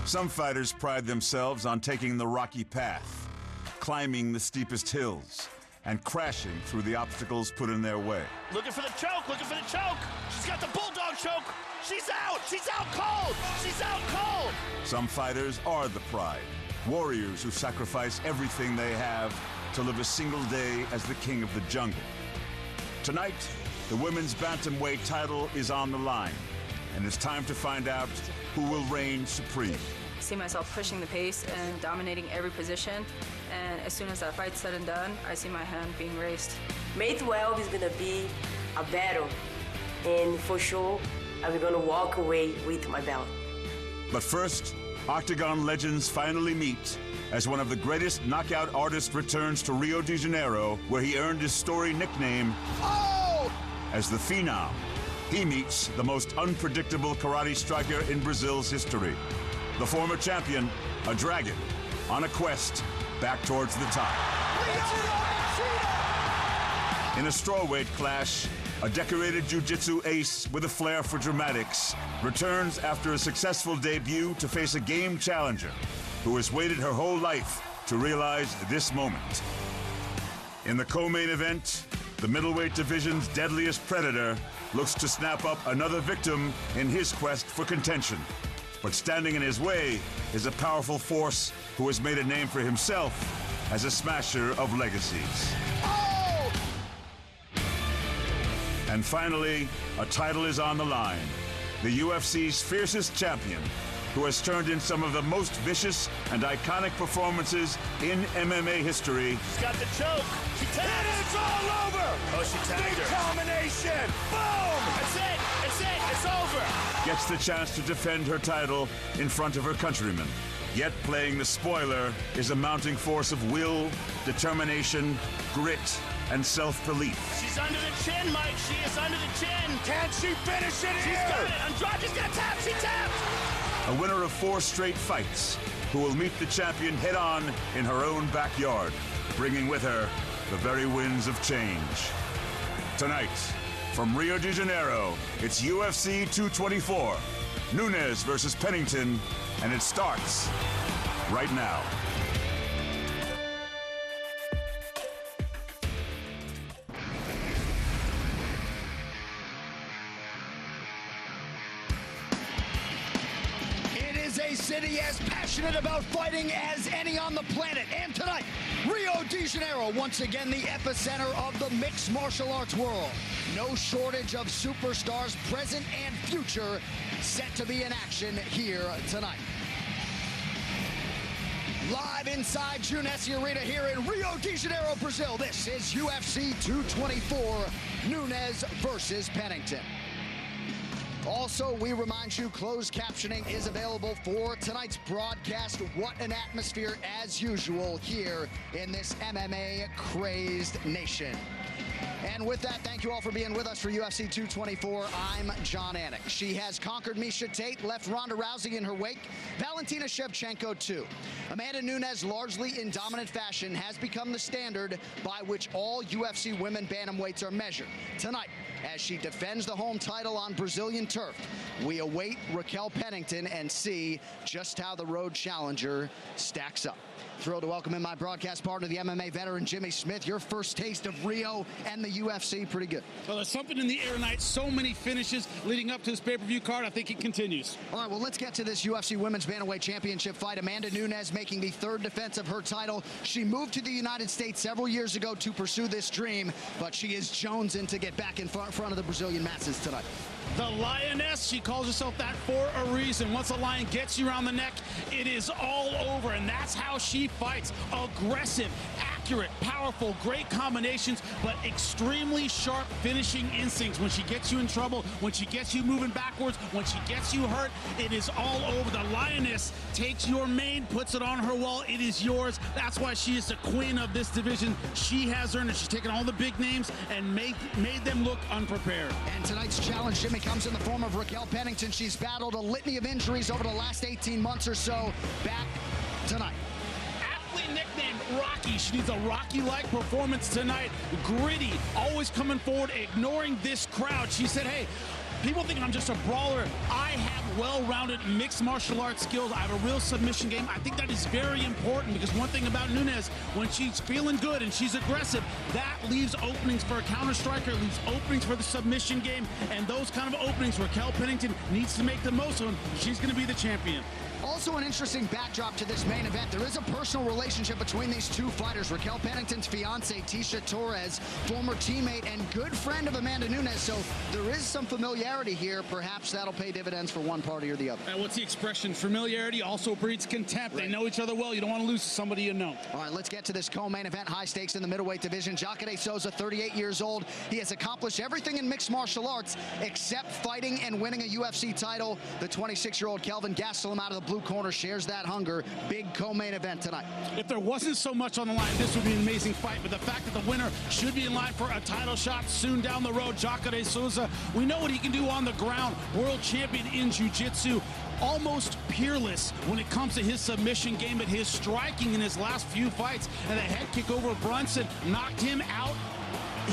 Some fighters pride themselves on taking the rocky path, climbing the steepest hills, and crashing through the obstacles put in their way. Looking for the choke, looking for the choke. She's got the bulldog choke. She's out cold. She's out cold. Some fighters are the pride, warriors who sacrifice everything they have to live a single day as the king of the jungle. Tonight, the women's bantamweight title is on the line, and it's time to find out who will reign supreme. I see myself pushing the pace and dominating every position, and as soon as that fight's said and done, I see my hand being raised. May 12 is gonna be a battle, and for sure, I'm gonna walk away with my belt. But first, Octagon legends finally meet as one of the greatest knockout artists returns to Rio de Janeiro, where he earned his storied nickname, as the Phenom. He meets the most unpredictable karate striker in Brazil's history. The former champion, a dragon, on a quest back towards the top. In a strawweight clash, a decorated jiu-jitsu ace with a flair for dramatics returns after a successful debut to face a game challenger who has waited her whole life to realize this moment. In the co-main event, the middleweight division's deadliest predator looks to snap up another victim in his quest for contention. But standing in his way is a powerful force who has made a name for himself as a smasher of legacies. And finally, a title is on the line. The UFC's fiercest champion, who has turned in some of the most vicious and iconic performances in MMA history. She's got the choke. She tagged. And it's all over. Oh, she tagged Big her. combination. Boom. That's it. It's it. It's over. Gets the chance to defend her title in front of her countrymen. Yet playing the spoiler is a mounting force of will, determination, grit, and self-belief. She's under the chin, Mike. She is under the chin. Can she finish it She's here? got it. Andrade's gonna tap. She tapped. A winner of 4 straight fights, who will meet the champion head-on in her own backyard, bringing with her the very winds of change. Tonight, from Rio de Janeiro, it's UFC 224, Nunes versus Pennington, and it starts right now. A city as passionate about fighting as any on the planet. And tonight, Rio de Janeiro, once again the epicenter of the mixed martial arts world. No shortage of superstars, present and future, set to be in action here tonight. Live inside Nunes Arena here in Rio de Janeiro, Brazil, this is UFC 224, Nunes versus Pennington. Also, we remind you, closed captioning is available for tonight's broadcast. What an atmosphere, as usual, here in this MMA-crazed nation. And with that, thank you all for being with us for UFC 224. I'm John Anik. She has conquered Miesha Tate, left Ronda Rousey in her wake, Valentina Shevchenko too. Amanda Nunes, largely in dominant fashion, has become the standard by which all UFC women bantamweights are measured. Tonight, as she defends the home title on Brazilian turf, we await Raquel Pennington and see just how the road challenger stacks up. Thrilled to welcome in my broadcast partner, the MMA veteran Jimmy Smith. Your first taste of Rio and the UFC, pretty good. Well, there's something in the air tonight. So many finishes leading up to this pay-per-view card. I think it continues. All right, well, let's get to this UFC Women's Bantamweight Championship fight. Amanda Nunes making the 3rd defense of her title. She moved to the United States several years ago to pursue this dream, but she is jonesing to get back in front of the Brazilian masses tonight. The Lioness, she calls herself that for a reason. Once a lion gets you around the neck, it is all over, and that's how she fights. Aggressive, accurate, powerful, great combinations, but extremely sharp finishing instincts. When she gets you in trouble, when she gets you moving backwards, when she gets you hurt, it is all over. The Lioness takes your mane, puts it on her wall. It is yours. That's why she is the queen of this division. She has earned it. She's taken all the big names and made them look unprepared. And tonight's challenge, Jimmy, comes in the form of Raquel Pennington. She's battled a litany of injuries over the last 18 months or so. Back tonight. Nicknamed Rocky. She needs a Rocky-like performance tonight. Gritty, always coming forward, ignoring this crowd. She said, hey, People think I'm just a brawler. I have well-rounded mixed martial arts skills. I have a real submission game. I think that is very important because one thing about Nunes, when she's feeling good and she's aggressive, that leaves openings for a counter striker, leaves openings for the submission game, and those kind of openings Raquel Pennington needs to make the most of them. She's going to be the champion. Also an interesting backdrop to this main event. There is a personal relationship between these two fighters. Raquel Pennington's fiance, Tisha Torres, former teammate and good friend of Amanda Nunes. So there is some familiarity here. Perhaps that'll pay dividends for one party or the other. And what's the expression? Familiarity also breeds contempt. Right. They know each other well. You don't want to lose to somebody you know. All right, let's get to this co-main event. High stakes in the middleweight division. Jacare Souza, 38 years old. He has accomplished everything in mixed martial arts except fighting and winning a UFC title. The 26-year-old Kelvin Gastelum out of the blue corner shares that hunger. Big co-main event tonight. If there wasn't so much on the line, this would be an amazing fight. But the fact that the winner should be in line for a title shot soon down the road, Jacare Souza, we know what he can do on the ground. World champion in jiu-jitsu. Almost peerless when it comes to his submission game, but his striking in his last few fights, and the head kick over Brunson knocked him out.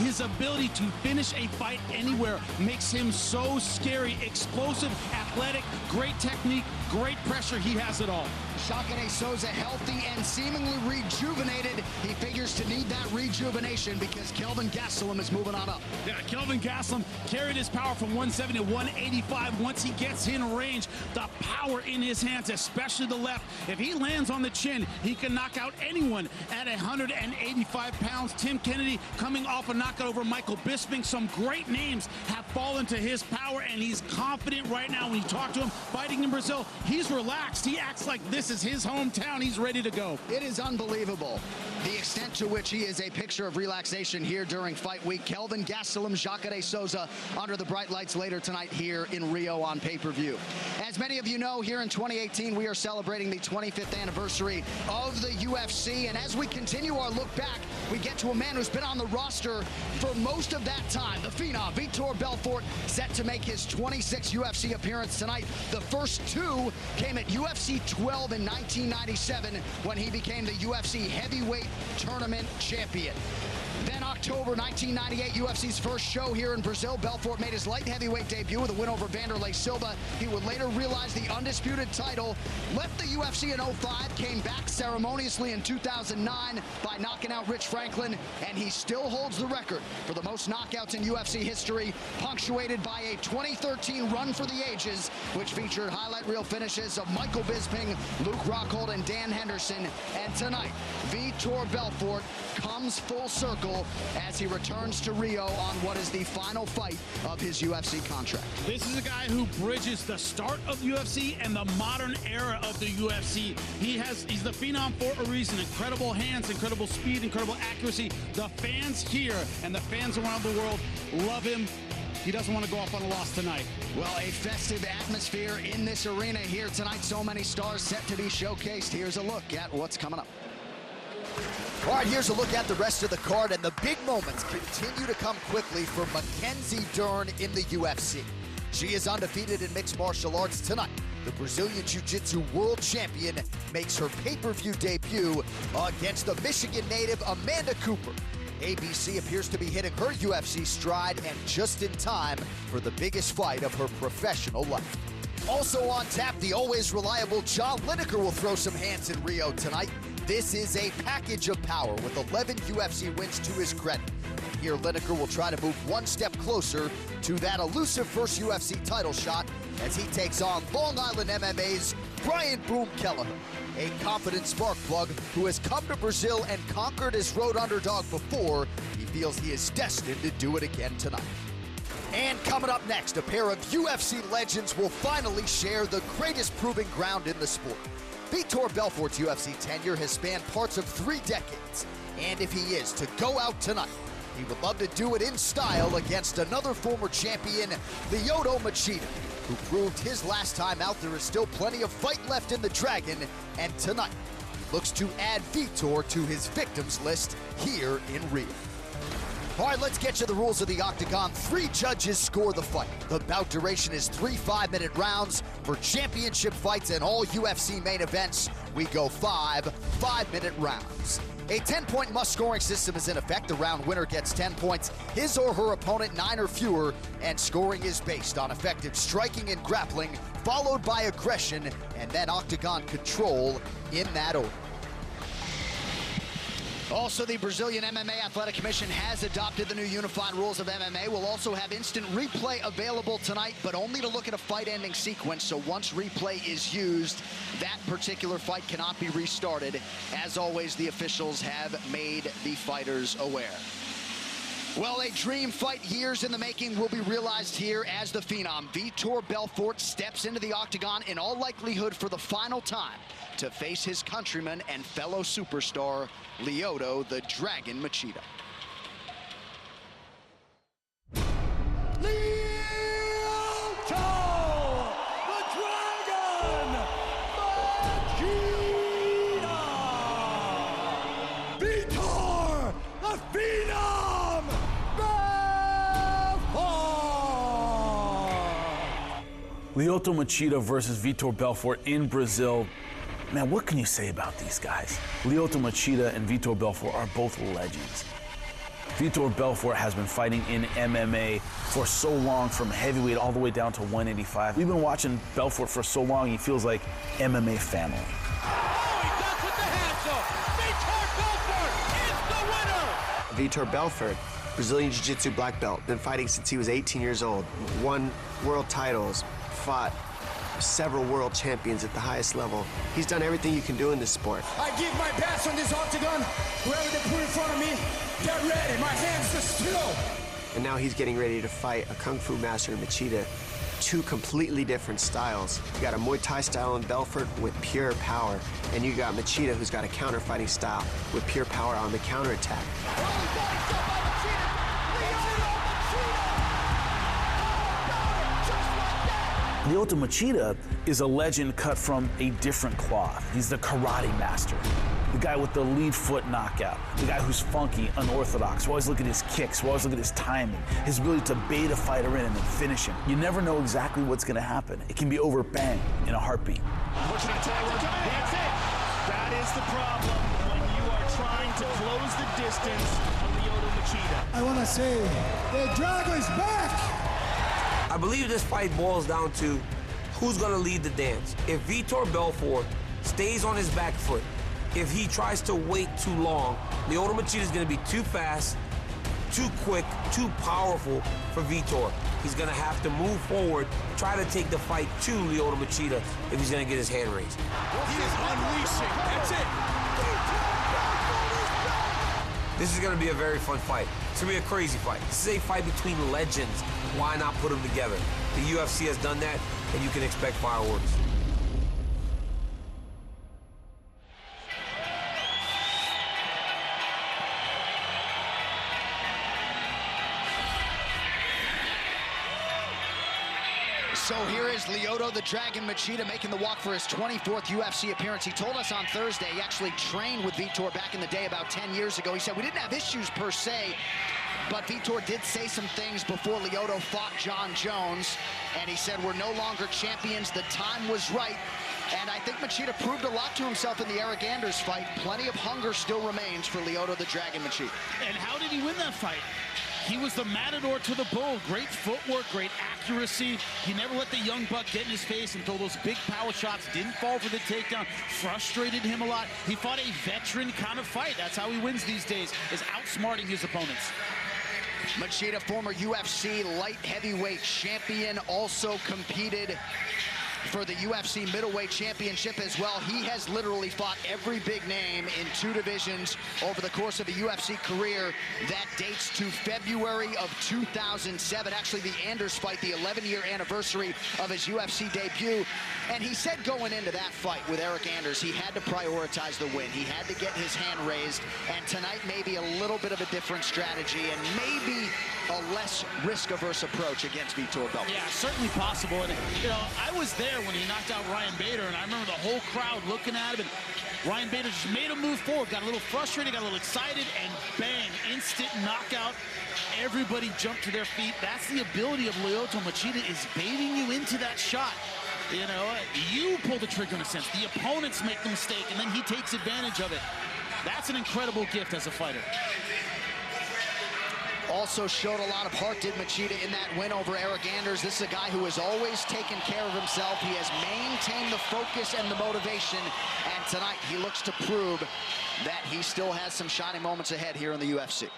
His ability to finish a fight anywhere makes him so scary. Explosive, athletic, great technique, great pressure. He has it all. Jacare Souza healthy and seemingly rejuvenated. He figures to need that rejuvenation because Kelvin Gastelum is moving on up. Yeah, Kelvin Gastelum carried his power from 170 to 185. Once he gets in range, the power in his hands, especially the left, if he lands on the chin, he can knock out anyone at 185 pounds. Tim Kennedy coming off a knockout over Michael Bisping. Some great names have fallen to his power, and he's confident right now. When you talk to him fighting in Brazil, he's relaxed. He acts like this is his hometown. He's ready to go. It is unbelievable the extent to which he is a picture of relaxation here during fight week. Kelvin Gastelum, Jacare Souza under the bright lights later tonight here in Rio on pay-per-view. As many of you know, here in 2018, we are celebrating the 25th anniversary of the UFC. And as we continue our look back, we get to a man who's been on the roster for most of that time. The Phenom, Vitor Belfort, set to make his 26th UFC appearance tonight. The first two came at UFC 12 in 1997 when he became the UFC heavyweight tournament champion. Then October 1998, UFC's first show here in Brazil, Belfort made his light heavyweight debut with a win over Vanderlei Silva. He would later realize the undisputed title, left the UFC in 05, came back ceremoniously in 2009 by knocking out Rich Franklin, and he still holds the record for the most knockouts in UFC history, punctuated by a 2013 run for the ages, which featured highlight reel finishes of Michael Bisping, Luke Rockhold, and Dan Henderson. And tonight, Vitor Belfort comes full circle as he returns to Rio on what is the final fight of his UFC contract. This is a guy who bridges the start of UFC and the modern era of the UFC. He's the Phenom for a reason. Incredible hands, incredible speed, incredible accuracy. The fans here and the fans around the world love him. He doesn't want to go off on a loss tonight. Well, a festive atmosphere in this arena here tonight. So many stars set to be showcased. Here's a look at what's coming up. All right, here's a look at the rest of the card, and the big moments continue to come quickly for Mackenzie Dern in the UFC. She is undefeated in mixed martial arts tonight. The Brazilian Jiu-Jitsu world champion makes her pay-per-view debut against the Michigan native Amanda Cooper. ABC appears to be hitting her UFC stride, and just in time for the biggest fight of her professional life. Also on tap, the always reliable John Lineker will throw some hands in Rio tonight. This is a package of power with 11 UFC wins to his credit. Here, Lineker will try to move one step closer to that elusive first UFC title shot as he takes on Long Island MMA's Brian Boom Kelleher, a confident spark plug who has come to Brazil and conquered his road underdog before. He feels he is destined to do it again tonight. And coming up next, a pair of UFC legends will finally share the greatest proving ground in the sport. Vitor Belfort's UFC tenure has spanned parts of 3 decades, and if he is to go out tonight, he would love to do it in style against another former champion, Lyoto Machida, who proved his last time out there is still plenty of fight left in the Dragon, and tonight he looks to add Vitor to his victims list here in Rio. All right, let's get you the rules of the Octagon. 3 judges score the fight. The bout duration is 3 5-minute rounds. For championship fights and all UFC main events, we go 5 5-minute rounds. A 10-point must-scoring system is in effect. The round winner gets 10 points, his or her opponent 9 or fewer, and scoring is based on effective striking and grappling, followed by aggression, and then octagon control in that order. Also, the Brazilian MMA Athletic Commission has adopted the new unified rules of MMA. We'll also have instant replay available tonight, but only to look at a fight-ending sequence. So once replay is used, that particular fight cannot be restarted. As always, the officials have made the fighters aware. Well, a dream fight years in the making will be realized here as the Phenom Vitor Belfort steps into the octagon in all likelihood for the final time to face his countryman and fellow superstar, Lyoto the Dragon Machida. Lyoto, the Dragon Machida! Vitor, the Phenom Belfort! Lyoto Machida versus Vitor Belfort in Brazil. Man, what can you say about these guys? Lyoto Machida and Vitor Belfort are both legends. Vitor Belfort has been fighting in MMA for so long, from heavyweight all the way down to 185. We've been watching Belfort for so long, he feels like MMA family. Oh, he does with the hands up. Vitor Belfort is the winner. Vitor Belfort, Brazilian Jiu-Jitsu black belt, been fighting since he was 18 years old, won world titles, fought several world champions at the highest level. He's done everything you can do in this sport. I give my best on this octagon. Whoever they put in front of me, get ready. My hands are still. And now he's getting ready to fight a Kung Fu master in Machida. Two completely different styles. You got a Muay Thai style in Belfort with pure power, and you got Machida, who's got a counter-fighting style with pure power on the counterattack. Lyoto Machida is a legend cut from a different cloth. He's the karate master, the guy with the lead foot knockout, the guy who's funky, unorthodox. We always look at his kicks, we always look at his timing, his ability to bait a fighter in and then finish him. You never know exactly what's gonna happen. It can be over bang in a heartbeat. That's it. That is the problem when you are trying to close the distance on Lyoto Machida. I want to say, the Dragon's back! I believe this fight boils down to who's gonna lead the dance. If Vitor Belfort stays on his back foot, if he tries to wait too long, Lyoto Machida is gonna be too fast, too quick, too powerful for Vitor. He's gonna have to move forward, try to take the fight to Lyoto Machida if he's gonna get his hand raised. He is unleashing. That's it. This is gonna be a very fun fight. It's gonna be a crazy fight. This is a fight between legends. Why not put them together? The UFC has done that, and you can expect fireworks. So here is Lyoto the Dragon Machida making the walk for his 24th UFC appearance. He told us on Thursday he actually trained with Vitor back in the day about 10 years ago. He said, we didn't have issues per se, but Vitor did say some things before Lyoto fought John Jones, and he said, we're no longer champions. The time was right. And I think Machida proved a lot to himself in the Eric Anders fight. Plenty of hunger still remains for Lyoto the Dragon Machida. And how did he win that fight? He was the matador to the bull. Great footwork, great accuracy. He never let the young buck get in his face and throw those big power shots. Didn't fall for the takedown. Frustrated him a lot. He fought a veteran kind of fight. That's how he wins these days, is outsmarting his opponents. Machida, former UFC light heavyweight champion, also competed for the UFC middleweight championship as well. He has literally fought every big name in 2 divisions over the course of a UFC career that dates to February of 2007. Actually, the Anders fight, the 11-year anniversary of his UFC debut. And he said going into that fight with Eric Anders, he had to prioritize the win. He had to get his hand raised. And tonight, maybe a little bit of a different strategy and maybe a less risk-averse approach against Vitor Belfort. Yeah, certainly possible. And, you know, I was there when he knocked out Ryan Bader, and I remember the whole crowd looking at him, and Ryan Bader just made a move forward, got a little frustrated, got a little excited, and bang, instant knockout. Everybody jumped to their feet. That's the ability of Lyoto Machida, is baiting you into that shot. You know, you pull the trigger in a sense. The opponents make the mistake, and then he takes advantage of it. That's an incredible gift as a fighter. Also showed a lot of heart, did Machida, in that win over Eric Anders. This is a guy who has always taken care of himself. He has maintained the focus and the motivation, and tonight he looks to prove that he still has some shining moments ahead here in the UFC.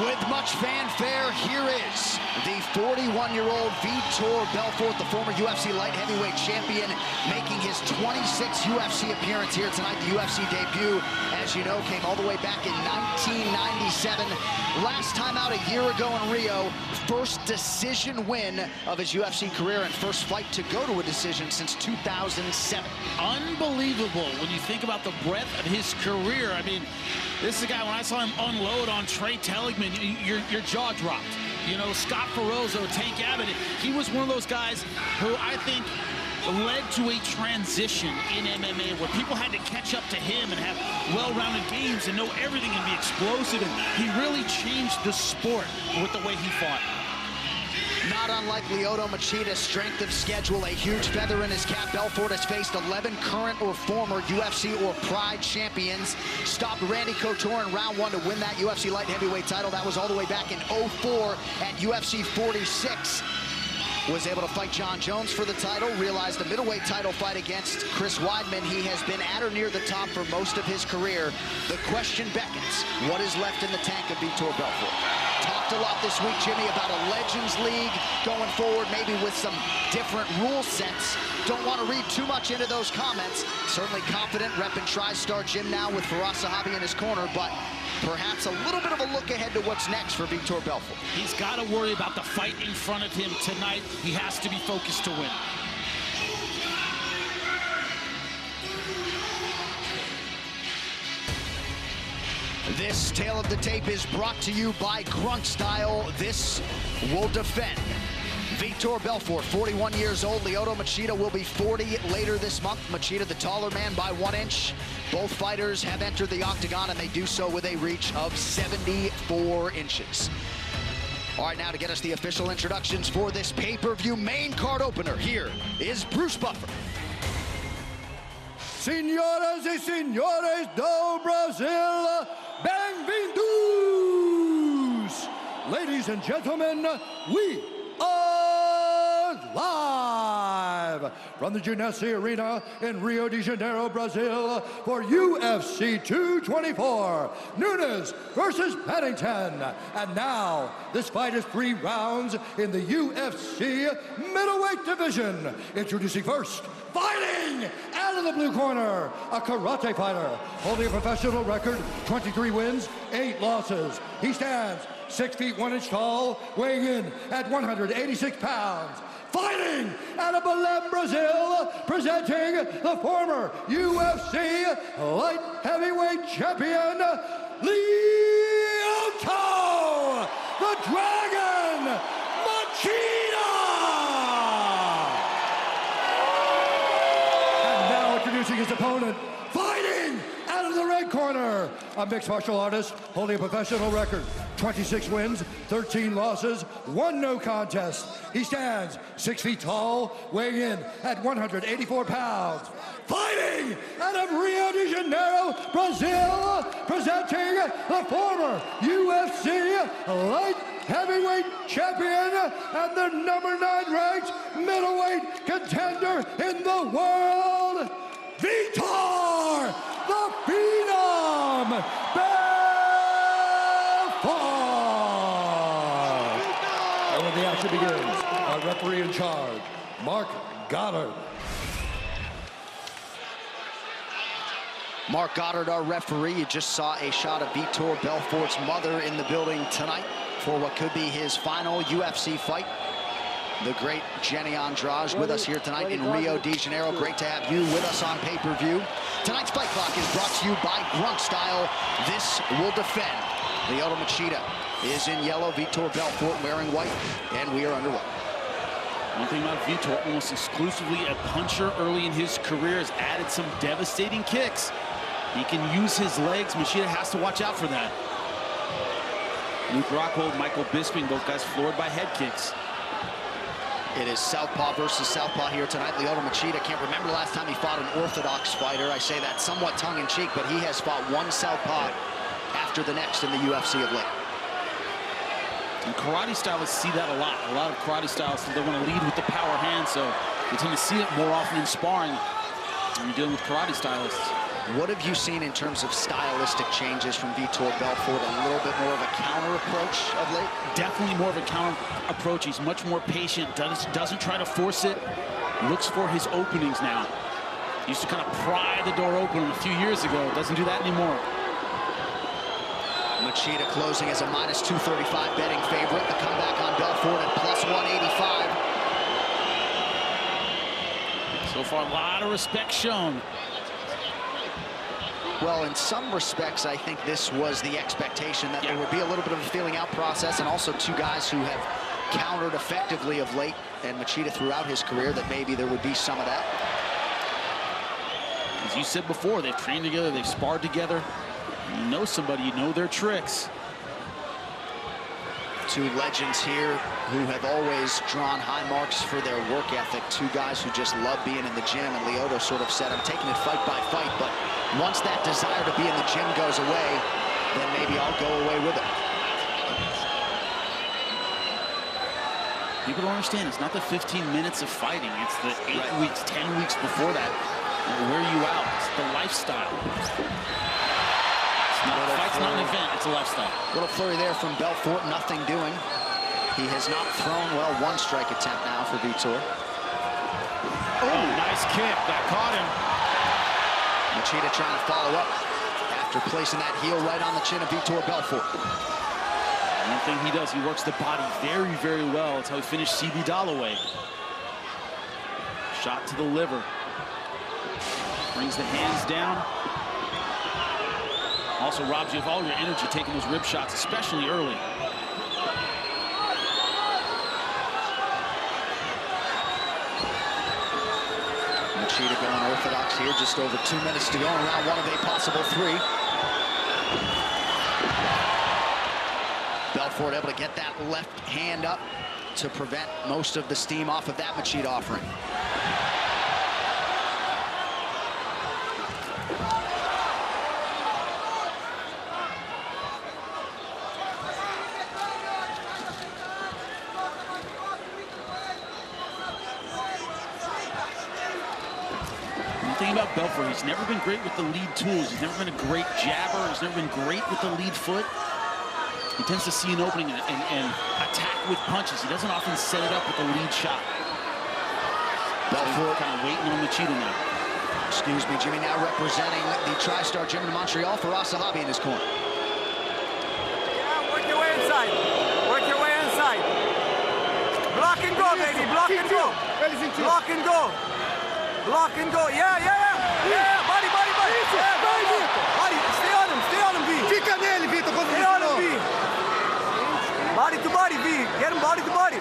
With much fanfare, here is the 41-year-old Vitor Belfort, the former UFC light heavyweight champion, making his 26th UFC appearance here tonight. The UFC debut, as you know, came all the way back in 1997. Last time out a year ago in Rio, first decision win of his UFC career and first fight to go to a decision since 2007. Unbelievable when you think about the breadth of his career. I mean, this is a guy, when I saw him unload on Trey Telligman, your jaw dropped. You know, Scott Ferozzo, Tank Abbott, he was one of those guys who I think led to a transition in MMA where people had to catch up to him and have well-rounded games and know everything and be explosive, and he really changed the sport with the way he fought. Not unlike Lyoto Machida's strength of schedule, a huge feather in his cap. Belfort has faced 11 current or former UFC or Pride champions. Stopped Randy Couture in round 1 to win that UFC light heavyweight title. That was all the way back in 2004 at UFC 46. Was able to fight John Jones for the title, realized a middleweight title fight against Chris Weidman. He has been at or near the top for most of his career. The question beckons, what is left in the tank of Vitor Belfort? Talked a lot this week, Jimmy, about a Legends League going forward, maybe with some different rule sets. Don't want to read too much into those comments. Certainly confident, repping TriStar Gym now with Firas Zahabi in his corner, but perhaps a little bit of a look ahead to what's next for Vitor Belfort. He's got to worry about the fight in front of him tonight. He has to be focused to win. This tale of the tape is brought to you by Grunt Style. This will defend. Vitor Belfort, 41 years old. Lyoto Machida will be 40 later this month. Machida, the taller man by 1 inch. Both fighters have entered the octagon, and they do so with a reach of 74 inches. All right, now to get us the official introductions for this pay-per-view main card opener, here is Bruce Buffer. Senhoras e senhores do Brasil, bem-vindos! Ladies and gentlemen, we are live from the Nunes Arena in Rio de Janeiro, Brazil, for UFC 224, Nunes versus Pennington. And now, this fight is 3 rounds in the UFC middleweight division. Introducing first, fighting out of the blue corner, a karate fighter, holding a professional record, 23 wins, 8 losses. He stands 6 feet 1 inch tall, weighing in at 186 pounds. Fighting out of Belém, Brazil, presenting the former UFC light heavyweight champion, Lyoto, the Dragon, Machida! And now introducing his opponent, fighting out of the red corner, a mixed martial artist holding a professional record, 26 wins, 13 losses, 1 no contest. He stands 6 feet tall, weighing in at 184 pounds. Fighting out of Rio de Janeiro, Brazil, presenting the former UFC light heavyweight champion and the number 9 ranked middleweight contender in the world, Vitor, the Phenom Belfort! And when the action begins, our referee in charge, Mark Goddard. Mark Goddard, our referee. You just saw a shot of Vitor Belfort's mother in the building tonight for what could be his final UFC fight. The great Jenny Andrade with us here tonight in Rio de Janeiro. Great to have you with us on pay-per-view. Tonight's Fight Clock is brought to you by Grunt Style. This will defend. Lyoto Machida is in yellow, Vitor Belfort wearing white, and we are underway. One thing about Vitor, almost exclusively a puncher early in his career, has added some devastating kicks. He can use his legs. Machida has to watch out for that. Luke Rockhold, Michael Bisping, both guys floored by head kicks. It is southpaw versus southpaw here tonight. Lyoto Machida, can't remember the last time he fought an orthodox fighter. I say that somewhat tongue-in-cheek, but he has fought one southpaw after the next in the UFC of late. And karate stylists see that a lot. A lot of karate stylists, they want to lead with the power hand, so you tend to see it more often in sparring when you're dealing with karate stylists. What have you seen in terms of stylistic changes from Vitor Belfort? A little bit more of a counter approach of late? Definitely more of a counter approach. He's much more patient, doesn't try to force it, looks for his openings now. He used to kind of pry the door open a few years ago. Doesn't do that anymore. Machida closing as a -235 betting favorite. The comeback on Belfort at +185. So far, a lot of respect shown. Well, in some respects, I think this was the expectation that there would be a little bit of a feeling out process, and also two guys who have countered effectively of late, and Machida throughout his career, that maybe there would be some of that. As you said before, they've trained together, they've sparred together. You know somebody, you know their tricks. Two legends here who have always drawn high marks for their work ethic. Two guys who just love being in the gym, and Lyoto sort of said, I'm taking it fight by fight, but once that desire to be in the gym goes away, then maybe I'll go away with it. People don't understand, it's not the 15 minutes of fighting, it's the 8 weeks, 10 weeks before that. Wear you out, it's the lifestyle. The fight's not an event, it's a lifestyle. Little flurry there from Belfort, nothing doing. He has not thrown, well, one strike attempt now for Vitor. Oh, nice kick, that caught him. Machida trying to follow up after placing that heel right on the chin of Vitor Belfort. One thing he does, he works the body very, very well. That's how he finished CB Dalloway. Shot to the liver. Brings the hands down. Also robs you of all your energy taking those rib shots, especially early. Machida going orthodox here, just over 2 minutes to go in round one of a possible 3. Belfort able to get that left hand up to prevent most of the steam off of that Machida offering. Thing about Belfort, he's never been great with the lead tools. He's never been a great jabber. He's never been great with the lead foot. He tends to see an opening and attack with punches. He doesn't often set it up with the lead shot. Belfort kind of waiting on Machida now. Excuse me, Jimmy, now representing the TriStar Gym in Montreal for Asahabi in his corner. Yeah, work your way inside. Work your way inside. Block and go, baby. Block and go. Block and go. Block and go. Yeah. Body. Yeah, body. Stay on him, V. Fica nele, Vitor, quando Stay on him, V. Body to body, V. Get him body to body.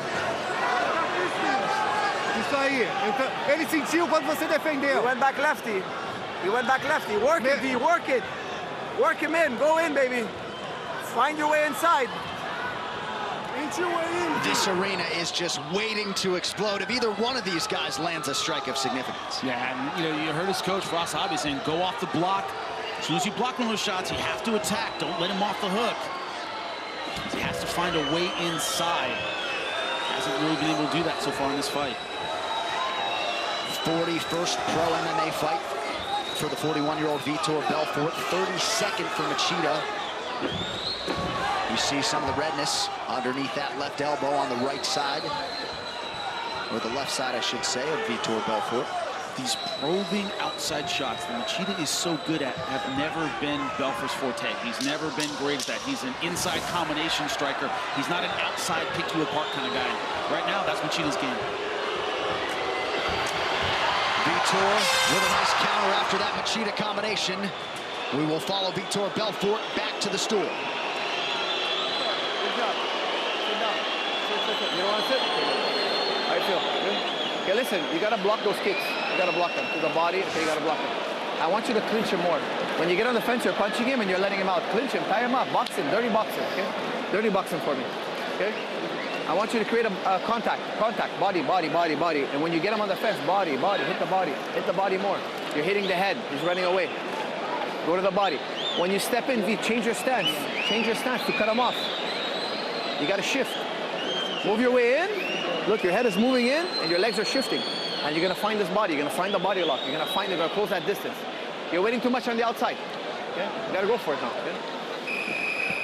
Isso aí. Então, ele sentiu quando você defendeu. He went back lefty. Work it, V. Work it. Work him in. Go in, baby. Find your way inside. This arena is just waiting to explode if either one of these guys lands a strike of significance. Yeah, and you heard his coach, Asahabi, saying go off the block. As soon as you block one of those shots, you have to attack. Don't let him off the hook. He has to find a way inside. Hasn't really been able to do that so far in this fight. 41st pro MMA fight for the 41-year-old Vitor Belfort. 32nd for Machida. You see some of the redness underneath that left elbow on the right side, or the left side, I should say, of Vitor Belfort. These probing outside shots that Machida is so good at have never been Belfort's forte. He's never been great at that. He's an inside combination striker. He's not an outside pick you apart kind of guy. Right now, that's Machida's game. Vitor with a nice counter after that Machida combination. We will follow Vitor Belfort back to the stool. Good job. Sit down. Sit. You don't want to sit? How you feel? Good? Okay, listen, you got to block those kicks. You got to block them to the body. Okay, you got to block them. I want you to clinch him more. When you get on the fence, you're punching him and you're letting him out. Clinch him, tie him up, box him, dirty box him, okay? Dirty box him for me, okay? I want you to create a contact, body. And when you get him on the fence, body, hit the body more. You're hitting the head, he's running away. Go to the body. When you step in, change your stance to cut him off. You got to shift. Move your way in. Look, your head is moving in and your legs are shifting. And you're going to find this body. You're going to find the body lock. You're going to close that distance. You're waiting too much on the outside. Okay? You got to go for it now. Okay?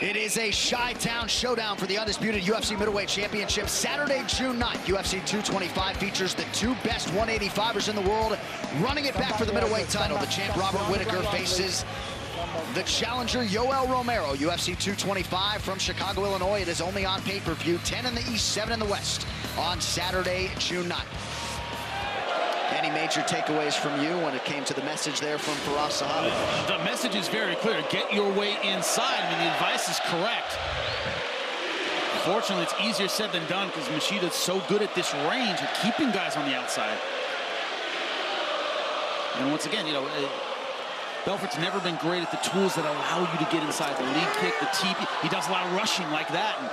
It is a Chi-Town showdown for the undisputed UFC Middleweight Championship. Saturday, June 9th, UFC 225 features the two best 185ers in the world running it back for the middleweight title. The champ Robert Whittaker faces the challenger Yoel Romero. UFC 225 from Chicago, Illinois. It is only on pay-per-view, 10 in the East, 7 in the West, on Saturday, June 9th. Any major takeaways from you when it came to the message there from Firas Zahabi? The message is very clear. Get your way inside. I mean, the advice is correct. Fortunately, it's easier said than done because Machida is so good at this range of keeping guys on the outside. And once again, you know, Belfort's never been great at the tools that allow you to get inside. The lead kick, the TP. He does a lot of rushing like that, and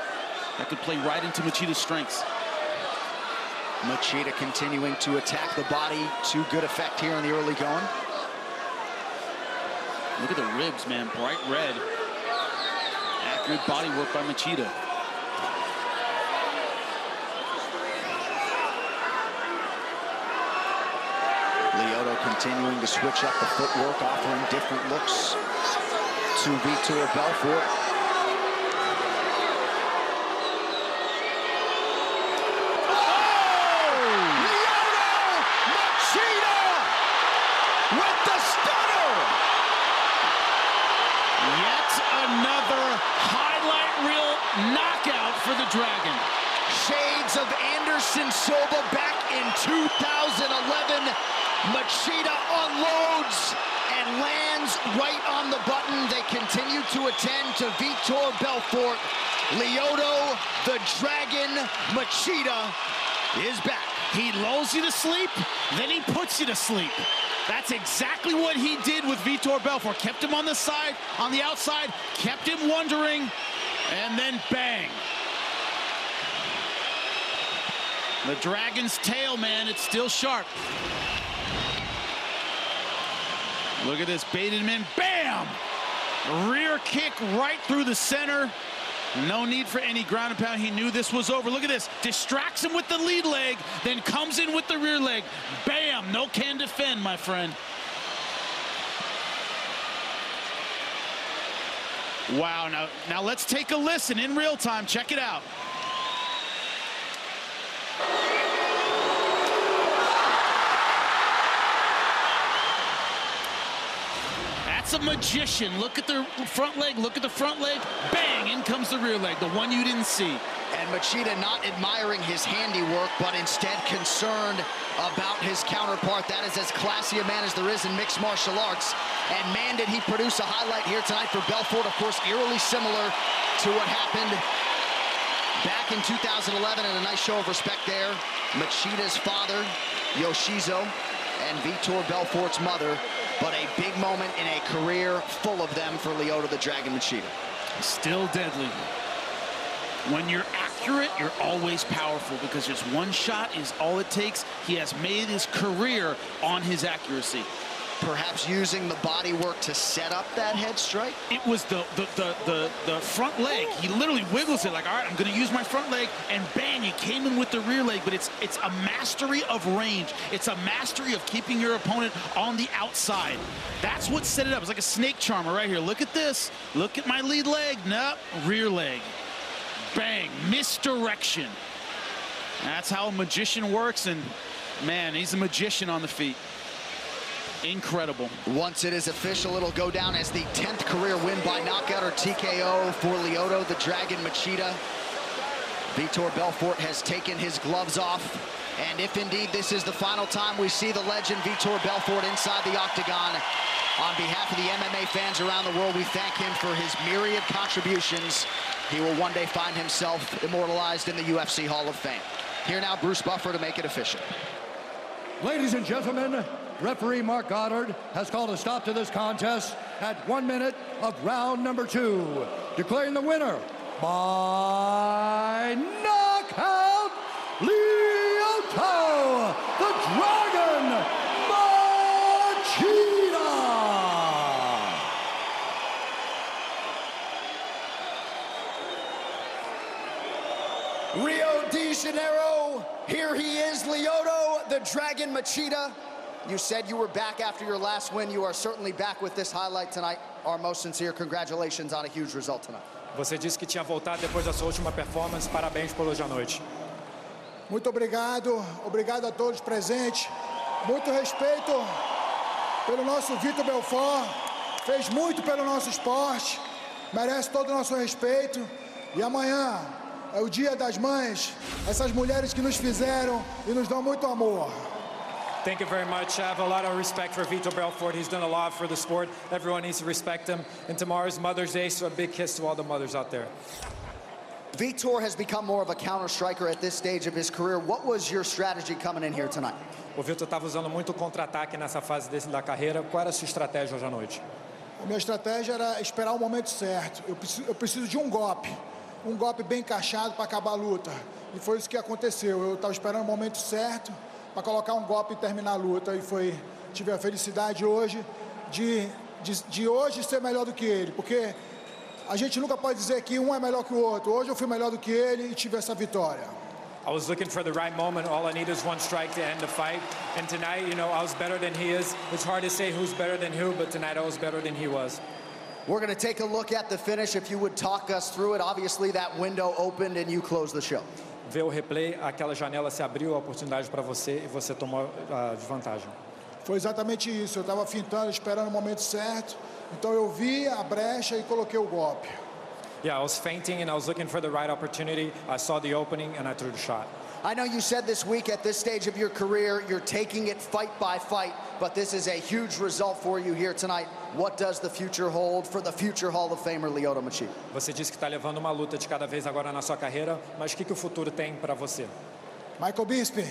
that could play right into Machida's strengths. Machida continuing to attack the body to good effect here in the early going. Look at the ribs, man, bright red. Accurate body work by Machida. Lyoto continuing to switch up the footwork, offering different looks to Vitor Belfort. For the Dragon. Shades of Anderson Silva back in 2011. Machida unloads and lands right on the button. They continue to attend to Vitor Belfort. Lyoto, the Dragon, Machida is back. He lulls you to sleep, then he puts you to sleep. That's exactly what he did with Vitor Belfort. Kept him on the side, on the outside, kept him wondering, and then bang. The Dragon's tail, man, it's still sharp. Look at this, baited him in, bam! Rear kick right through the center. No need for any ground and pound. He knew this was over. Look at this, distracts him with the lead leg, then comes in with the rear leg. Bam, no can defend, my friend. Wow, now let's take a listen in real time. Check it out. That's a magician. Look at the front leg, look at the front leg. Bang, in comes the rear leg, the one you didn't see. And Machida not admiring his handiwork, but instead concerned about his counterpart. That is as classy a man as there is in mixed martial arts. And man, did he produce a highlight here tonight for Belfort. Of course, eerily similar to what happened back in 2011, and a nice show of respect there. Machida's father, Yoshizo, and Vitor Belfort's mother. But a big moment in a career full of them for Lyoto the Dragon Machida. Still deadly. When you're accurate, you're always powerful because just one shot is all it takes. He has made his career on his accuracy. perhaps using the body work to set up that head strike? It was the front leg. He literally wiggles it like, all right, I'm going to use my front leg, and bang, he came in with the rear leg. But it's a mastery of range. It's a mastery of keeping your opponent on the outside. That's what set it up. It's like a snake charmer right here. Look at this. Look at my lead leg. Nope, rear leg. Bang, misdirection. That's how a magician works, and man, he's a magician on the feet. Incredible. Once it is official, it'll go down as the 10th career win by knockout or TKO for Lyoto, the Dragon Machida. Vitor Belfort has taken his gloves off, and if indeed this is the final time we see the legend Vitor Belfort inside the octagon, on behalf of the MMA fans around the world, we thank him for his myriad contributions. He will one day find himself immortalized in the UFC Hall of Fame. Here now, Bruce Buffer to make it official. Ladies and gentlemen, referee Mark Goddard has called a stop to this contest at 1 minute of round number 2, declaring the winner by knockout, Lyoto, the Dragon Machida. Rio de Janeiro, here he is, Lyoto, the Dragon Machida. You said you were back after your last win. You are certainly back with this highlight tonight. Our most sincere congratulations on a huge result tonight. Você disse que tinha voltado depois da sua última performance. Parabéns por hoje à noite. Muito obrigado. Obrigado a todos presentes. Muito respeito pelo nosso Vitor Belfort. Fez muito pelo nosso esporte. Merece todo o nosso respeito. E amanhã é o Dia das Mães. Essas mulheres que nos fizeram e nos dão muito amor. Thank you very much. I have a lot of respect for Vitor Belfort. He's done a lot for the sport. Everyone needs to respect him. And tomorrow's Mother's Day, so a big kiss to all the mothers out there. Vitor has become more of a counter striker at this stage of his career. What was your strategy coming in here tonight? O Vitor estava usando muito contra-ataque nessa fase da carreira. Qual era a sua estratégia hoje à noite? A minha estratégia era esperar o momento certo. Eu preciso de um golpe bem encaixado para acabar a luta. E foi isso que aconteceu. Eu estava esperando o momento certo para colocar um golpe e terminar a luta. E tive a felicidade hoje de hoje ser melhor do que ele, porque a gente nunca pode dizer que um é melhor que o outro. Hoje eu fui melhor do que ele e tive essa vitória. I was looking for the right moment. All I need is one strike to end the fight. And tonight, you know, I was better than he is. It's hard to say who's better than who, but tonight I was better than he was. We're going to take a look at the finish. If you would talk us through it. Obviously, that window opened and you closed the show. Ver o replay, aquela janela se abriu, a oportunidade para você e você tomou a desvantagem. Foi exatamente isso. Eu estava fintando, esperando o momento certo. Então eu vi a brecha e coloquei o golpe. Yeah, I was feinting and I was looking for the right opportunity. I saw the opening and I threw the shot. I know you said this week at this stage of your career, you're taking it fight by fight, but this is a huge result for you here tonight. What does the future hold for the future Hall of Famer Lyoto Machida? Você disse que está levando uma luta de cada vez agora na sua carreira, mas o que o futuro tem para você? Michael Bisping,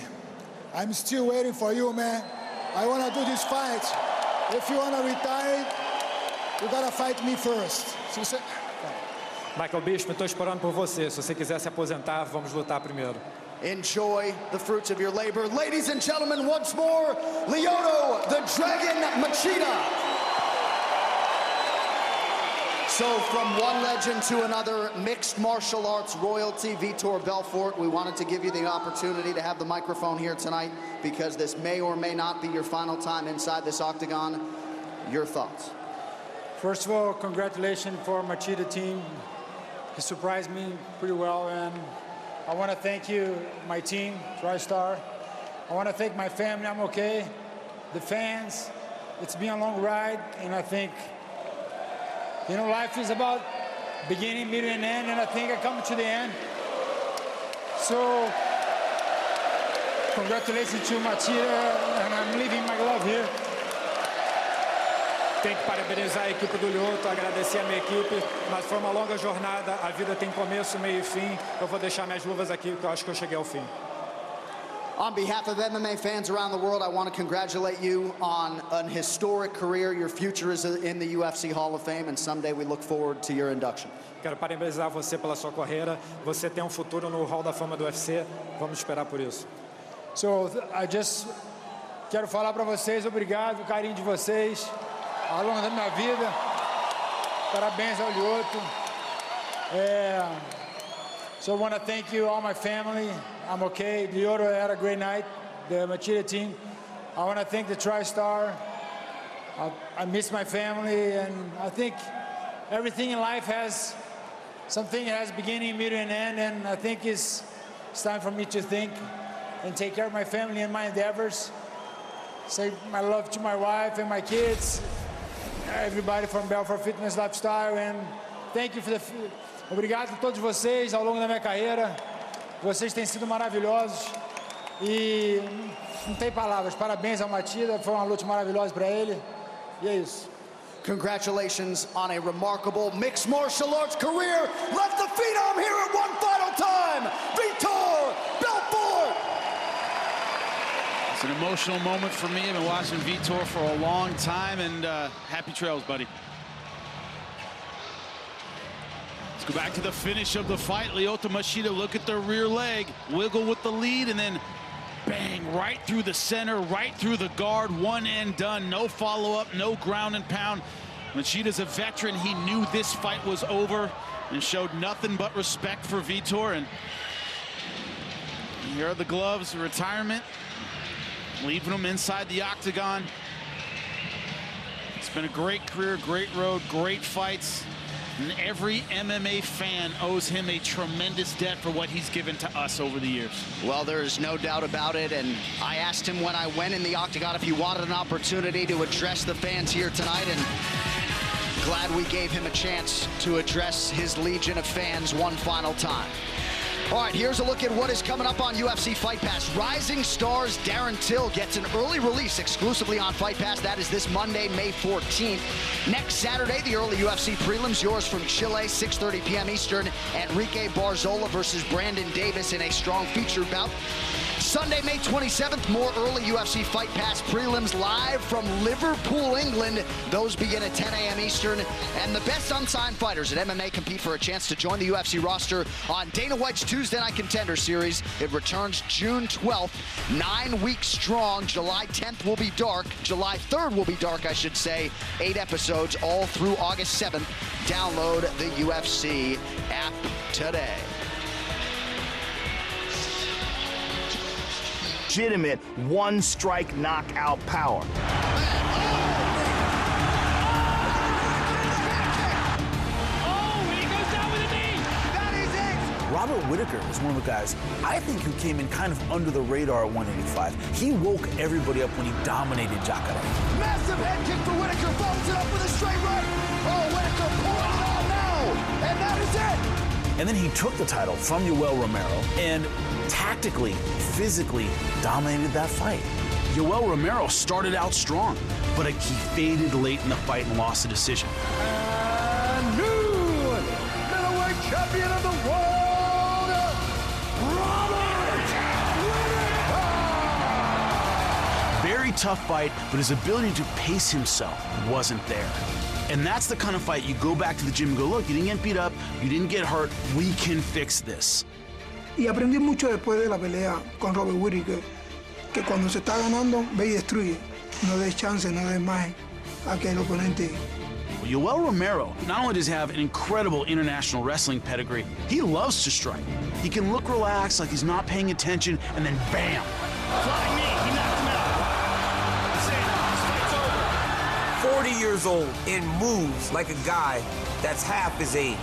I'm still waiting for you, man. I want to do this fight. If you want to retire, you gotta fight me first. Michael Bisping, estou esperando por você. Se você quiser se aposentar, vamos lutar primeiro. Enjoy the fruits of your labor. Ladies and gentlemen, once more, Lyoto, the Dragon Machida. So from one legend to another, mixed martial arts royalty, Vitor Belfort, we wanted to give you the opportunity to have the microphone here tonight because this may or may not be your final time inside this octagon. Your thoughts? First of all, congratulations for Machida team. He surprised me pretty well, and I want to thank you, my team, TriStar. I want to thank my family, I'm okay. The fans, it's been a long ride, and I think, you know, life is about beginning, middle, and end, and I think I come to the end. So, congratulations to Machida, and I'm leaving my glove here. Tenho que parabenizar a equipe do Lyoto, agradecer a minha equipe, mas foi uma longa jornada, a vida tem começo, meio e fim. Eu vou deixar minhas luvas aqui, porque eu acho que eu cheguei ao fim. On behalf of MMA fans around the world, I want to congratulate you on an historic career. Your future is in the UFC Hall of Fame, and someday we look forward to your induction. Quero parabenizar você pela sua carreira. Você tem futuro no Hall da Fama do UFC. Vamos esperar por isso. So I just Quero falar para vocês, obrigado, o carinho de vocês ao longo da minha vida. Parabéns ao Lyoto. So I want to thank you, all my family. I'm okay. Lyoto had a great night, the Machida team. I want to thank the TriStar. I miss my family, and I think everything in life has something that has beginning, middle, and end, and I think it's time for me to think and take care of my family and my endeavors. Say my love to my wife and my kids, everybody from Belfort Fitness Lifestyle, and thank you for the... Obrigado a todos vocês ao longo da minha carreira. Vocês têm sido maravilhosos e não tem palavras. Parabéns ao Machida, foi uma luta maravilhosa para ele. E é isso. Congratulations on a remarkable mixed martial arts career. Let the phenom hear it one final time. Vitor Belfort. It's an emotional moment for me. I've been watching Vitor for a long time, and happy trails, buddy. Let's go back to the finish of the fight. Lyoto Machida, look at the rear leg, wiggle with the lead, and then bang, right through the center, right through the guard, one and done. No follow-up, no ground and pound. Machida's a veteran. He knew this fight was over and showed nothing but respect for Vitor. And here are the gloves, retirement, leaving him inside the octagon. It's been a great career, great road, great fights. And every MMA fan owes him a tremendous debt for what he's given to us over the years. Well, there's no doubt about it, and I asked him when I went in the octagon if he wanted an opportunity to address the fans here tonight, and glad we gave him a chance to address his legion of fans one final time. All right, here's a look at what is coming up on UFC Fight Pass. Rising Stars Darren Till gets an early release exclusively on Fight Pass. That is this Monday, May 14th. Next Saturday, the early UFC prelims, yours from Chile, 6:30 p.m. Eastern. Enrique Barzola versus Brandon Davis in a strong feature bout. Sunday, May 27th, more early UFC Fight Pass prelims live from Liverpool, England. Those begin at 10 a.m. Eastern. And the best unsigned fighters at MMA compete for a chance to join the UFC roster on Dana White's Tuesday Night Contender Series. It returns June 12th, 9 weeks strong. July 10th will be dark. July 3rd will be dark, I should say. 8 episodes all through August 7th. Download the UFC app today. Legitimate one-strike knockout power. Robert Whittaker was one of the guys, I think, who came in kind of under the radar at 185. He woke everybody up when he dominated Jacare. Massive head kick for Whittaker, follows it up with a straight right. Oh, Whittaker pulling it on now, and that is it. And then he took the title from Yoel Romero and tactically, physically dominated that fight. Yoel Romero started out strong, but he faded late in the fight and lost the decision. And new middleweight champion of the world, Robert Whittaker! Very tough fight, but his ability to pace himself wasn't there. And that's the kind of fight you go back to the gym and go, look, you didn't get beat up, you didn't get hurt, we can fix this. Y aprendí mucho después de la pelea con Robert Whittaker, que cuando se está ganando, ve y destruye. No des chance, no des más a que el oponente. Yoel Romero not only does he have an incredible international wrestling pedigree, he loves to strike. He can look relaxed, like he's not paying attention, and then bam! Flying knee, he knocked him out. That's it, this fight's over. 40 years old and moves like a guy that's half his age.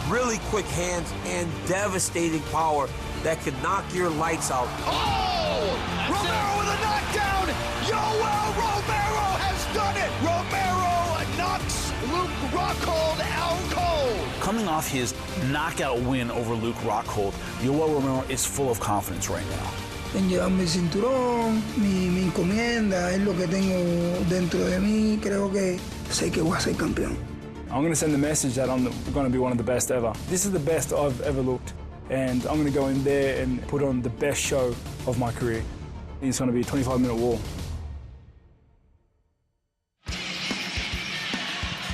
Really quick hands and devastating power that could knock your lights out. Oh! Romero with a knockdown! Yoel Romero has done it! Romero knocks Luke Rockhold out cold! Coming off his knockout win over Luke Rockhold, Yoel Romero is full of confidence right now. En llevarme el cinturón, mi encomienda, es lo que tengo dentro de mí. Creo que sé que voy a ser campeón. I'm going to send the message that I'm going to be one of the best ever. This is the best I've ever looked, and I'm going to go in there and put on the best show of my career. It's going to be a 25-minute war.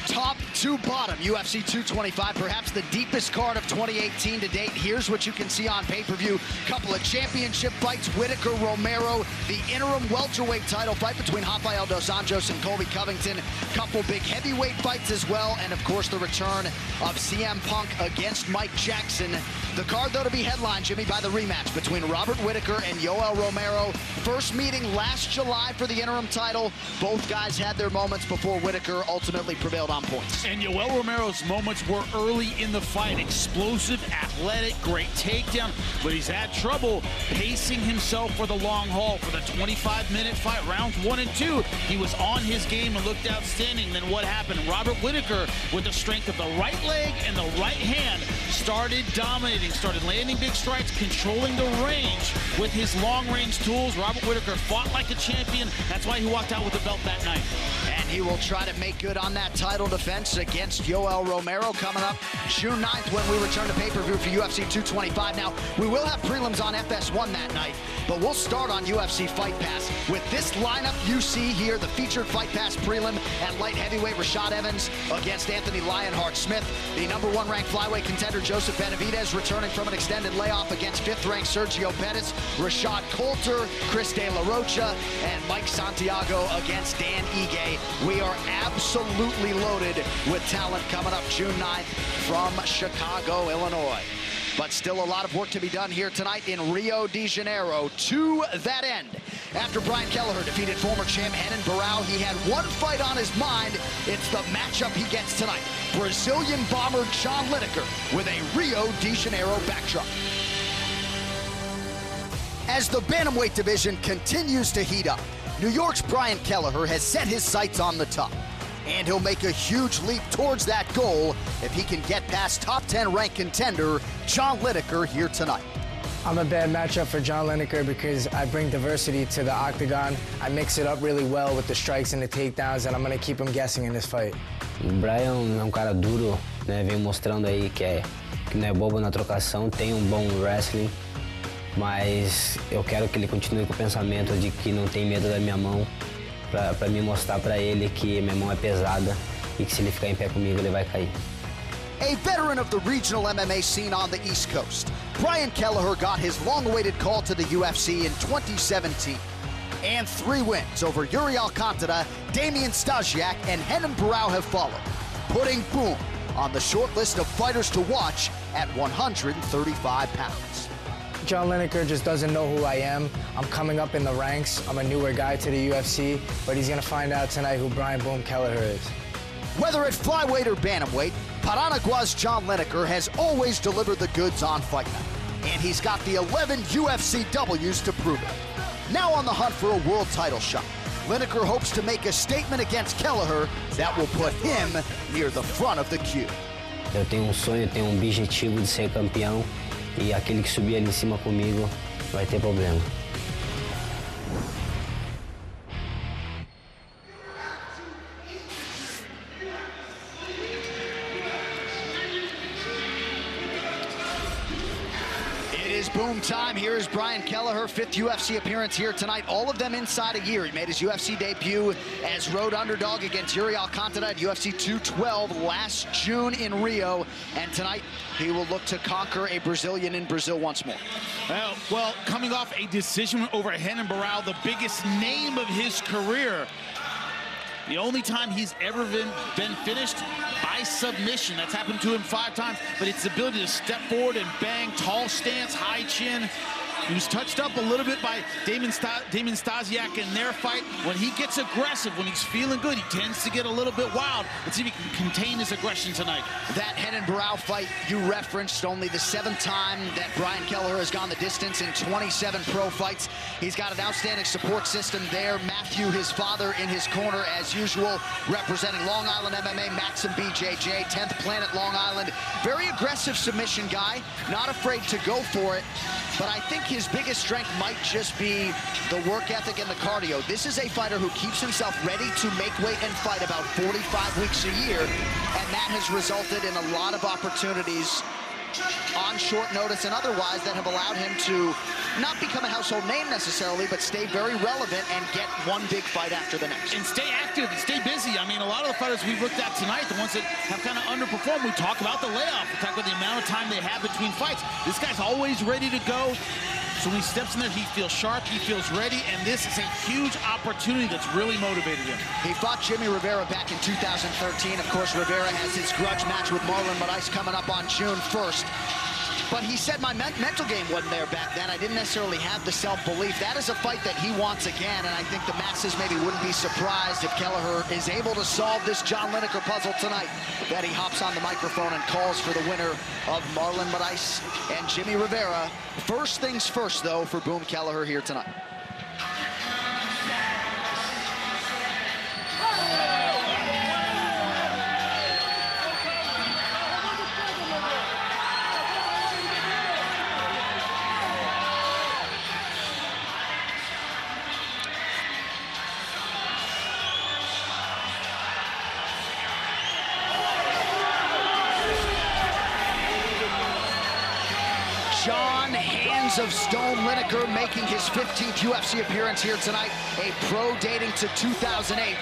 Top to bottom, UFC 225, perhaps the deepest card of 2018 to date. Here's what you can see on pay-per-view. Couple of championship fights, Whitaker, Romero, the interim welterweight title fight between Rafael dos Anjos and Colby Covington, couple big heavyweight fights as well, and of course the return of CM Punk against Mike Jackson. The card, though, to be headlined, Jimmy, by the rematch between Robert Whitaker and Yoel Romero. First meeting last July for the interim title. Both guys had their moments before Whitaker ultimately prevailed on points. And Yoel Romero's moments were early in the fight. Explosive, athletic, great takedown, but he's had trouble pacing himself for the long haul. For the 25-minute fight, rounds 1 and 2, he was on his game and looked outstanding. Then what happened? Robert Whitaker, with the strength of the right leg and the right hand, started dominating, started landing big strikes, controlling the range with his long-range tools. Robert Whitaker fought like a champion. That's why he walked out with the belt that night. And he will try to make good on that title defense against Yoel Romero coming up June 9th when we return to pay-per-view for UFC 225. Now, we will have prelims on FS1 that night, but we'll start on UFC Fight Pass. With this lineup you see here, the featured Fight Pass prelim at light heavyweight, Rashad Evans against Anthony Lionheart-Smith. The #1 ranked flyweight contender, Joseph Benavidez, returning from an extended layoff against 5th ranked Sergio Pettis. Rashad Coulter, Chris De La Rocha, and Mike Santiago against Dan Ige. We are absolutely loaded with talent coming up June 9th from Chicago, Illinois. But still a lot of work to be done here tonight in Rio de Janeiro. To that end, after Brian Kelleher defeated former champ Renan Barão, he had one fight on his mind. It's the matchup he gets tonight. Brazilian bomber John Lineker with a Rio de Janeiro backdrop. As the bantamweight division continues to heat up, New York's Brian Kelleher has set his sights on the top. And he'll make a huge leap towards that goal if he can get past top 10 ranked contender John Lineker here tonight. I'm a bad matchup for John Lineker because I bring diversity to the octagon. I mix it up really well with the strikes and the takedowns, and I'm going to keep him guessing in this fight. O Brian é cara duro, né? Vem mostrando aí que não é bobo na trocação, tem bom wrestling, mas eu quero que ele continue com o pensamento de que não tem medo da minha mão, para me mostrar para ele que minha mão é pesada e que se ele ficar em pé comigo ele vai cair. A veteran of the regional MMA scene on the East Coast, Brian Kelleher got his long-awaited call to the UFC in 2017. And 3 wins over Yuri Alcantara, Damian Stasiak, and Renan Barão have followed, putting Boom on the short list of fighters to watch at 135 pounds. John Lineker just doesn't know who I am. I'm coming up in the ranks. I'm a newer guy to the UFC, but he's going to find out tonight who Brian Boom Kelleher is. Whether at flyweight or bantamweight, Paranagua's John Lineker has always delivered the goods on Fight Night, and he's got the 11 UFC Ws to prove it. Now on the hunt for a world title shot, Lineker hopes to make a statement against Kelleher that will put him near the front of the queue. Eu tenho sonho, eu tenho objetivo de ser campeão, e aquele que subir ali em cima comigo vai ter problema. It is boom time. Here is Brian Kelleher, 5th UFC appearance here tonight. All of them inside a year. He made his UFC debut as road underdog against Yuri Alcantara at UFC 212 last June in Rio. And tonight, he will look to conquer a Brazilian in Brazil once more. Well, coming off a decision over Renan Barão, the biggest name of his career. The only time he's ever been finished by submission. That's happened to him 5 times, but it's the ability to step forward and bang, tall stance, high chin. He was touched up a little bit by Damian Stasiak in their fight. When he gets aggressive, when he's feeling good, he tends to get a little bit wild. Let's see if he can contain his aggression tonight. That Renan Barão fight you referenced, only the 7th time that Brian Kelleher has gone the distance in 27 pro fights. He's got an outstanding support system there. Matthew, his father, in his corner as usual, representing Long Island MMA, Maxim BJJ, 10th Planet Long Island. Very aggressive submission guy, not afraid to go for it. But I think his biggest strength might just be the work ethic and the cardio. This is a fighter who keeps himself ready to make weight and fight about 45 weeks a year, and that has resulted in a lot of opportunities on short notice and otherwise that have allowed him to not become a household name necessarily, but stay very relevant and get one big fight after the next. And stay active and stay busy. I mean, a lot of the fighters we've looked at tonight, the ones that have kind of underperformed, we talk about the layoff. We talk about the amount of time they have between fights. This guy's always ready to go. So when he steps in there, he feels sharp, he feels ready, and this is a huge opportunity that's really motivated him. He fought Jimmy Rivera back in 2013. Of course, Rivera has his grudge match with Marlon Moraes coming up on June 1st. But he said my mental game wasn't there back then. I didn't necessarily have the self-belief. That is a fight that he wants again, and I think the masses maybe wouldn't be surprised if Kelleher is able to solve this John Lineker puzzle tonight, that he hops on the microphone and calls for the winner of Marlon Moraes and Jimmy Rivera. First things first, though, for Boom Kelleher here tonight. John Hands of Stone Lineker making his 15th UFC appearance here tonight, a pro dating to 2008.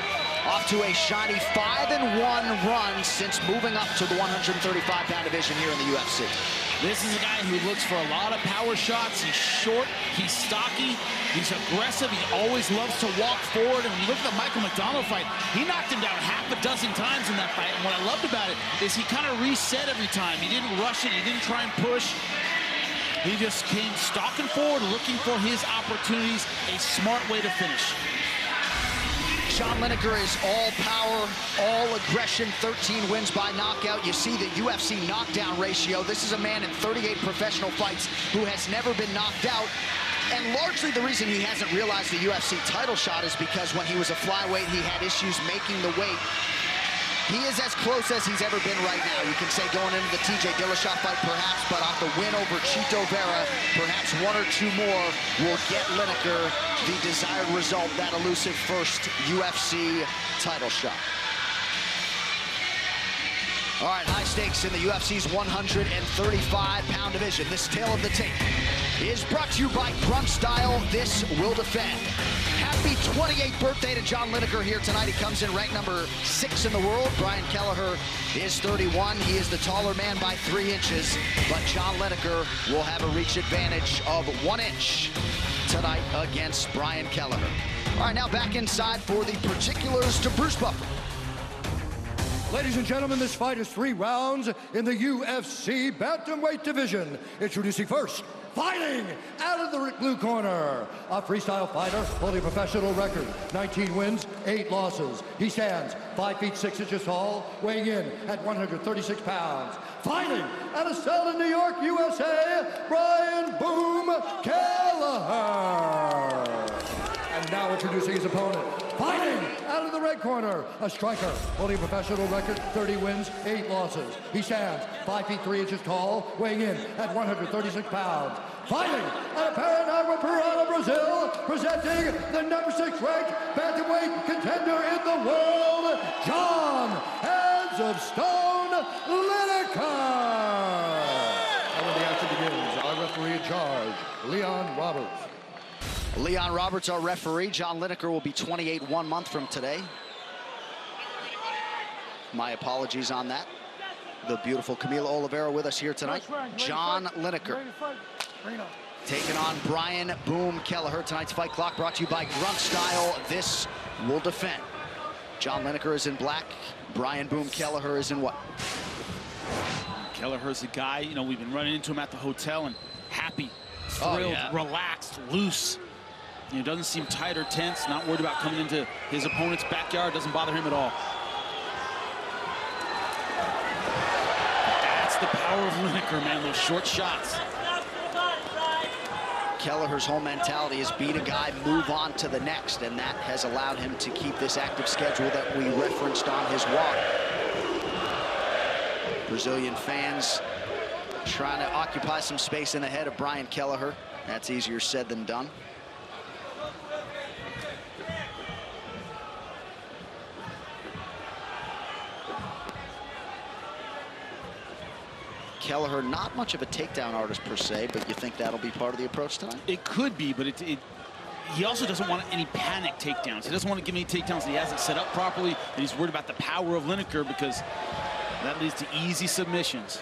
Off to a shiny 5-1 run since moving up to the 135-pound division here in the UFC. This is a guy who looks for a lot of power shots. He's short, he's stocky, he's aggressive, he always loves to walk forward. And when you look at the Michael McDonald fight, he knocked him down half a dozen times in that fight. And what I loved about it is he kind of reset every time. He didn't rush it, he didn't try and push. He just came stalking forward, looking for his opportunities, a smart way to finish. John Lineker is all power, all aggression, 13 wins by knockout. You see the UFC knockdown ratio. This is a man in 38 professional fights who has never been knocked out. And largely the reason he hasn't realized the UFC title shot is because when he was a flyweight, he had issues making the weight. He is as close as he's ever been right now. You can say going into the TJ Dillashaw fight perhaps, but off the win over Chito Vera, perhaps one or two more will get Lineker the desired result, that elusive first UFC title shot. All right, high stakes in the UFC's 135-pound division. This tale of the tape is brought to you by Grunt Style. This will defend. Happy 28th birthday to John Lineker here tonight. He comes in ranked number 6 in the world. Brian Kelleher is 31. He is the taller man by 3 inches, but John Lineker will have a reach advantage of 1 inch tonight against Brian Kelleher. All right, now back inside for the particulars to Bruce Buffer. Ladies and gentlemen, this fight is 3 rounds in the UFC bantamweight division. Introducing first, fighting out of the blue corner, a freestyle fighter holding a professional record, 19 wins, 8 losses. He stands 5 feet 6 inches tall, weighing in at 136 pounds. Fighting out of Selden, New York, USA, Brian Boom Kelleher. And now introducing his opponent, fighting out of the red corner, a striker holding a professional record, 30 wins, 8 losses. He stands 5 feet 3 inches tall, weighing in at 136 pounds. Fighting out of Paranagua, Parana, Brazil, presenting the number 6 ranked bantamweight contender in the world, John Hands of Stone Lineker. And when the action begins, our referee in charge, Leon Roberts. Leon Roberts, our referee. John Lineker will be 28 1 month from today. My apologies on that. The beautiful Camila Oliveira with us here tonight. John Lineker taking on Brian Boom Kelleher. Tonight's fight clock brought to you by Grunt Style. This will defend. John Lineker is in black. Brian Boom Kelleher is in what? Kelleher's a guy, you know, we've been running into him at the hotel and happy, thrilled, relaxed, loose. You know, doesn't seem tight or tense, not worried about coming into his opponent's backyard. Doesn't bother him at all. That's the power of Lineker, man, those short shots. Kelleher's whole mentality is beat a guy, move on to the next, and that has allowed him to keep this active schedule that we referenced on his walk. Brazilian fans trying to occupy some space in the head of Brian Kelleher. That's easier said than done. Kelleher, not much of a takedown artist per se, but you think that'll be part of the approach tonight? It could be, but he also doesn't want any panic takedowns. He doesn't want to give any takedowns that he hasn't set up properly, and he's worried about the power of Lineker because that leads to easy submissions.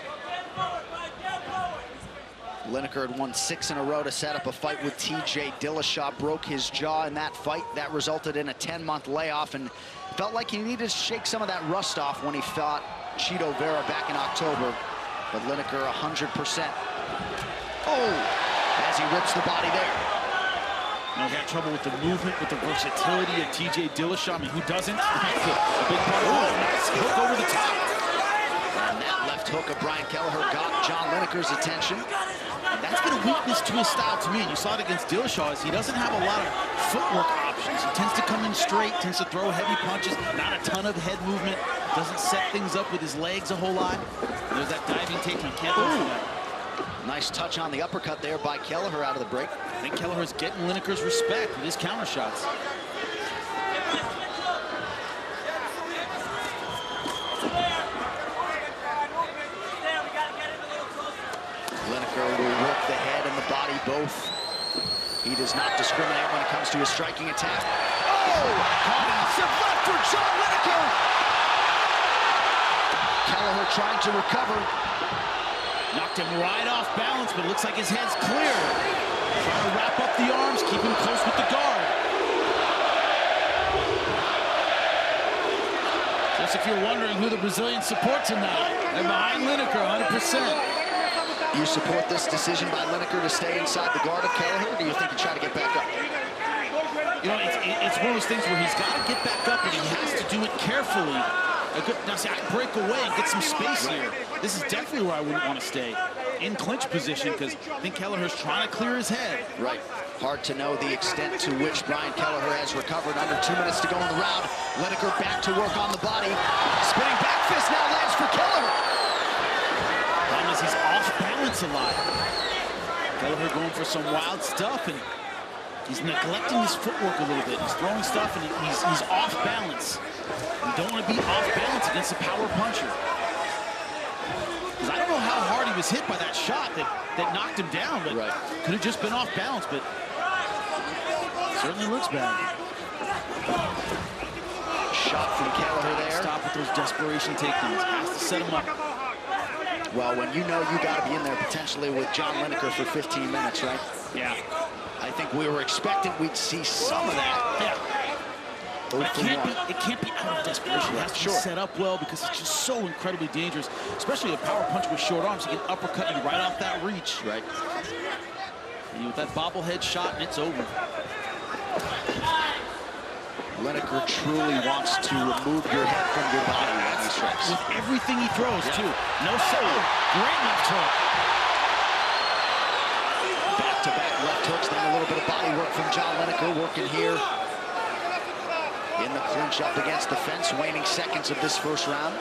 Lineker had won 6 in a row to set up a fight with TJ Dillashaw, broke his jaw in that fight. That resulted in a 10-month layoff, and felt like he needed to shake some of that rust off when he fought Chito Vera back in October. But Lineker 100%. Oh, as he rips the body there. You know, he had trouble with the movement, with the versatility of TJ Dillashaw. I mean, who doesn't? That's a big part of it. Nice hook over the top. And that left hook of Brian Kelleher got John Lineker's attention. And that's been a weakness to his style to me. And you saw it against Dillashaw, is he doesn't have a lot of footwork options. He tends to come in straight, tends to throw heavy punches, not a ton of head movement, doesn't set things up with his legs a whole lot. There's that diving takedown. Can't go for that. Nice touch on the uppercut there by Kelleher out of the break. I think Kelleher's getting Lineker's respect with his counter shots. Lineker will work the head and the body both. He does not discriminate when it comes to his striking attack. Oh! Massive left for John Lineker! Kelleher trying to recover. Knocked him right off balance, but it looks like his head's clear. Trying to wrap up the arms, keep him close with the guard. Just if you're wondering who the Brazilians support tonight, they're behind Lineker 100%. You support this decision by Lineker to stay inside the guard of Kelleher, or do you think he try to get back up? You know, it's one of those things where he's got to get back up, and he has to do it carefully. Now, see, I can break away and get some space here. This is definitely where I wouldn't want to stay. In clinch position, because I think Kelleher's trying to clear his head. Right. Hard to know the extent to which Brian Kelleher has recovered. Under 2 minutes to go in the round. Lineker back to work on the body. Spinning back fist now lands for Kelleher. Problem is he's off balance a lot. Kelleher going for some wild stuff, and he's neglecting his footwork a little bit. He's throwing stuff, and he's off balance. You don't want to be off balance against a power puncher. Because I don't know how hard he was hit by that shot that knocked him down, but could have just been off balance, but certainly looks bad. Shot from Kelleher there. Stop with those desperation takedowns. Has to set him up. Well, when you know you got to be in there potentially with John Lineker for 15 minutes, right? Yeah. I think we were expecting we'd see some of that. Yeah. But it can't be out of desperation. It has to be set up well because it's just so incredibly dangerous, especially a power punch with short arms. You can uppercut you right off that reach. Right. And with that bobblehead shot, and it's over. Lineker truly wants to remove your head from your body when he strikes. With everything he throws, too. No save. Great left hook. Back-to-back left hooks, then a little bit of body work from John Lineker, working here in the clinch up against the fence, waning seconds of this first round.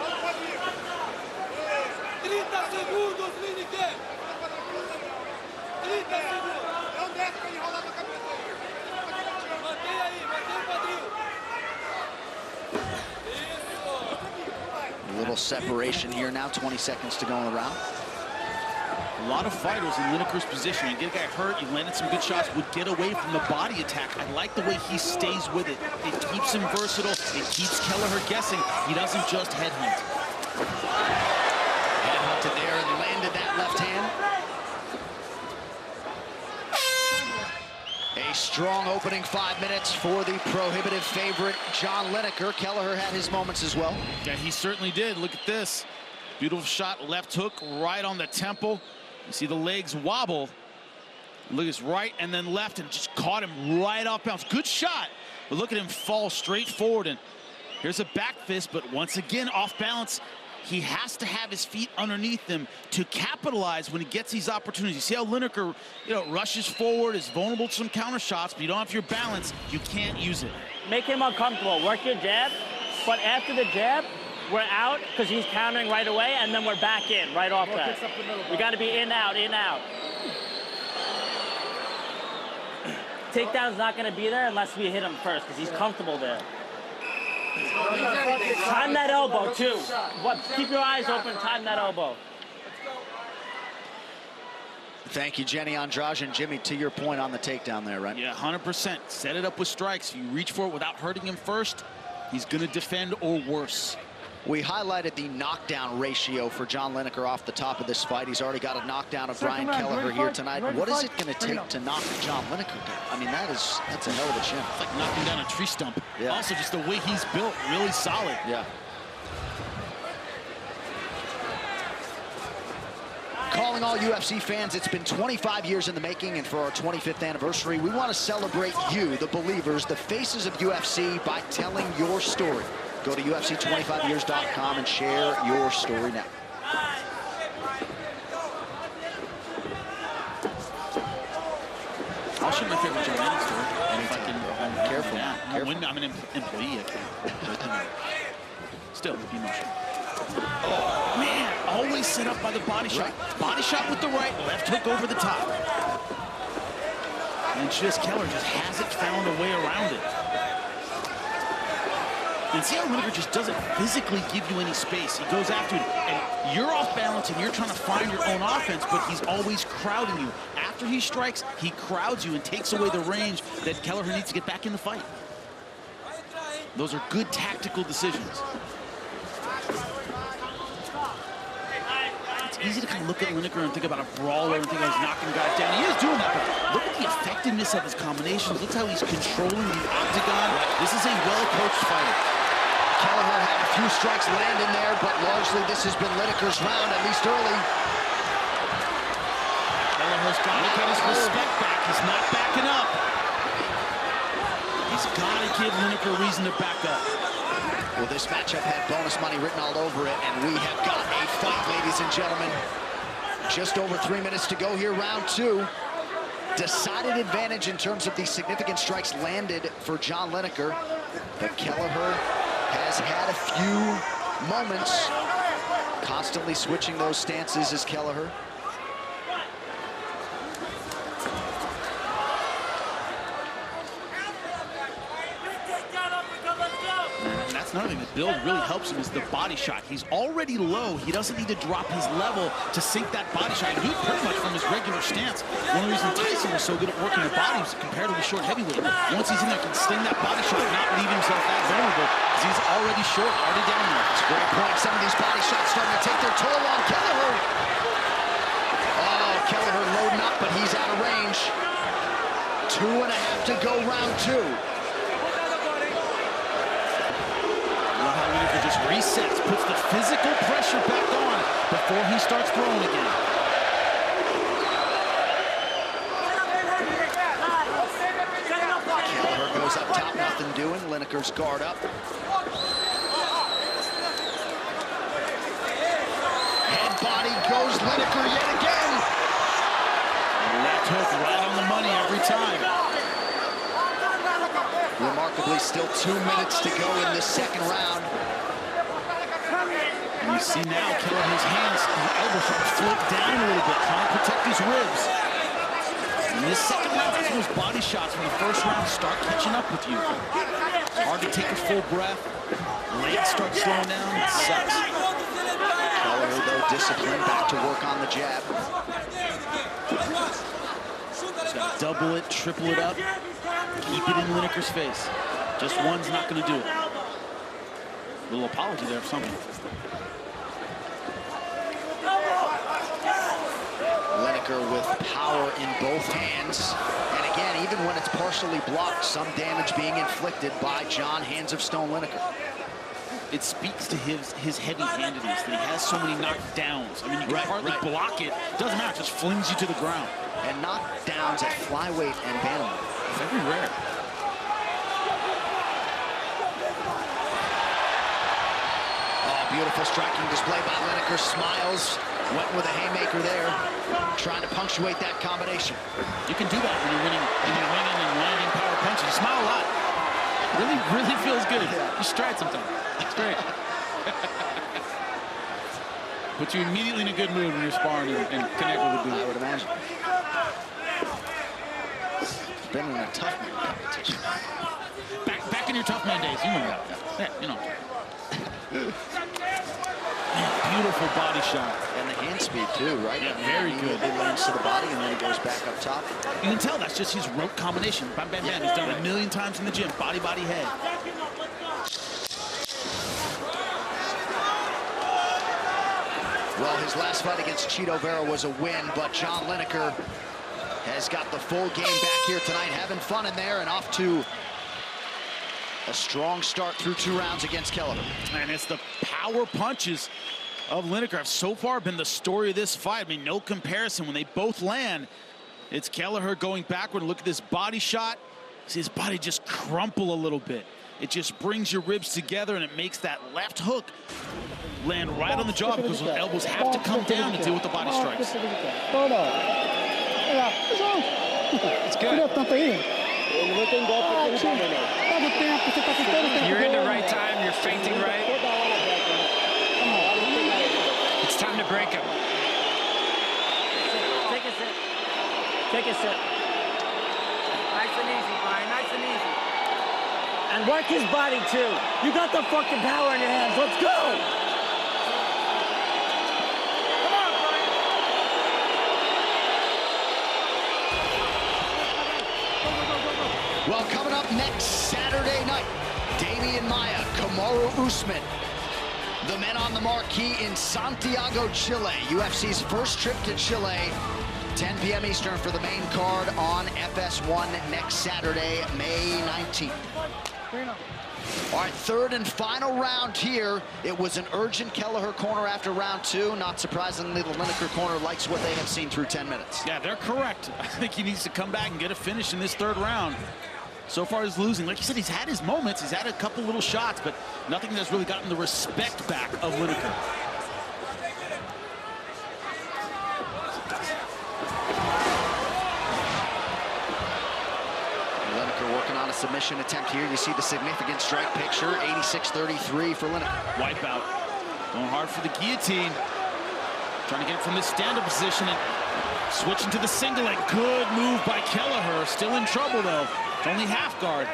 A little separation here now, 20 seconds to go in the round. A lot of fighters in Lineker's position. You get a guy hurt, you landed some good shots, would get away from the body attack. I like the way he stays with it. It keeps him versatile. It keeps Kelleher guessing. He doesn't just headhunt. Headhunted there and landed that left hand. A strong opening 5 minutes for the prohibitive favorite, John Lineker. Kelleher had his moments as well. Yeah, he certainly did. Look at this. Beautiful shot, left hook right on the temple. You see the legs wobble. Look at his right and then left, and just caught him right off bounce. Good shot, but look at him fall straight forward. And here's a back fist, but once again off balance. He has to have his feet underneath him to capitalize when he gets these opportunities. You see how Lineker, rushes forward, is vulnerable to some counter shots, but you don't have your balance, you can't use it. Make him uncomfortable. Work your jab, but after the jab, we're out because he's countering right away, and then we're back in right off that. We got to be in, out, in, out. Takedown's not going to be there unless we hit him first because he's comfortable there. Time that elbow, too. Keep your eyes open, time that elbow. Thank you, Jenny Andrade. And Jimmy, to your point on the takedown there, right? Yeah, 100%. Set it up with strikes. You reach for it without hurting him first, he's going to defend or worse. We highlighted the knockdown ratio for John Lineker off the top of this fight. He's already got a knockdown of Brian Kelleher here tonight. What is it going to take to knock John Lineker down? I mean, that's a hell of a chin. It's like knocking down a tree stump. Yeah. Also, just the way he's built, really solid. Yeah. Calling all UFC fans, it's been 25 years in the making, and for our 25th anniversary, we want to celebrate you, the believers, the faces of UFC, by telling your story. Go to UFC25years.com and share your story now. I'll share my favorite John Lennon story. And if I can, careful. Yeah, Careful. I'm an employee. I can't. But, still, emotion. Oh, man. Always set up by the body shot. Right. Body shot with the right, left hook over the top. And Kelleher just hasn't found a way around it. And see how Lineker just doesn't physically give you any space. He goes after it, and you're off balance, and you're trying to find your own offense, but he's always crowding you. After he strikes, he crowds you and takes away the range that Kelleher needs to get back in the fight. Those are good tactical decisions. It's easy to kind of look at Lineker and think about a brawler and think he's knocking guys down. He is doing that, but look at the effectiveness of his combinations. Look how he's controlling the octagon. This is a well-coached fighter. Kelleher had a few strikes land in there, but largely this has been Lineker's round, at least early. Kelleher's got to get his respect back. He's not backing up. He's got to give Lineker reason to back up. Well, this matchup had bonus money written all over it, and we have got a fight, ladies and gentlemen. Just over 3 minutes to go here, round two. Decided advantage in terms of the significant strikes landed for John Lineker, but Kelleher has had a few moments, constantly switching those stances as Kelleher. Another thing that build really helps him is the body shot. He's already low. He doesn't need to drop his level to sink that body shot. He pretty much from his regular stance. One of the reasons Tyson was so good at working the body was compared to the short heavyweight. Once he's in there, can sling that body shot, not leave himself that vulnerable, because he's already short, already down there. It's a great point. Some of these body shots starting to take their toll on Kelleher. Oh, Kelleher loading up, but he's out of range. 2.5 to go, round two. Lineker just resets, puts the physical pressure back on before he starts throwing again. Kelleher goes up top, nothing doing. Lineker's guard up. Head body goes Lineker yet again. Left hook right on the money every time. Remarkably, still 2 minutes to go in this second round. And you see now Kelleher's hands, his elbows sort of flip down a little bit, trying to protect his ribs. In this second round, those body shots from the first round start catching up with you. It's hard to take a full breath. Legs start slowing down. It sucks. Kelleher, though, disciplined, back to work on the jab. He's got to double it, triple it up. Keep it in Lineker's face. Just one's not going to do it. A little apology there for something. Lineker with power in both hands. And again, even when it's partially blocked, some damage being inflicted by John Hands of Stone Lineker. It speaks to his heavy-handedness, that he has so many knockdowns. I mean, you can hardly block it. Doesn't matter, it just flings you to the ground. And knockdowns at flyweight and bantamweight. Very rare. Oh, beautiful striking display by Lineker. Smiles. Went with a haymaker there, trying to punctuate that combination. You can do that when you're winning, and landing power punches. You smile a lot. Really, really feels good. You just try it sometime. It's great. Puts you immediately in a good mood when you're sparring and connect with the dude. I would imagine. It's been in a tough man competition. Back in your tough man days, you know. Yeah, you know. Man, beautiful body shot. And the Hand speed, too, right? Yeah, very good. He lands to the body, and then he goes back up top. You can tell that's just his rope combination. Bam, bam, bam. He's done it a million times in the gym. Body, body, head. Well, his last fight against Chito Vera was a win, but John Lineker has got the full game back here tonight, having fun in there, and off to a strong start through 2 rounds against Kelleher. And it's the power punches of Lineker have so far been the story of this fight. I mean, no comparison. When they both land, it's Kelleher going backward. Look at this body shot. See his body just crumple a little bit. It just brings your ribs together, and it makes that left hook land right on the jaw because those elbows have to come down to deal with the body strikes. It's good. You're in the right time, you're feinting right. It's time to break him. Take a sip. Take a sip. Nice and easy, Brian. Nice and easy. And work his body, too. You got the fucking power in your hands. Let's go! Well, coming up next Saturday night, Damian Maia, Kamaru Usman. The men on the marquee in Santiago, Chile. UFC's first trip to Chile. 10 p.m. Eastern for the main card on FS1 next Saturday, May 19th. All right, third and final round here. It was an urgent Kelleher corner after round 2. Not surprisingly, the Lineker corner likes what they have seen through 10 minutes. Yeah, they're correct. I think he needs to come back and get a finish in this third round. So far, he's losing. Like you said, he's had his moments. He's had a couple little shots, but nothing that's really gotten the respect back of Lineker. Lineker working on a submission attempt here. You see the significant strike picture, 86-33 for Lineker. Wipeout. Going hard for the guillotine. Trying to get it from this stand-up position and switching to the single leg. Good move by Kelleher. Still in trouble, though. It's only half guard.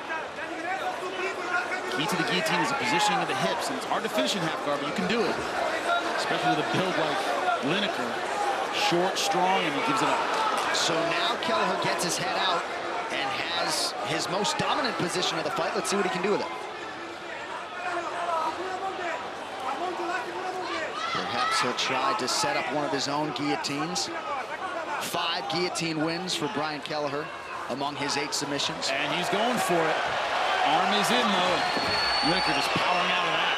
Key to the guillotine is the positioning of the hips, and it's hard to finish in half guard, but you can do it. Especially with a build like Lineker. Short, strong, and he gives it up. So now Kelleher gets his head out and has his most dominant position of the fight. Let's see what he can do with it. Perhaps he'll try to set up one of his own guillotines. 5 guillotine wins for Brian Kelleher among his 8 submissions. And he's going for it. Arm is in, though. Lineker just powering out of that.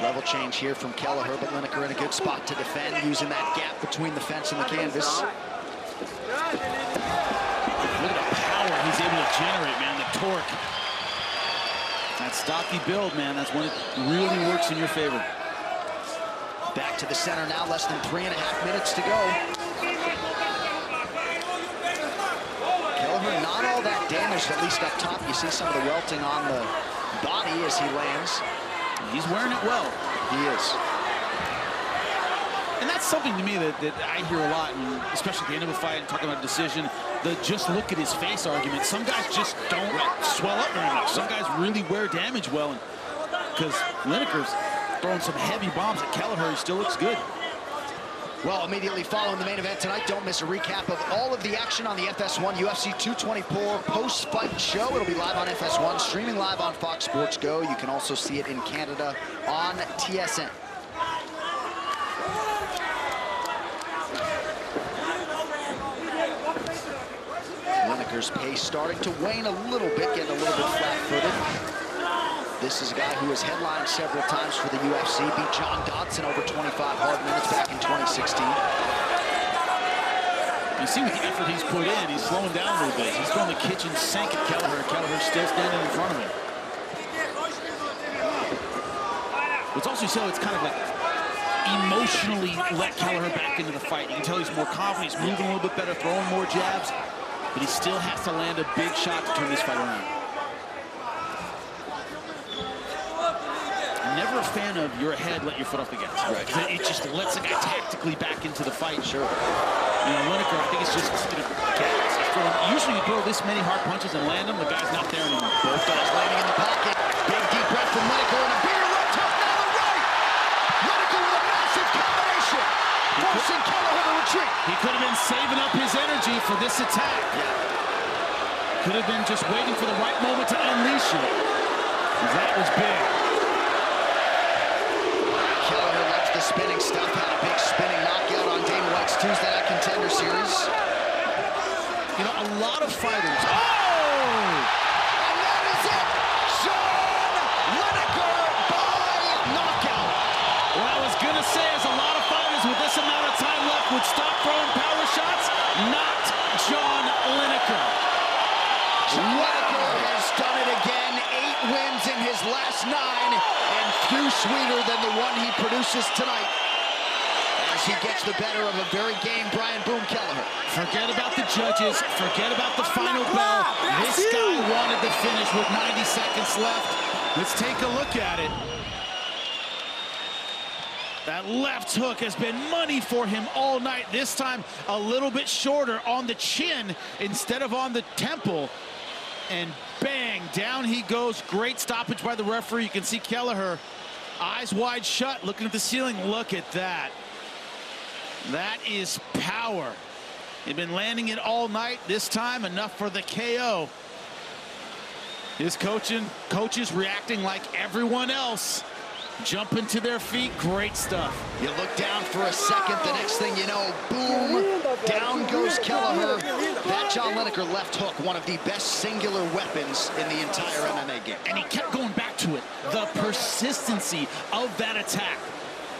Level change here from Kelleher, but Lineker in a good spot to defend, using that gap between the fence and the canvas. Look at the power he's able to generate, man, the torque. That stocky build, man, that's when it really works in your favor. Back to the center now, less than 3.5 minutes to go. Kelleher not all that damaged, at least up top. You see some of the welting on the body as he lands. He's wearing it well. He is. And that's something to me that I hear a lot, and especially at the end of a fight, talking about a decision, the just look at his face argument. Some guys just don't swell up very much. Some guys really wear damage well, because Lineker's throwing some heavy bombs at Kelleher. He still looks good. Well, immediately following the main event tonight, don't miss a recap of all of the action on the FS1 UFC 224 post-fight show. It'll be live on FS1, streaming live on Fox Sports Go. You can also see it in Canada on TSN. Lineker's pace starting to wane a little bit, getting a little bit flat-footed. This is a guy who has headlined several times for the UFC, beat John Dodson over 25 hard minutes back in 2016. You see with the effort he's put in, he's slowing down a little bit. He's throwing the kitchen sink at Kelleher. Kelleher's still standing in front of him. It's also so it's kind of like emotionally let Kelleher back into the fight. You can tell he's more confident, he's moving a little bit better, throwing more jabs, but he still has to land a big shot to turn this fight around. Never a fan of your head, let your foot off the gas. Right. It just lets the guy tactically back into the fight. Sure. You know, Lineker, I think it's just gas. Usually you throw this many hard punches and land them, the guy's not there anymore. Both guys landing in the pocket. Big deep breath from Lineker and a bigger left hook now to right. Lineker with a massive combination. victory. He could have been saving up his energy for this attack. Could have been just waiting for the right moment to unleash it. That was big. Kelleher loves the spinning stuff. Had a big spinning knockout on Dana White's Tuesday Night Contender Series. You know, a lot of fighters. Oh! And that is it! John Lineker by knockout. What I was going to say is a lot of fighters with this amount of time left would stop throwing power shots. Not John Lineker. Lineker has done it again. 8 wins in his last 9, and few sweeter than the one he produces tonight, as he gets the better of a very game Brian Boom Kelleher. Forget about the judges. Forget about the final bell. This guy wanted to finish with 90 seconds left. Let's take a look at it. That left hook has been money for him all night. This time a little bit shorter on the chin instead of on the temple. And bang, down he goes. Great stoppage by the referee. You can see Kelleher, eyes wide shut, looking at the ceiling. Look at that. That is power. They've been landing it all night. This time, enough for the KO. His coaches reacting like everyone else. Jumping to their feet, great stuff. You look down for a second, the next thing you know, boom, down goes Kelleher. That John Lineker left hook, one of the best singular weapons in the entire MMA game. And he kept going back to it. The persistency of that attack.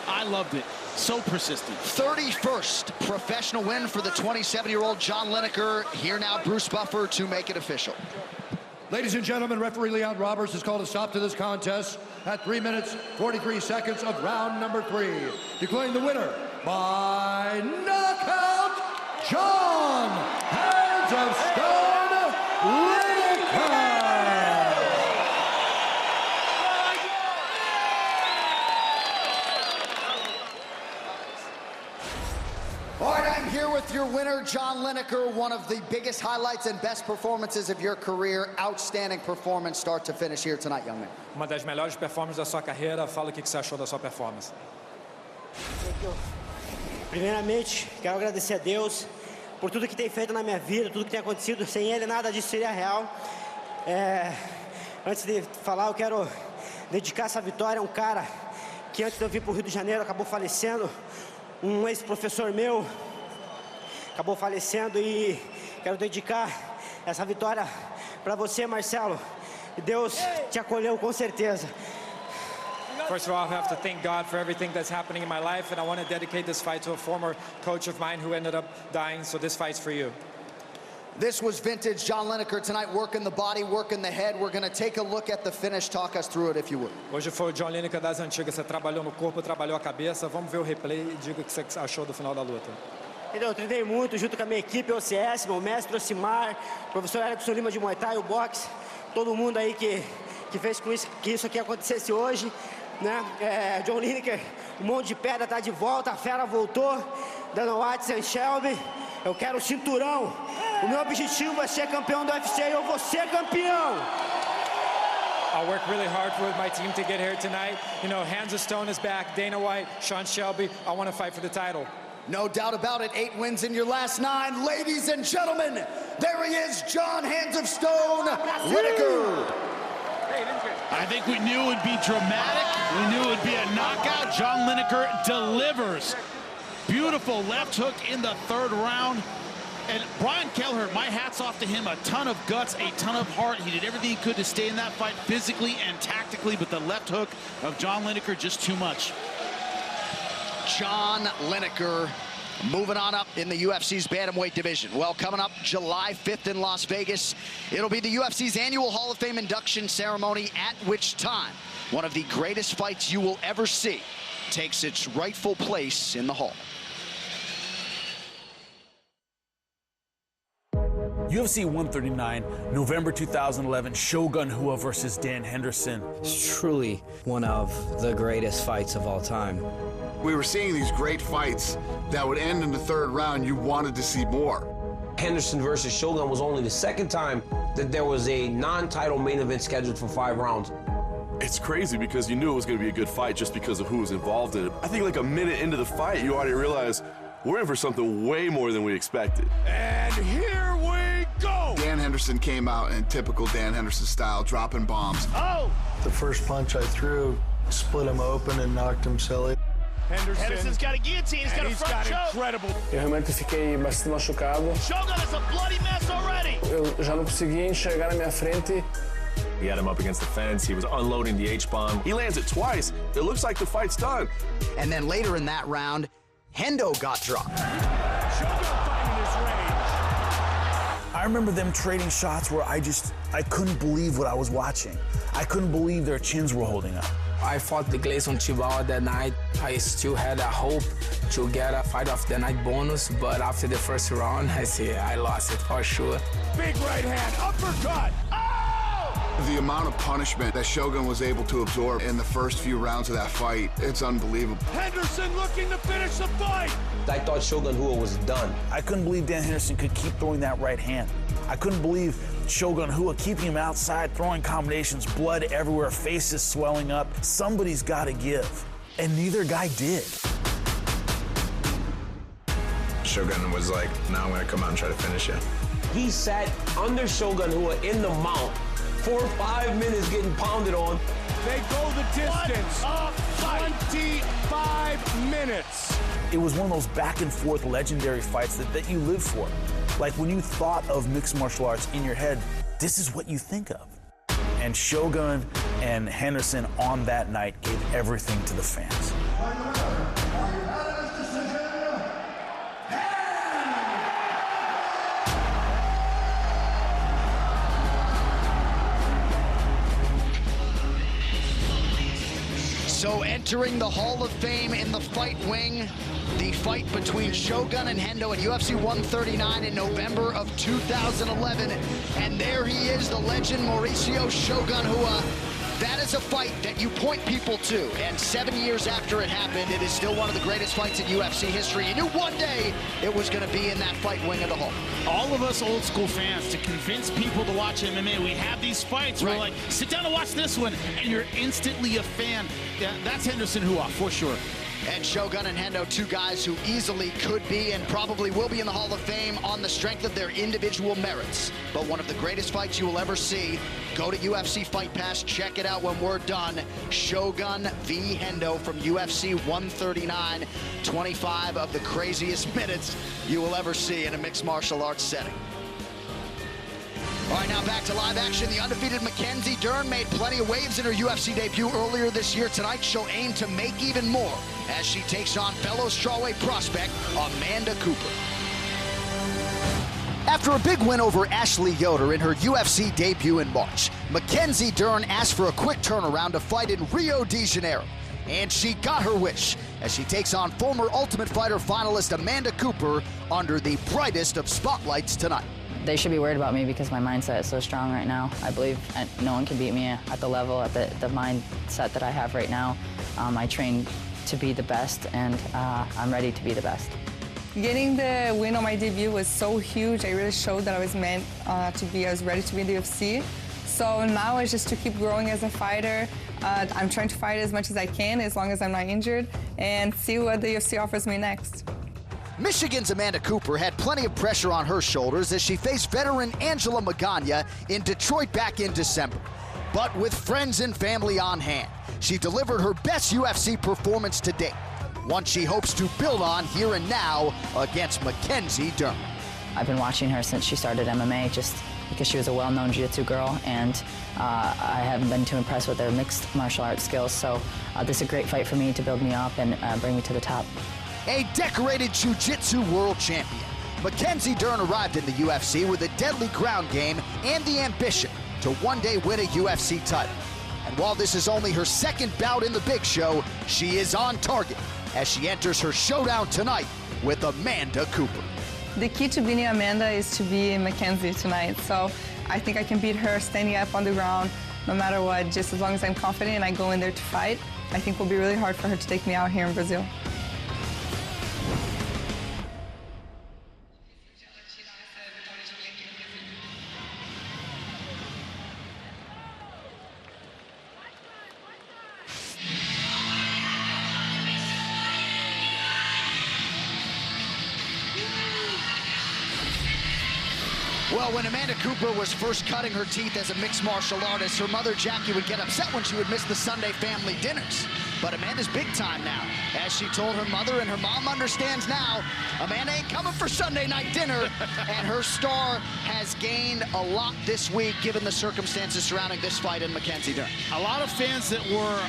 I loved it. So persistent. 31st professional win for the 27-year-old John Lineker. Here now, Bruce Buffer to make it official. Ladies and gentlemen, referee Leon Roberts has called a stop to this contest at 3 minutes, 43 seconds of round number 3. Declaring the winner by knockout, John Hands of Stone Lineker. All right, I'm here with your winner, John Lineker, one of the biggest highlights and best performances of your career. Outstanding performance, start to finish here tonight, young man. Uma das melhores performances da sua carreira. Fala o que você achou da sua performance. Primeiramente, quero agradecer a Deus por tudo que tem feito na minha vida, tudo que tem acontecido. Sem Ele, nada disso seria real. Antes de falar, eu quero dedicar essa vitória a um cara que antes de eu vir para o Rio de Janeiro acabou falecendo. Ex-professor meu acabou falecendo e quero dedicar essa vitória para você, Marcelo. Deus te acolheu com certeza. First of all, I have to thank God for everything that's happening in my life, and I want to dedicate this fight to a former coach of mine who ended up dying, so this fight's for you. This was vintage John Lineker tonight, working the body, working the head. We're going to take a look at the finish. Talk us through it, if you would. Hoje foi o John Lineker das antigas. Você trabalhou no corpo, trabalhou a cabeça. Vamos ver o replay e diga o que você achou do final da luta. Eu treinei muito junto com a minha equipe, OCS, meu mestre Osimar, professor Erickson Lima de Muay Thai, o boxe, todo mundo aí que fez com isso, que isso aqui acontecesse hoje, né? John Lineker, um monte de pedra, tá de volta, a fera voltou, Dana White e Shelby. Eu quero o cinturão. O meu objetivo é ser campeão do UFC e eu vou ser campeão. I worked really hard with my team to get here tonight. You know, Hands of Stone is back, Dana White, Sean Shelby. I want to fight for the title. No doubt about it, 8 wins in your last 9. Ladies and gentlemen, there he is, John Hands of Stone Lineker. I think we knew it would be dramatic. We knew it would be a knockout. John Lineker delivers. Beautiful left hook in the 3rd round. And Brian Kelleher, my hat's off to him. A ton of guts, a ton of heart. He did everything he could to stay in that fight physically and tactically, but the left hook of John Lineker, just too much. John Lineker moving on up in the UFC's bantamweight division. Well, coming up July 5th in Las Vegas, it'll be the UFC's annual Hall of Fame induction ceremony, at which time one of the greatest fights you will ever see takes its rightful place in the Hall. UFC 139, November 2011, Shogun Rua versus Dan Henderson. It's truly one of the greatest fights of all time. We were seeing these great fights that would end in the 3rd round. You wanted to see more. Henderson versus Shogun was only the 2nd time that there was a non-title main event scheduled for 5 rounds. It's crazy because you knew it was going to be a good fight just because of who was involved in it. I think like a minute into the fight, you already realized we're in for something way more than we expected. And here we go! Dan Henderson came out in typical Dan Henderson style, dropping bombs. Oh! The first punch I threw split him open and knocked him silly. Henderson's got a guillotine, he's got a front choke. Incredible. Eu realmente fiquei bastante machucado. Shogun is a bloody mess already. Eu já não conseguia enxergar na minha frente. He had him up against the fence. He was unloading the H-bomb. He lands it twice. It looks like the fight's done. And then later in that round, Hendo got dropped. I remember them trading shots where I couldn't believe what I was watching. I couldn't believe their chins were holding up. I fought the Gleison Chihuahua that night. I still had a hope to get a fight of the night bonus, but after the first round, I lost it for sure. Big right hand, uppercut. Oh! The amount of punishment that Shogun was able to absorb in the first few rounds of that fight, it's unbelievable. Henderson looking to finish the fight. I thought Shogun Rua was done. I couldn't believe Dan Henderson could keep throwing that right hand. I couldn't believe Shogun Rua keeping him outside, throwing combinations, blood everywhere, faces swelling up. Somebody's got to give, and neither guy did. Shogun was like, now I'm going to come out and try to finish you. He sat under Shogun Rua in the mount for 5 minutes getting pounded on. They go the distance. 25 minutes. It was one of those back and forth legendary fights that you live for. Like when you thought of mixed martial arts in your head, this is what you think of. And Shogun and Henderson on that night gave everything to the fans. So entering the Hall of Fame in the fight wing, the fight between Shogun and Hendo at UFC 139 in November of 2011. And there he is, the legend Mauricio Shogun Rua. That is a fight that you point people to. And 7 years after it happened, it is still one of the greatest fights in UFC history. You knew one day it was going to be in that fight wing of the Hall. All of us old school fans, to convince people to watch MMA, we have these fights. Right. We're like, sit down and watch this one, and you're instantly a fan. Yeah, that's Henderson Rua, for sure. And Shogun and Hendo, two guys who easily could be and probably will be in the Hall of Fame on the strength of their individual merits. But one of the greatest fights you will ever see. Go to UFC Fight Pass, check it out when we're done. Shogun v. Hendo from UFC 139. 25 of the craziest minutes you will ever see in a mixed martial arts setting. All right, now back to live action. The undefeated Mackenzie Dern made plenty of waves in her UFC debut earlier this year. Tonight, she'll aim to make even more as she takes on fellow strawweight prospect Amanda Cooper. After a big win over Ashley Yoder in her UFC debut in March, Mackenzie Dern asked for a quick turnaround to fight in Rio de Janeiro. And she got her wish as she takes on former Ultimate Fighter finalist Amanda Cooper under the brightest of spotlights tonight. They should be worried about me because my mindset is so strong right now. I believe no one can beat me at the level, at the mindset that I have right now. I train to be the best, and I'm ready to be the best. Getting the win on my debut was so huge. I really showed that I was meant to be, I was ready to be in the UFC. So now it's just to keep growing as a fighter. I'm trying to fight as much as I can, as long as I'm not injured, and see what the UFC offers me next. Michigan's Amanda Cooper had plenty of pressure on her shoulders as she faced veteran Angela Magana in Detroit back in December. But with friends and family on hand, she delivered her best UFC performance to date, one she hopes to build on here and now against Mackenzie Dern. I've been watching her since she started MMA just because she was a well-known jiu-jitsu girl, and I haven't been too impressed with her mixed martial arts skills, so this is a great fight for me to build me up and bring me to the top. A decorated jiu-jitsu world champion, Mackenzie Dern arrived in the UFC with a deadly ground game and the ambition to one day win a UFC title. And while this is only her second bout in the big show, she is on target as she enters her showdown tonight with Amanda Cooper. The key to beating Amanda is to be Mackenzie tonight, so I think I can beat her standing up on the ground no matter what, just as long as I'm confident and I go in there to fight. I think it will be really hard for her to take me out here in Brazil. Well, when Amanda Cooper was first cutting her teeth as a mixed martial artist, her mother, Jackie, would get upset when she would miss the Sunday family dinners. But Amanda's big time now. As she told her mother, and her mom understands now, Amanda ain't coming for Sunday night dinner. And her star has gained a lot this week, given the circumstances surrounding this fight in Mackenzie Dern. A lot of fans that were,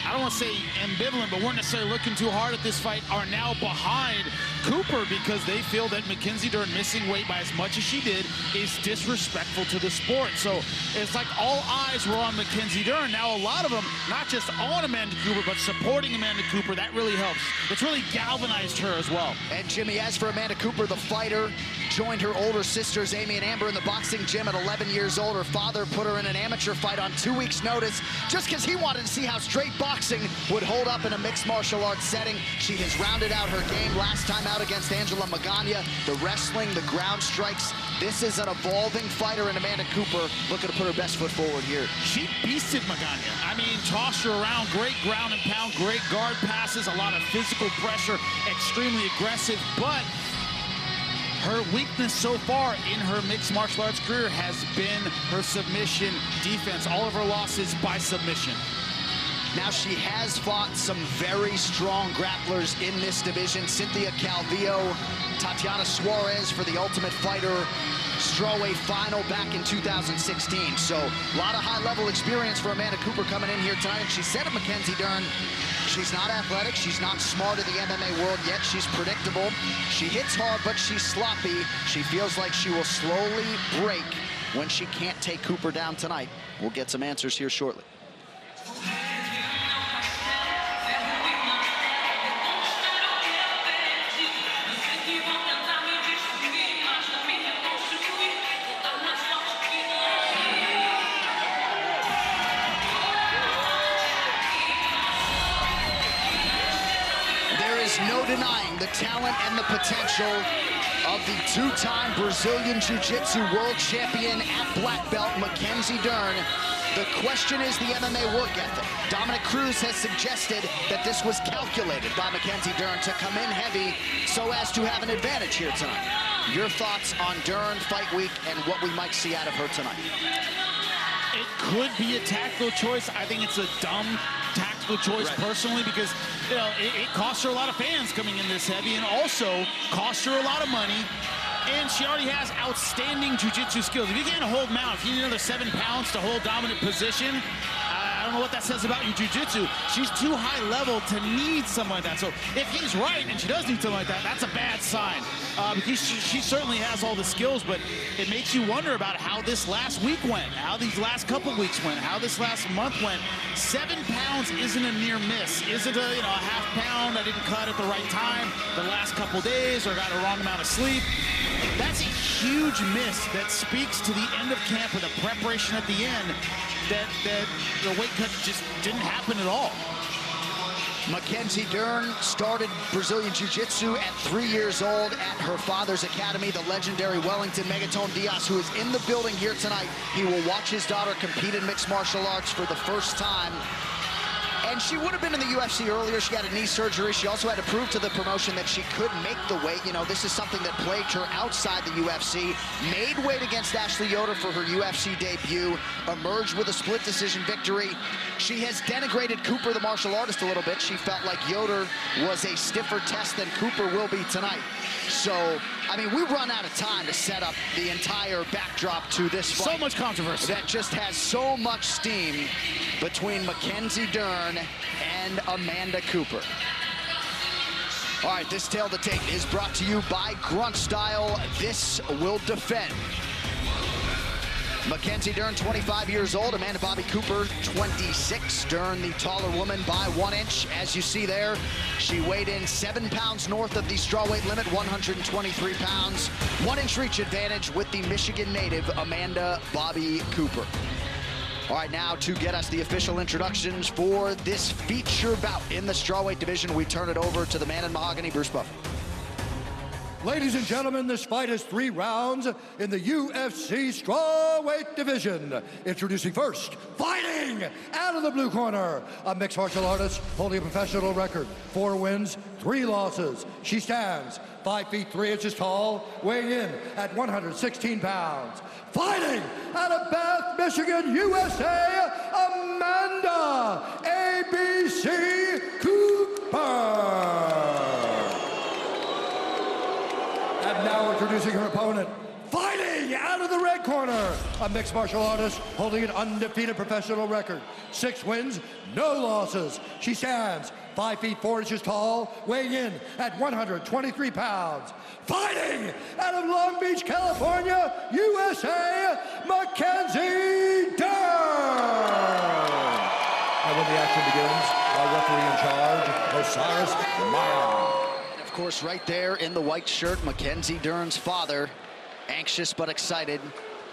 I don't want to say ambivalent, but weren't necessarily looking too hard at this fight are now behind Cooper because they feel that Mackenzie Dern missing weight by as much as she did is disrespectful to the sport. So it's like all eyes were on Mackenzie Dern. Now a lot of them, not just on Amanda Cooper, but supporting Amanda Cooper. That really helps. It's really galvanized her as well. And Jimmy, as for Amanda Cooper, the fighter, joined her older sisters, Amy and Amber, in the boxing gym at 11 years old. Her father put her in an amateur fight on 2 weeks' notice just because he wanted to see how straight boxing would hold up in a mixed martial arts setting. She has rounded out her game last time out against Angela Magana. The wrestling, the ground strikes. This is an evolving fighter in Amanda Cooper, looking to put her best foot forward here. She beasted Magana. I mean, tossed her around, great ground and pound, great guard passes, a lot of physical pressure, extremely aggressive, but her weakness so far in her mixed martial arts career has been her submission defense. All of her losses by submission. Now, she has fought some very strong grapplers in this division. Cynthia Calvillo, Tatiana Suarez for the Ultimate Fighter strawweight final back in 2016. So a lot of high-level experience for Amanda Cooper coming in here tonight. And she said of Mackenzie Dern, she's not athletic, she's not smart in the MMA world yet, she's predictable. She hits hard, but she's sloppy. She feels like she will slowly break when she can't take Cooper down tonight. We'll get some answers here shortly. No denying the talent and the potential of the two-time Brazilian Jiu-Jitsu world champion at black belt, Mackenzie Dern. The question is the MMA work ethic. Dominic Cruz has suggested that this was calculated by Mackenzie Dern to come in heavy so as to have an advantage here tonight. Your thoughts on Dern fight week and what we might see out of her tonight? It could be a tactical choice. I think it's a dumb tactical choice personally because, you know, it costs her a lot of fans coming in this heavy and also costs her a lot of money. And she already has outstanding jiu-jitsu skills. If you can't hold mount, if you need another 7 pounds to hold dominant position, I don't know what that says about your jiu-jitsu. She's too high level to need something like that. So if he's right and she does need something like that, that's a bad sign. Because she certainly has all the skills, but it makes you wonder about how this last week went, how these last couple weeks went, how this last month went. 7 pounds isn't a near miss. Isn't a, you know, a half pound I didn't cut at the right time the last couple days or got a wrong amount of sleep. That's a huge miss that speaks to the end of camp and the preparation at the end that the weight cut just didn't happen at all. Mackenzie Dern started Brazilian Jiu-Jitsu at 3 years old at her father's academy, the legendary Wellington Megaton Diaz, who is in the building here tonight. He will watch his daughter compete in mixed martial arts for the first time. And she would have been in the UFC earlier. She had a knee surgery. She also had to prove to the promotion that she could make the weight. You know, this is something that plagued her outside the UFC. Made weight against Lyoto for her UFC debut. Emerged with a split decision victory. She has denigrated Cooper, the martial artist, a little bit. She felt like Yoder was a stiffer test than Cooper will be tonight. So, I mean, we run out of time to set up the entire backdrop to this fight. So much controversy. That just has so much steam between Mackenzie Dern and Amanda Cooper. All right, this Tale to Tape is brought to you by Grunt Style. This will defend. Mackenzie Dern, 25 years old. Amanda Bobby Cooper, 26. Dern, the taller woman by 1 inch. As you see there, she weighed in 7 pounds north of the strawweight limit, 123 pounds. 1 inch reach advantage with the Michigan native, Amanda Bobby Cooper. All right, now to get us the official introductions for this feature bout in the strawweight division, we turn it over to the man in mahogany, Bruce Buffer. Ladies and gentlemen, this fight is 3 rounds in the UFC strawweight division. Introducing first, fighting out of the blue corner, a mixed martial artist holding a professional record, 4 wins, 3 losses. She stands 5 feet 3 inches tall, weighing in at 116 pounds. Fighting out of Bath, Michigan, USA, Amanda ABC Cooper. And now introducing her opponent, fighting out of the red corner, a mixed martial artist holding an undefeated professional record, 6 wins, no losses. She stands 5 feet 4 inches tall, weighing in at 123 pounds. Fighting out of Long Beach, California, USA, Mackenzie Dern. And when the action begins, our referee in charge, Osiris Maya. Of course, right there in the white shirt, Mackenzie Dern's father, anxious but excited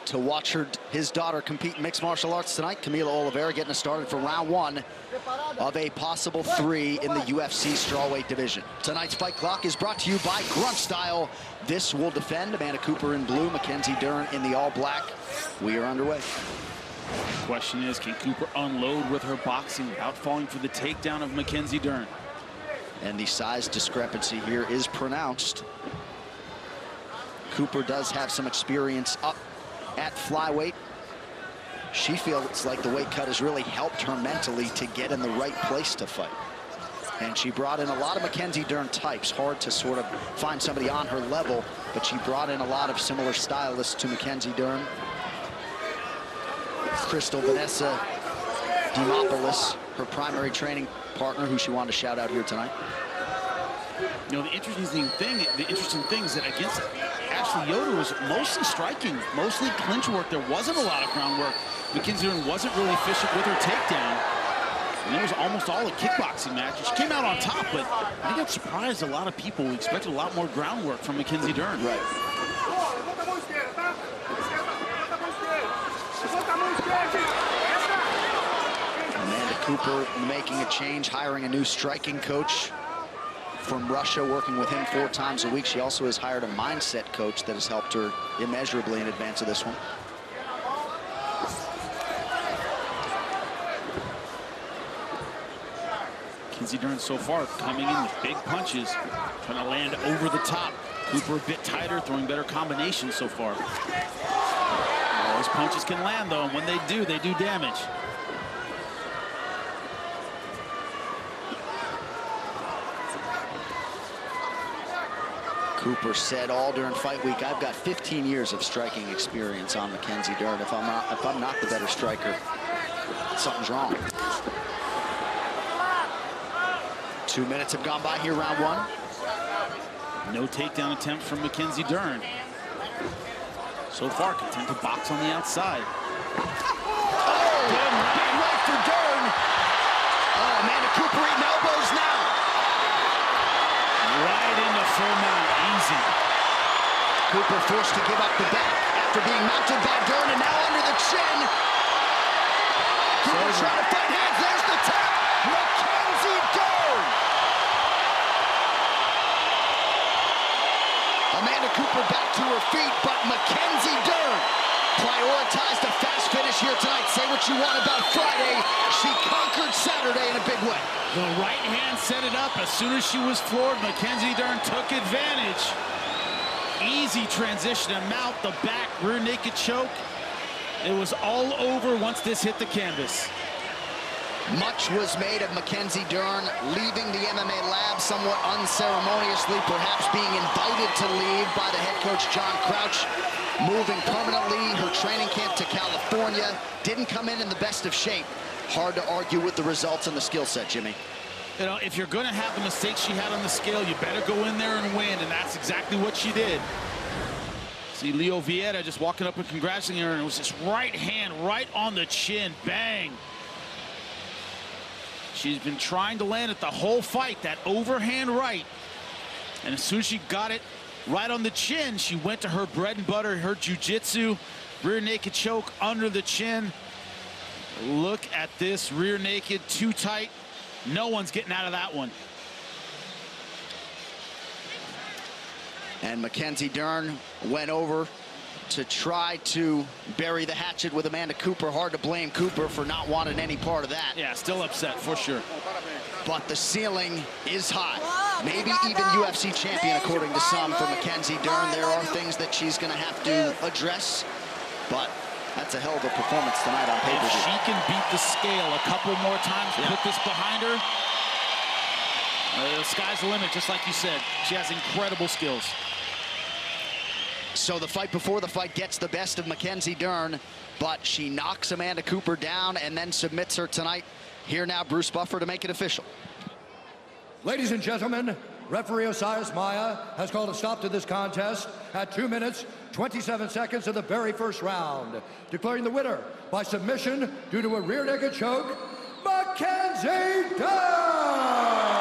to watch his daughter compete in mixed martial arts tonight. Camila Oliveira getting us started for round 1 of a possible 3 in the UFC strawweight division. Tonight's fight clock is brought to you by Grunt Style. This will defend. Amanda Cooper in blue, Mackenzie Dern in the all black. We are underway. The question is, can Cooper unload with her boxing without falling for the takedown of Mackenzie Dern? And the size discrepancy here is pronounced. Cooper does have some experience up at flyweight. She feels like the weight cut has really helped her mentally to get in the right place to fight. And she brought in a lot of Mackenzie Dern types. Hard to sort of find somebody on her level, but she brought in a lot of similar stylists to Mackenzie Dern. Crystal Vanessa Dimopoulos, her primary training partner, who she wanted to shout out here tonight. You know, the interesting thing is that against Ashley Lyoto was mostly striking, mostly clinch work. There wasn't a lot of groundwork. Mackenzie Dern wasn't really efficient with her takedown. And it was almost all a kickboxing match. She came out on top, but I think that surprised a lot of people. We expected a lot more groundwork from Mackenzie Dern. Right. Amanda Cooper making a change, hiring a new striking coach from Russia, working with him 4 times a week. She also has hired a mindset coach that has helped her immeasurably in advance of this one. Mackenzie Dern so far coming in with big punches, trying to land over the top. Cooper a bit tighter, throwing better combinations so far. Those punches can land though, and when they do damage. Cooper said all during fight week, I've got 15 years of striking experience on Mackenzie Dern. If I'm not the better striker, something's wrong. 2 minutes have gone by here, round 1. No takedown attempt from Mackenzie Dern. So far, content to box on the outside. Oh, big right for Dern. Oh, Amanda Cooper eating elbows now. Right into full mount, easy. Cooper forced to give up the back after being mounted by Dern, and now under the chin. Cooper trying to fight hands. There's the tap. Mackenzie Dern. Amanda Cooper back to her feet, but Mackenzie Dern prioritized a fast finish here tonight. Say what you want about Friday. She conquered Saturday in a big way. The right hand set it up. As soon as she was floored, Mackenzie Dern took advantage. Easy transition to mount, the back, rear naked choke. It was all over once this hit the canvas. Much was made of Mackenzie Dern leaving the MMA lab somewhat unceremoniously, perhaps being invited to leave by the head coach, John Crouch, moving permanently her training camp to California. Didn't come in the best of shape. Hard to argue with the results and the skill set, Jimmy. You know, if you're going to have the mistakes she had on the scale, you better go in there and win, and that's exactly what she did. See Leo Vieira just walking up and congratulating her, and it was this right hand right on the chin. Bang. She's been trying to land it the whole fight, that overhand right. And as soon as she got it right on the chin, she went to her bread and butter, her jiu-jitsu. Rear naked choke under the chin. Look at this rear naked, too tight. No one's getting out of that one. And Mackenzie Dern went over to try to bury the hatchet with Amanda Cooper. Hard to blame Cooper for not wanting any part of that. Yeah, still upset for sure. But the ceiling is high. Maybe even UFC champion, according to some, for Mackenzie Dern. There are things that she's going to have to address, but that's a hell of a performance tonight on pay-per-view. If she can beat the scale a couple more times, put this behind her, the sky's the limit, just like you said. She has incredible skills. So the fight before the fight gets the best of Mackenzie Dern, but she knocks Amanda Cooper down and then submits her tonight. Here now, Bruce Buffer to make it official. Ladies and gentlemen, referee Osias Maya has called a stop to this contest at 2 minutes, 27 seconds of the very first round, declaring the winner by submission due to a rear naked choke, Mackenzie Dern!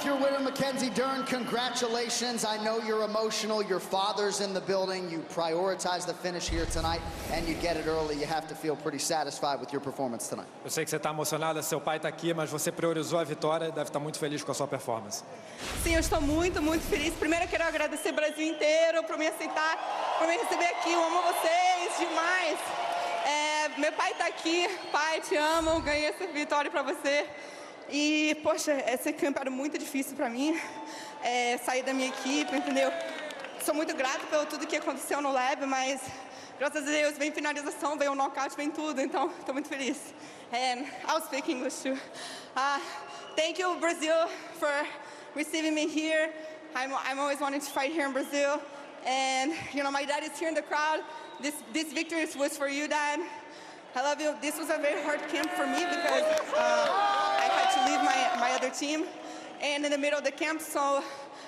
Your winner, Mackenzie Dern, congratulations. I know you're emotional. Your father's in the building. You prioritize the finish here tonight, and you get it early. You have to feel pretty satisfied with your performance tonight. Eu sei que você está emocionada, seu pai está aqui, mas você priorizou a vitória, deve estar muito feliz com a sua performance. Sim, eu estou muito, muito feliz. Primeiro eu quero agradecer o Brasil inteiro por me aceitar, por me receber aqui. Eu amo vocês demais. Meu pai está aqui. Pai, te amo. Ganhei essa vitória para você. E, poxa, esse campo era muito difícil para mim, sair da minha equipe, entendeu? Sou muito grata pelo tudo que aconteceu no lab, mas, graças a Deus, vem finalização, vem o knockout, vem tudo, então, estou muito feliz. And I'll speak English too. Thank you, Brazil, for receiving me here. I'm always wanting to fight here in Brazil. And, you know, my dad is here in the crowd. This victory was for you, Dad. I love you. This was a very hard camp for me because I had to leave my other team and in the middle of the camp, so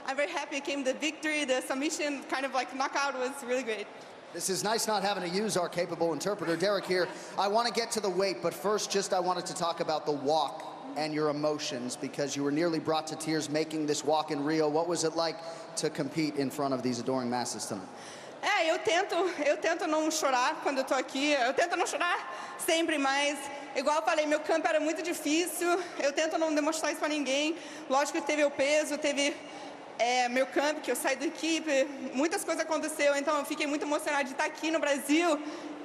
I'm very happy it came the victory, the submission, kind of like knockout was really great. This is nice not having to use our capable interpreter. Derek here, I want to get to the weight, but first I wanted to talk about the walk and your emotions because you were nearly brought to tears making this walk in Rio. What was it like to compete in front of these adoring masses tonight? Eu tento não chorar quando eu tô aqui. Eu tento não chorar sempre, mas igual eu falei, meu campo era muito difícil. Eu tento não demonstrar isso para ninguém. Lógico que teve o peso, teve meu campo, que eu saí da equipe. Muitas coisas aconteceram, então eu fiquei muito emocionada de estar aqui no Brasil.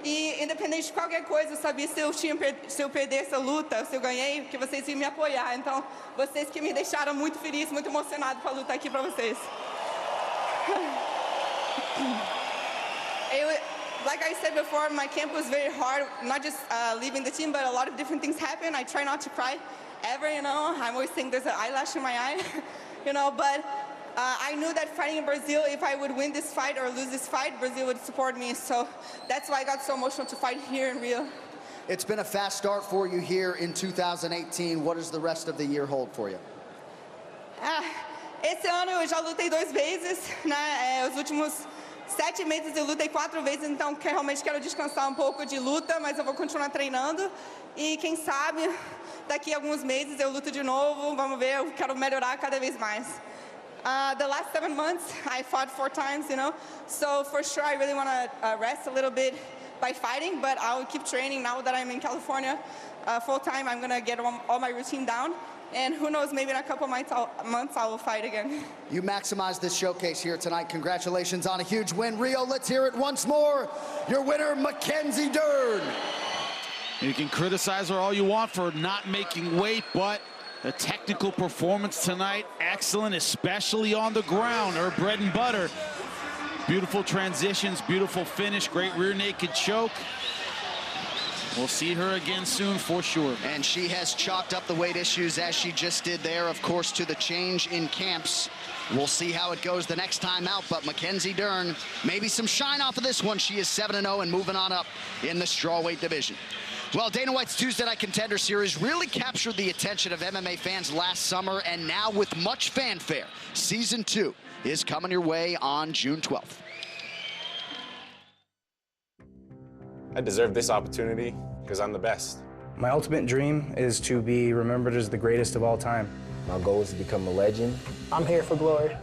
E independente de qualquer coisa, eu sabia se eu perder essa luta, se eu ganhei, que vocês iam me apoiar. Então, vocês que me deixaram muito feliz, muito emocionado para lutar aqui para vocês. Like I said before, my camp was very hard, not just leaving the team, but a lot of different things happen. I try not to cry ever, you know. I always think there's an eyelash in my eye, you know, but I knew that fighting in Brazil, if I would win this fight or lose this fight, Brazil would support me. So that's why I got so emotional to fight here in Rio. It's been a fast start for you here in 2018. What does the rest of the year hold for you? Esse ano eu já lutei 2 vezes, né? Os últimos 7 meses eu lutei 4 vezes, então realmente quero descansar um pouco de luta, mas eu vou continuar treinando. E quem sabe, daqui a alguns meses eu luto de novo, vamos ver, eu quero melhorar cada vez mais. The last 7 months, I fought 4 times, you know, so for sure I really want to rest a little bit by fighting, but I'll keep training now that I'm in California full time. I'm going to get all my routine down. And who knows, maybe in a couple months I will fight again. You maximized this showcase here tonight. Congratulations on a huge win. Rio, let's hear it once more. Your winner, Mackenzie Dern. You can criticize her all you want for not making weight, but the technical performance tonight, excellent, especially on the ground, her bread and butter. Beautiful transitions, beautiful finish, great rear naked choke. We'll see her again soon for sure. And she has chalked up the weight issues as she just did there, of course, to the change in camps. We'll see how it goes the next time out, but Mackenzie Dern, maybe some shine off of this one. She is 7-0 and moving on up in the strawweight division. Well, Dana White's Tuesday Night Contender Series really captured the attention of MMA fans last summer, and now with much fanfare, Season 2 is coming your way on June 12th. I deserve this opportunity because I'm the best. My ultimate dream is to be remembered as the greatest of all time. My goal is to become a legend. I'm here for glory.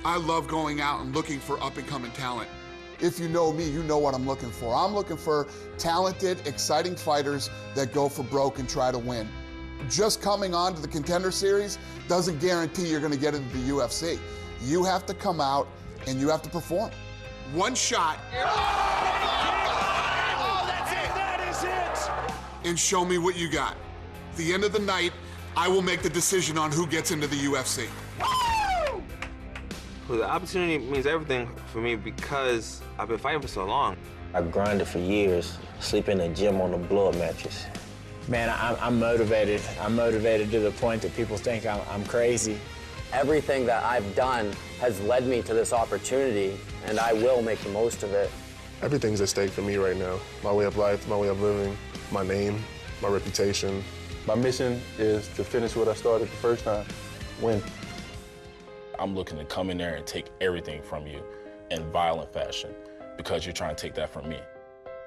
I love going out and looking for up-and-coming talent. If you know me, you know what I'm looking for. I'm looking for talented, exciting fighters that go for broke and try to win. Just coming on to the Contender Series doesn't guarantee you're going to get into the UFC. You have to come out and you have to perform. One shot. Oh, that's it. That is it. And show me what you got. At the end of the night, I will make the decision on who gets into the UFC. Well, the opportunity means everything for me because I've been fighting for so long. I grinded for years, sleep in the gym on a blow-up mattress. Man, I'm motivated. I'm motivated to the point that people think I'm crazy. Everything that I've done has led me to this opportunity, and I will make the most of it. Everything's at stake for me right now. My way of life, my way of living, my name, my reputation. My mission is to finish what I started the first time, win. I'm looking to come in there and take everything from you in violent fashion because you're trying to take that from me.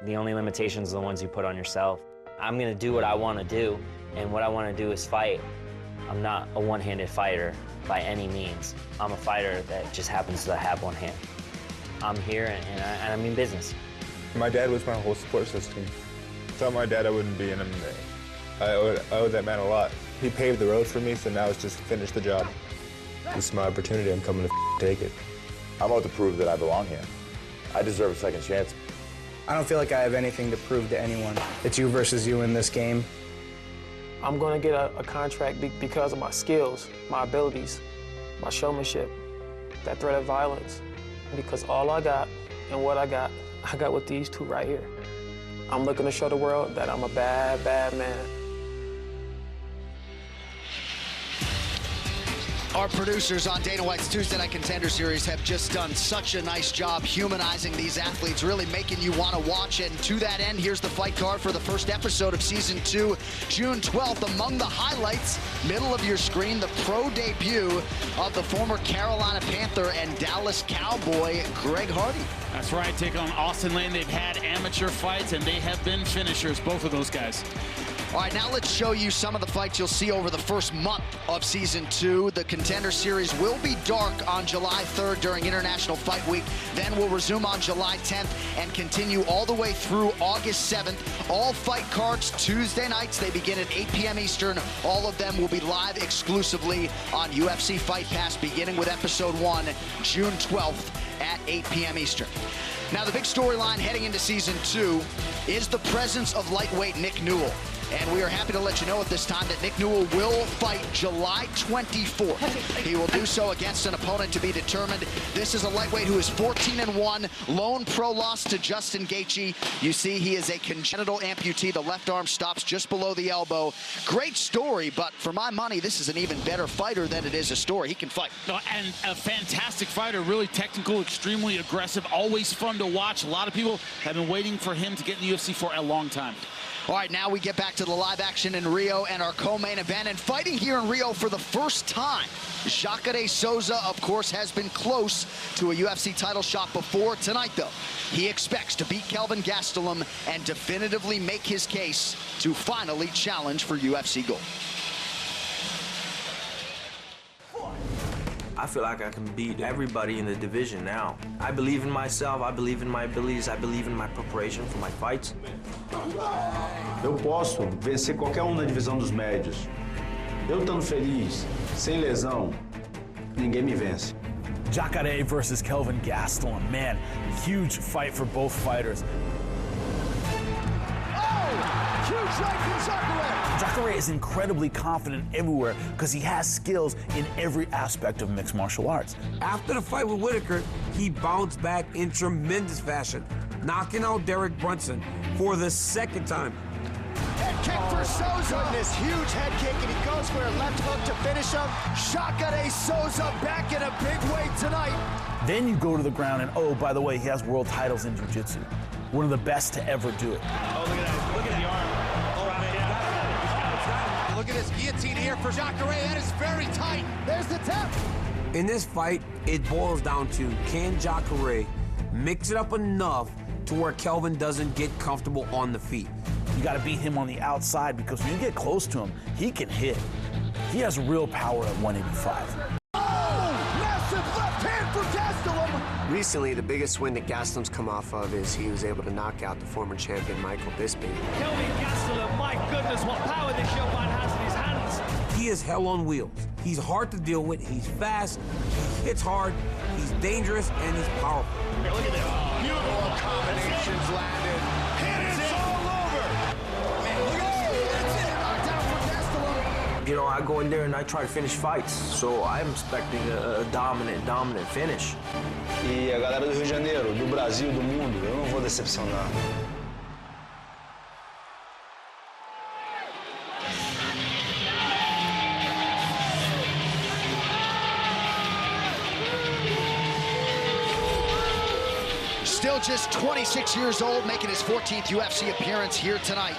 The only limitations are the ones you put on yourself. I'm gonna do what I wanna do, and what I wanna do is fight. I'm not a one-handed fighter by any means. I'm a fighter that just happens to have one hand. I'm here and I mean business. My dad was my whole support system. Without my dad, I wouldn't be in MMA. I owe that man a lot. He paved the road for me, so now it's just finish the job. This is my opportunity. I'm coming to take it. I'm about to prove that I belong here. I deserve a second chance. I don't feel like I have anything to prove to anyone. It's you versus you in this game. I'm going to get a contract because of my skills, my abilities, my showmanship, that threat of violence. Because all I got and what I got with these two right here. I'm looking to show the world that I'm a bad, bad man. Our producers on Dana White's Tuesday Night Contender Series have just done such a nice job humanizing these athletes, really making you want to watch it. And to that end, here's the fight card for the first episode of Season 2, June 12th. Among the highlights, middle of your screen, the pro debut of the former Carolina Panther and Dallas Cowboy, Greg Hardy. That's right, taking on Austin Lane. They've had amateur fights, and they have been finishers, both of those guys. All right, now let's show you some of the fights you'll see over the first month of Season 2. The Contender Series will be dark on July 3rd during International Fight Week. Then we'll resume on July 10th and continue all the way through August 7th. All fight cards Tuesday nights. They begin at 8 p.m. Eastern. All of them will be live exclusively on UFC Fight Pass, beginning with Episode 1, June 12th at 8 p.m. Eastern. Now, the big storyline heading into Season 2 is the presence of lightweight Nick Newell. And we are happy to let you know at this time that Nick Newell will fight July 24th. He will do so against an opponent to be determined. This is a lightweight who is 14-1, lone pro loss to Justin Gaethje. You see he is a congenital amputee. The left arm stops just below the elbow. Great story, but for my money, this is an even better fighter than it is a story. He can fight. No, and a fantastic fighter, really technical, extremely aggressive, always fun to watch. A lot of people have been waiting for him to get in the UFC for a long time. All right, now we get back to the live action in Rio and our co-main event. And fighting here in Rio for the first time, Jacare Souza, of course, has been close to a UFC title shot before. Tonight, though, he expects to beat Kelvin Gastelum and definitively make his case to finally challenge for UFC gold. I feel like I can beat everybody in the division now. I believe in myself, I believe in my abilities, I believe in my preparation for my fights. Eu posso vencer qualquer um na divisão dos médios. Eu estando feliz, sem lesão, ninguém me vence. Jacare versus Kelvin Gastelum. Man, huge fight for both fighters. Huge right from Jacare. Jacare is incredibly confident everywhere because he has skills in every aspect of mixed martial arts. After the fight with Whitaker, he bounced back in tremendous fashion, knocking out Derek Brunson for the second time. Head kick for Souza. This huge head kick, and he goes for a left hook to finish him. Jacare Souza back in a big way tonight. Then you go to the ground, and oh, by the way, he has world titles in jiu-jitsu. One of the best to ever do it. Oh, look at that. Look at the arm. Look at this guillotine here for Jacare. That is very tight. There's the tap. In this fight, it boils down to, can Jacare mix it up enough to where Kelvin doesn't get comfortable on the feet? You got to beat him on the outside because when you get close to him, he can hit. He has real power at 185. Massive left hand for Gastelum. Recently, the biggest win that Gastelum's come off of is he was able to knock out the former champion Michael Bisping. Kelvin Gastelum, my goodness, what power this young man has in his hand he is hell on wheels. He's hard to deal with. He's fast. He hits hard. He's dangerous, and he's powerful. Here, look at this. Beautiful combinations landed. And it's all over. Man, look at this. That's it. Knockdown for Gastelum. You know, I go in there and I try to finish fights, so I'm expecting a dominant finish. E a galera do Rio de Janeiro, do Brasil, do mundo, eu não vou decepcionar. Still just 26 years old, making his 14th UFC appearance here tonight.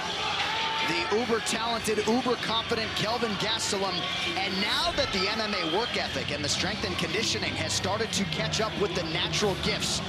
The uber-talented, uber-confident Kelvin Gastelum. And now that the MMA work ethic and the strength and conditioning has started to catch up with the natural gifts,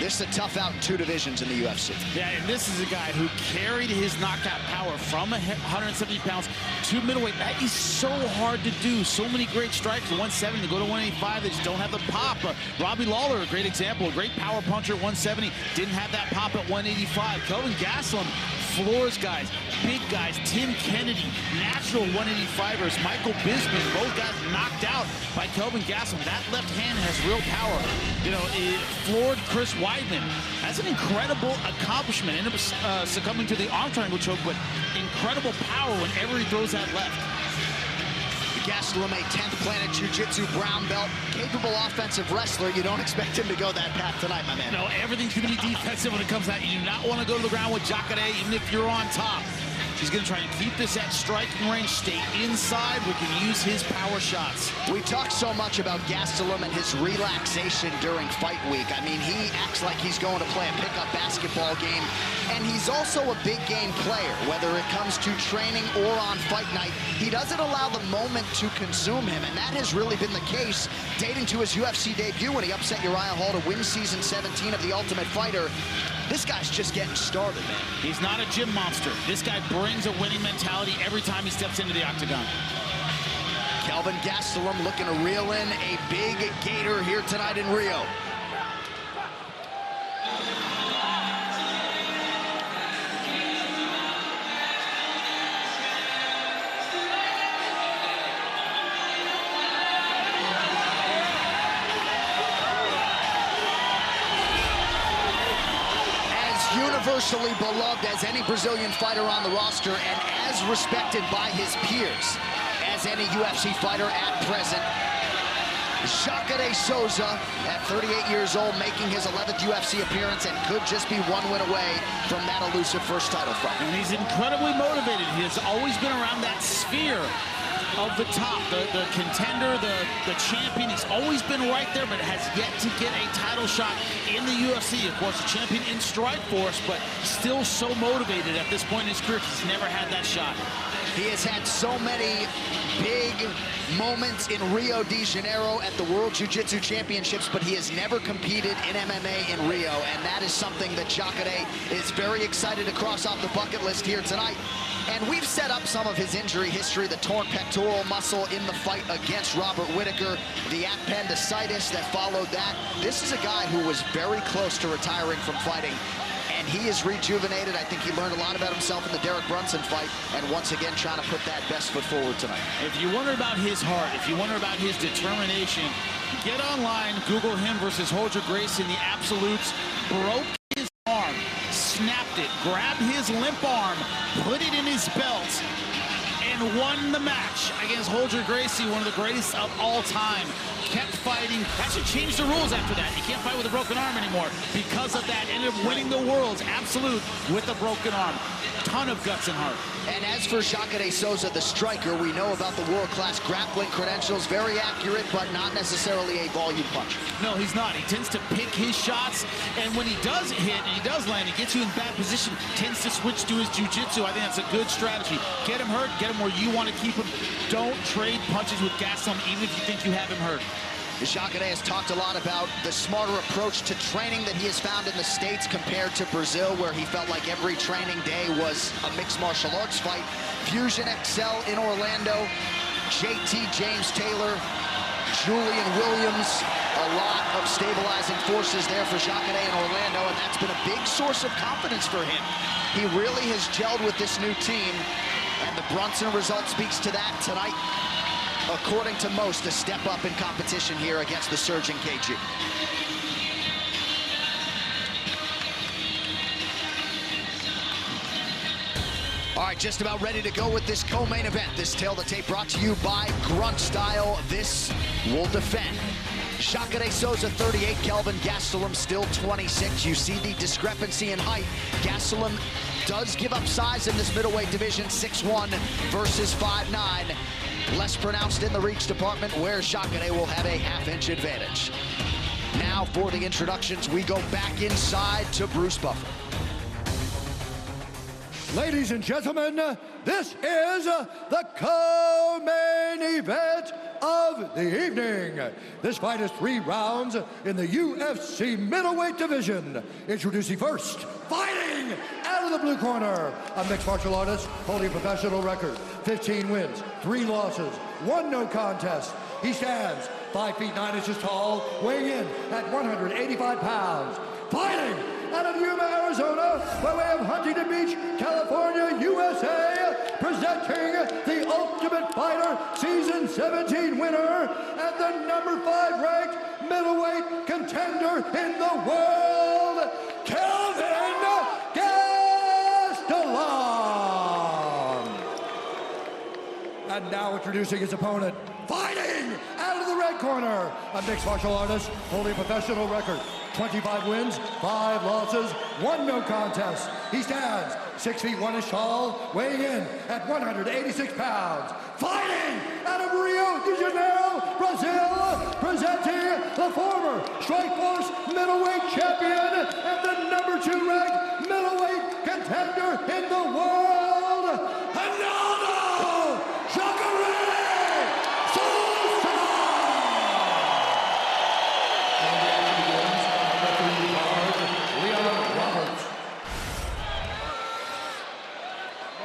this is a tough out in 2 divisions in the UFC. Yeah, and this is a guy who carried his knockout power from 170 pounds to middleweight. That is so hard to do. So many great strikes at 170 to go to 185. They just don't have the pop. Robbie Lawler, a great example. A great power puncher at 170. Didn't have that pop at 185. Kelvin Gastelum floors guys, big guys. Tim Kennedy, natural 185ers. Michael Bisping, both guys knocked out by Kelvin Gastelum. That left hand has real power. You know, it floored Chris Weidman. That's an incredible accomplishment. Ended up succumbing to the arm triangle choke, but incredible power whenever he throws that left. Gastelum, a 10th Planet Jiu-Jitsu brown belt, capable offensive wrestler. You don't expect him to go that path tonight, my man. No, everything's going to be defensive when it comes out. You do not want to go to the ground with Jacare, even if you're on top. He's going to try and keep this at striking range, stay inside. We can use his power shots. We talk so much about Gastelum and his relaxation during fight week. I mean, he acts like he's going to play a pickup basketball game. And he's also a big game player, whether it comes to training or on fight night. He doesn't allow the moment to consume him, and that has really been the case dating to his UFC debut when he upset Uriah Hall to win season 17 of The Ultimate Fighter. This guy's just getting started, man. He's not a gym monster. This guy brings a winning mentality every time he steps into the octagon. Kelvin Gastelum looking to reel in a big gator here tonight in Rio. Universally beloved as any Brazilian fighter on the roster and as respected by his peers as any UFC fighter at present. Jacare Souza, at 38 years old, making his 11th UFC appearance and could just be 1 win away from that elusive first title fight. And he's incredibly motivated. He has always been around that sphere of the top, the contender, the champion. He's always been right there, but has yet to get a title shot in the UFC. Of course, the champion in Strikeforce, but still so motivated at this point in his career. He's never had that shot. He has had so many big moments in Rio de Janeiro at the World Jiu-Jitsu Championships, but he has never competed in MMA in Rio, and that is something that Jacare is very excited to cross off the bucket list here tonight. And we've set up some of his injury history, the torn pectoral muscle in the fight against Robert Whittaker, the appendicitis that followed that. This is a guy who was very close to retiring from fighting, and he is rejuvenated. I think he learned a lot about himself in the Derek Brunson fight, and once again trying to put that best foot forward tonight. If you wonder about his heart, if you wonder about his determination, get online, Google him versus Roger Gracie in the Absolutes. Broke his arm, snapped it, grabbed his limp arm, put it in his belt, and won the match against Roger Gracie, one of the greatest of all time. Kept fighting. That should change the rules after that. You can't fight with a broken arm anymore. Because of that, ended up winning the World's Absolute with a broken arm. Ton of guts and heart. And as for Jacare Souza, the striker, we know about the world-class grappling credentials. Very accurate, but not necessarily a volume puncher. No, he's not. He tends to pick his shots, and when he does hit and he does land, he gets you in bad position, tends to switch to his jiu-jitsu. I think that's a good strategy. Get him hurt, get him where you want to keep him. Don't trade punches with Gastelum, even if you think you have him hurt. Jacare has talked a lot about the smarter approach to training that he has found in the States compared to Brazil, where he felt like every training day was a mixed martial arts fight. Fusion XL in Orlando, JT James Taylor, Julian Williams, a lot of stabilizing forces there for Jacare in Orlando, and that's been a big source of confidence for him. He really has gelled with this new team, And the Brunson result speaks to that tonight. According to most, a step up in competition here against the surging KG. All right, just about ready to go with this co-main event. This Tail the Tape brought to you by Grunt Style. This will defend. Jacare Souza, 38. Kelvin Gastelum, still 26. You see the discrepancy in height. Gastelum does give up size in this middleweight division, 6'1" versus 5'9". Less pronounced in the reach department, where Jacare will have a half-inch advantage. Now, for the introductions, we go back inside to Bruce Buffer. Ladies and gentlemen, this is the co-main event of the evening. This fight is 3 rounds in the UFC middleweight division. Introducing first, fighting out of the blue corner, a mixed martial artist holding a professional record, 15 wins, 3 losses, 1 no contest. He stands 5 feet 9 inches tall, weighing in at 185 pounds. Fighting out of Yuma, Arizona, by way of Huntington Beach, California, USA, presenting the Ultimate Fighter Season 17 winner and the number 5 ranked middleweight contender in the world, Kelvin Gastelum. And now introducing his opponent, fighting out of the red corner, a mixed martial artist holding a professional record, 25 wins, 5 losses, 1 no contest. He stands 6 feet 1 inch tall, weighing in at 186 pounds. Fighting out of Rio de Janeiro, Brazil, presenting the former Strikeforce middleweight champion and the number 2 ranked middleweight contender in the world, Jacare Souza.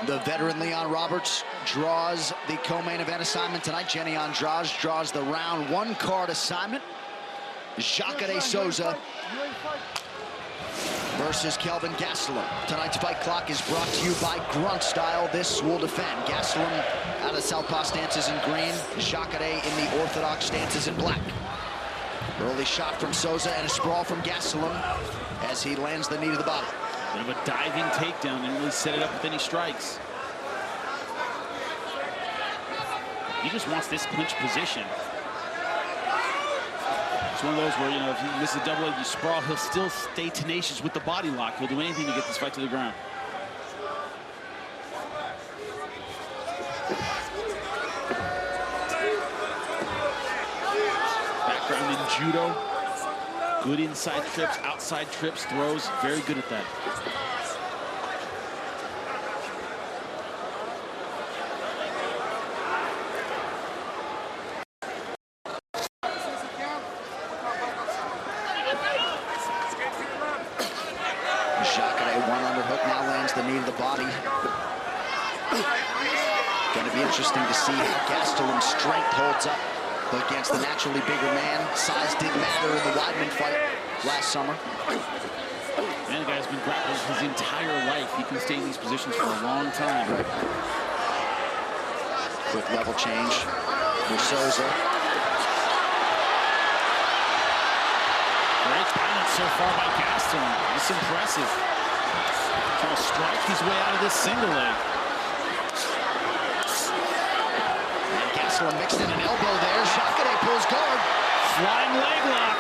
The veteran Leon Roberts draws the co-main event assignment tonight. Jenny Andrade draws the round 1 card assignment. Jacare Souza versus Kelvin Gastelum. Tonight's fight clock is brought to you by Grunt Style. This will defend. Gastelum out of southpaw stances in green. Jacare in the orthodox stances in black. Early shot from Souza and a sprawl from Gastelum as he lands the knee to the body. Bit of a diving takedown, didn't really set it up with any strikes. He just wants this clinch position. It's one of those where, you know, if he misses a double leg, you sprawl, he'll still stay tenacious with the body lock. He'll do anything to get this fight to the ground. Background in judo. Good inside trips, outside trips, throws. Very good at that. Jacare, 1 underhook, now lands the knee to the body. Going to be interesting to see how Gastelum's strength holds up against the naturally bigger man. Size did matter in the Weidman fight last summer. Man, the guy's been grappling his entire life. He can stay in these positions for a long time. Right. Quick level change for Souza. Great balance so far by Gastelum. It's impressive. Trying to strike his way out of this single leg. Mixed in an elbow there. Jacare pulls guard. Flying leg lock.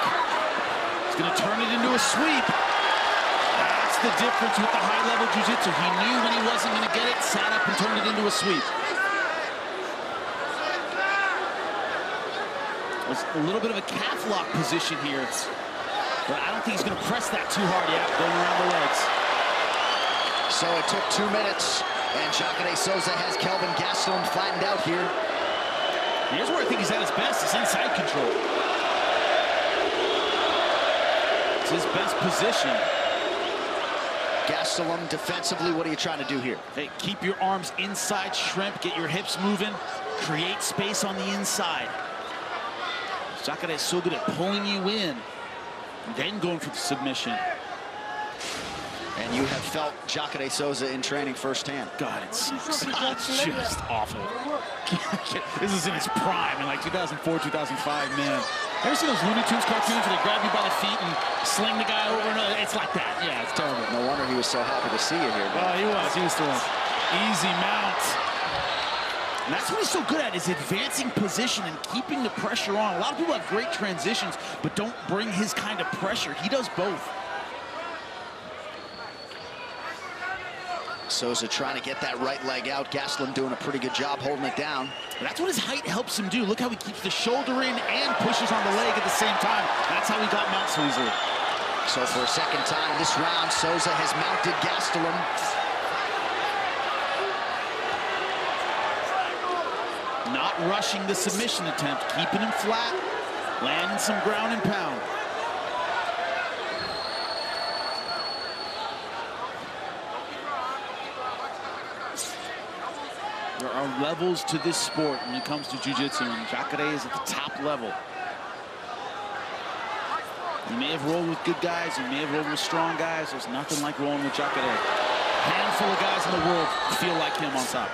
He's going to turn it into a sweep. That's the difference with the high-level jiu-jitsu. He knew when he wasn't going to get it, sat up and turned it into a sweep. There's a little bit of a calf lock position here. But I don't think he's going to press that too hard yet, going around the legs. So it took 2 minutes, and Jacare Souza has Kelvin Gastelum flattened out here. Here's where I think he's at his best, is inside control. It's his best position. Gastelum defensively, what are you trying to do here? Hey, keep your arms inside shrimp, get your hips moving, create space on the inside. Jacare is so good at pulling you in, and then going for the submission. And you have felt Jacare Souza in training firsthand. God, it sucks. It's just awful. This is in its prime, in like 2004, 2005, man. Ever seen those Looney Tunes cartoons where they grab you by the feet and sling the guy over? No, it's like that. Yeah, it's terrible. No wonder he was so happy to see you here. Oh, he was. He was thrilled. Easy mount. And that's what he's so good at, is advancing position and keeping the pressure on. A lot of people have great transitions, but don't bring his kind of pressure. He does both. Souza trying to get that right leg out. Gastelum doing a pretty good job holding it down. But that's what his height helps him do. Look how he keeps the shoulder in and pushes on the leg at the same time. That's how he got mount so easily. So for a second time this round, Souza has mounted Gastelum. Not rushing the submission attempt, keeping him flat, landing some ground and pound. There are levels to this sport when it comes to jiu-jitsu, and Jacare is at the top level. You may have rolled with good guys, you may have rolled with strong guys. There's nothing like rolling with Jacare. A handful of guys in the world feel like him on top.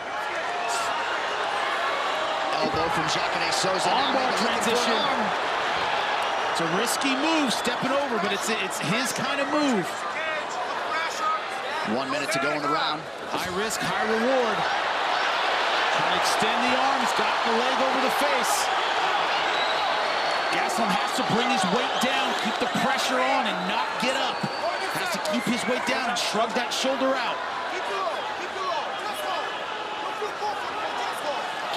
Elbow from Jacare Souza. Armbar transition. It's a risky move, stepping over, but it's his kind of move. 1 minute to go in the round. High risk, high reward. Trying to extend the arms, got the leg over the face. Gastelum has to bring his weight down, keep the pressure on, and not get up. Has to keep his weight down and shrug that shoulder out.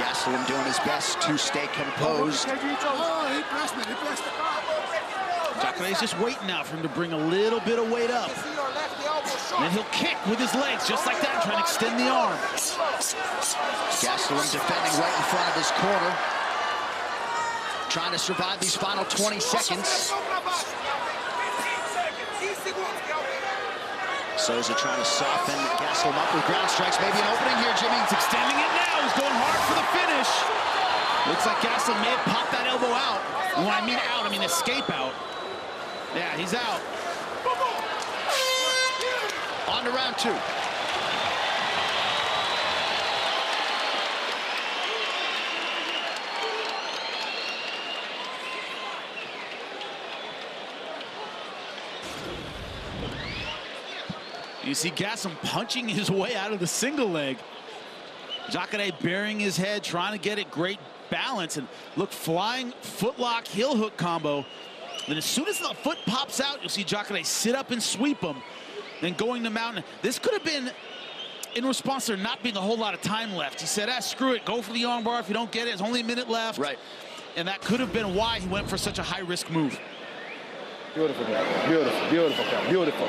Gastelum doing his best to stay composed. Jacare's just waiting now for him to bring a little bit of weight up. And then he'll kick with his legs, just like that, trying to extend the arm. Gastelum defending right in front of his corner. Trying to survive these final 20 seconds. Souza trying to soften Gastelum up with ground strikes. Maybe an opening here, Jimmy. He's extending it now. He's going hard for the finish. Looks like Gastelum may have popped that elbow out. And when I mean out, I mean escape out. Yeah, he's out. On to round two. You see Gastelum punching his way out of the single leg. Jacare burying his head, trying to get it great balance. And look, flying footlock heel hook combo. Then as soon as the foot pops out, you'll see Jacare sit up and sweep him. Then going to mountain. This could have been in response to there not being a whole lot of time left. He said, screw it, go for the armbar. If you don't get it, it's only a minute left. Right. And that could have been why he went for such a high-risk move. Beautiful, man. Beautiful, beautiful, Kel. Beautiful.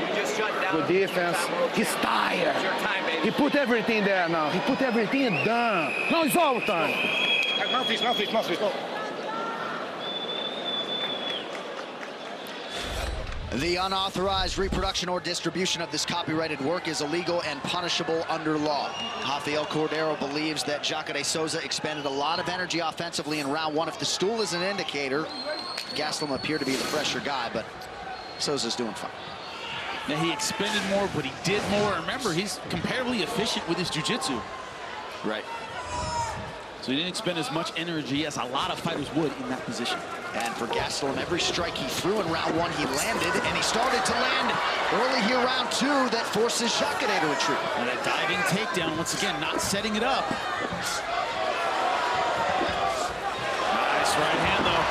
Good defense. He's tired. He put everything there now. He put everything down. Now it's all time. Mouthpiece. The unauthorized reproduction or distribution of this copyrighted work is illegal and punishable under law. Rafael Cordeiro believes that Jacare Souza expended a lot of energy offensively in round one. If the stool is an indicator, Gastelum appeared to be the fresher guy, but Souza's doing fine. Now, he expended more, but he did more. Remember, he's comparably efficient with his jiu-jitsu. Right. So he didn't expend as much energy as a lot of fighters would in that position. And for Gastelum, every strike he threw in round one, he landed, and he started to land early here round two that forces Jacare to retreat. And a diving takedown, once again, not setting it up. Nice right hand, though.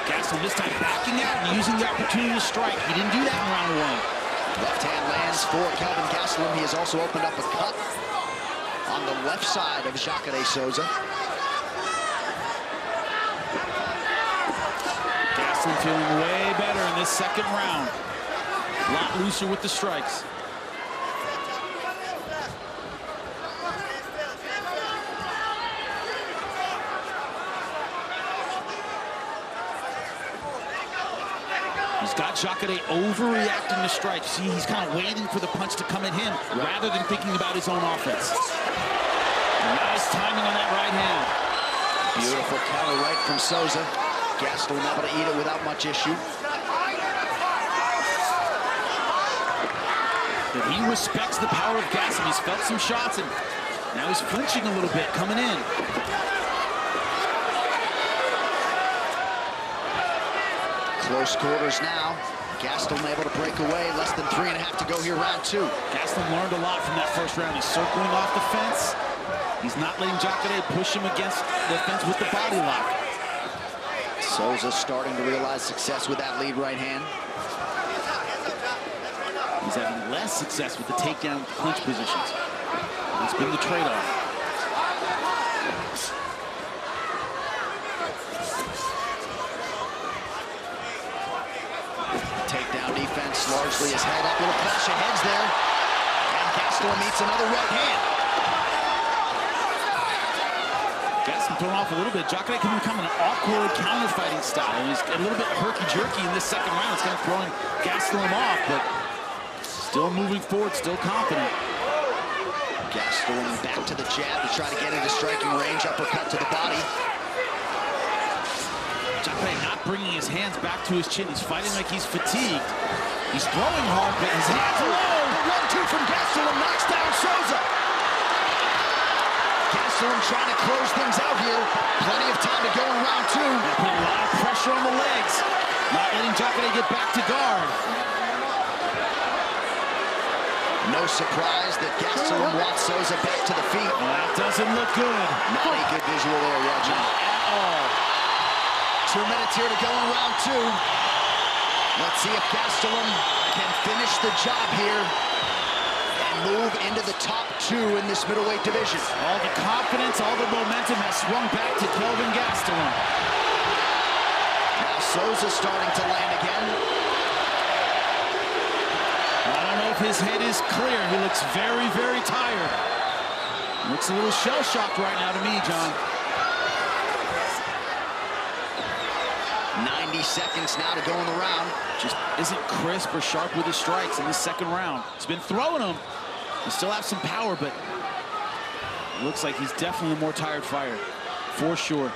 Gastelum this time backing out and using the opportunity to strike. He didn't do that in round one. Left hand lands for Kelvin Gastelum. He has also opened up a cut on the left side of Jacare Souza. Gastelum feeling way better in this second round. A lot looser with the strikes. He's got Jacare overreacting to strikes. See, he's kind of waiting for the punch to come at him rather than thinking about his own offense. Nice timing on that right hand. Beautiful counter right from Souza. Gastelum able to eat it without much issue. that he respects the power of Gastelum. He's felt some shots, and now he's flinching a little bit, coming in. Close quarters now. Gastelum able to break away. Less than 3.5 to go here, round 2. Gastelum learned a lot from that first round. He's circling off the fence. He's not letting Jacare push him against the fence with the body lock. Souza starting to realize success with that lead right hand. He's having less success with the takedown clinch positions. It's been the trade-off. Takedown defense largely is held up. Little clash of heads there. And Gastelum meets another right hand. Gastelum thrown off a little bit. Jacare can become an awkward counter-fighting style. And he's a little bit herky-jerky in this second round. It's kind of throwing Gastelum off, but still moving forward, still confident. Gastelum back to the jab to try to get into striking range. Uppercut to the body. Jacare not bringing his hands back to his chin. He's fighting like he's fatigued. He's throwing hard, but his hands are low. The 1-2 from Gastelum knocks down Souza. Gastelum trying to close things out here. Plenty of time to go in round 2. They're putting a lot of pressure on the legs. Not letting Jacare get back to guard. No surprise that Gastelum wants Souza back to the feet. Well, that doesn't look good. Not a good visual there, Reggie. Not at all. 2 minutes here to go in round 2. Let's see if Gastelum can finish the job here and move into the top 2 in this middleweight division. All the confidence, all the momentum has swung back to Kelvin Gastelum. Now Souza starting to land again. I don't know if his head is clear. He looks very, very tired. Looks a little shell-shocked right now to me, John. 90 seconds now to go in the round. Just isn't crisp or sharp with his strikes in this second round. He's been throwing them. He still has some power, but it looks like he's definitely a more tired fighter, for sure.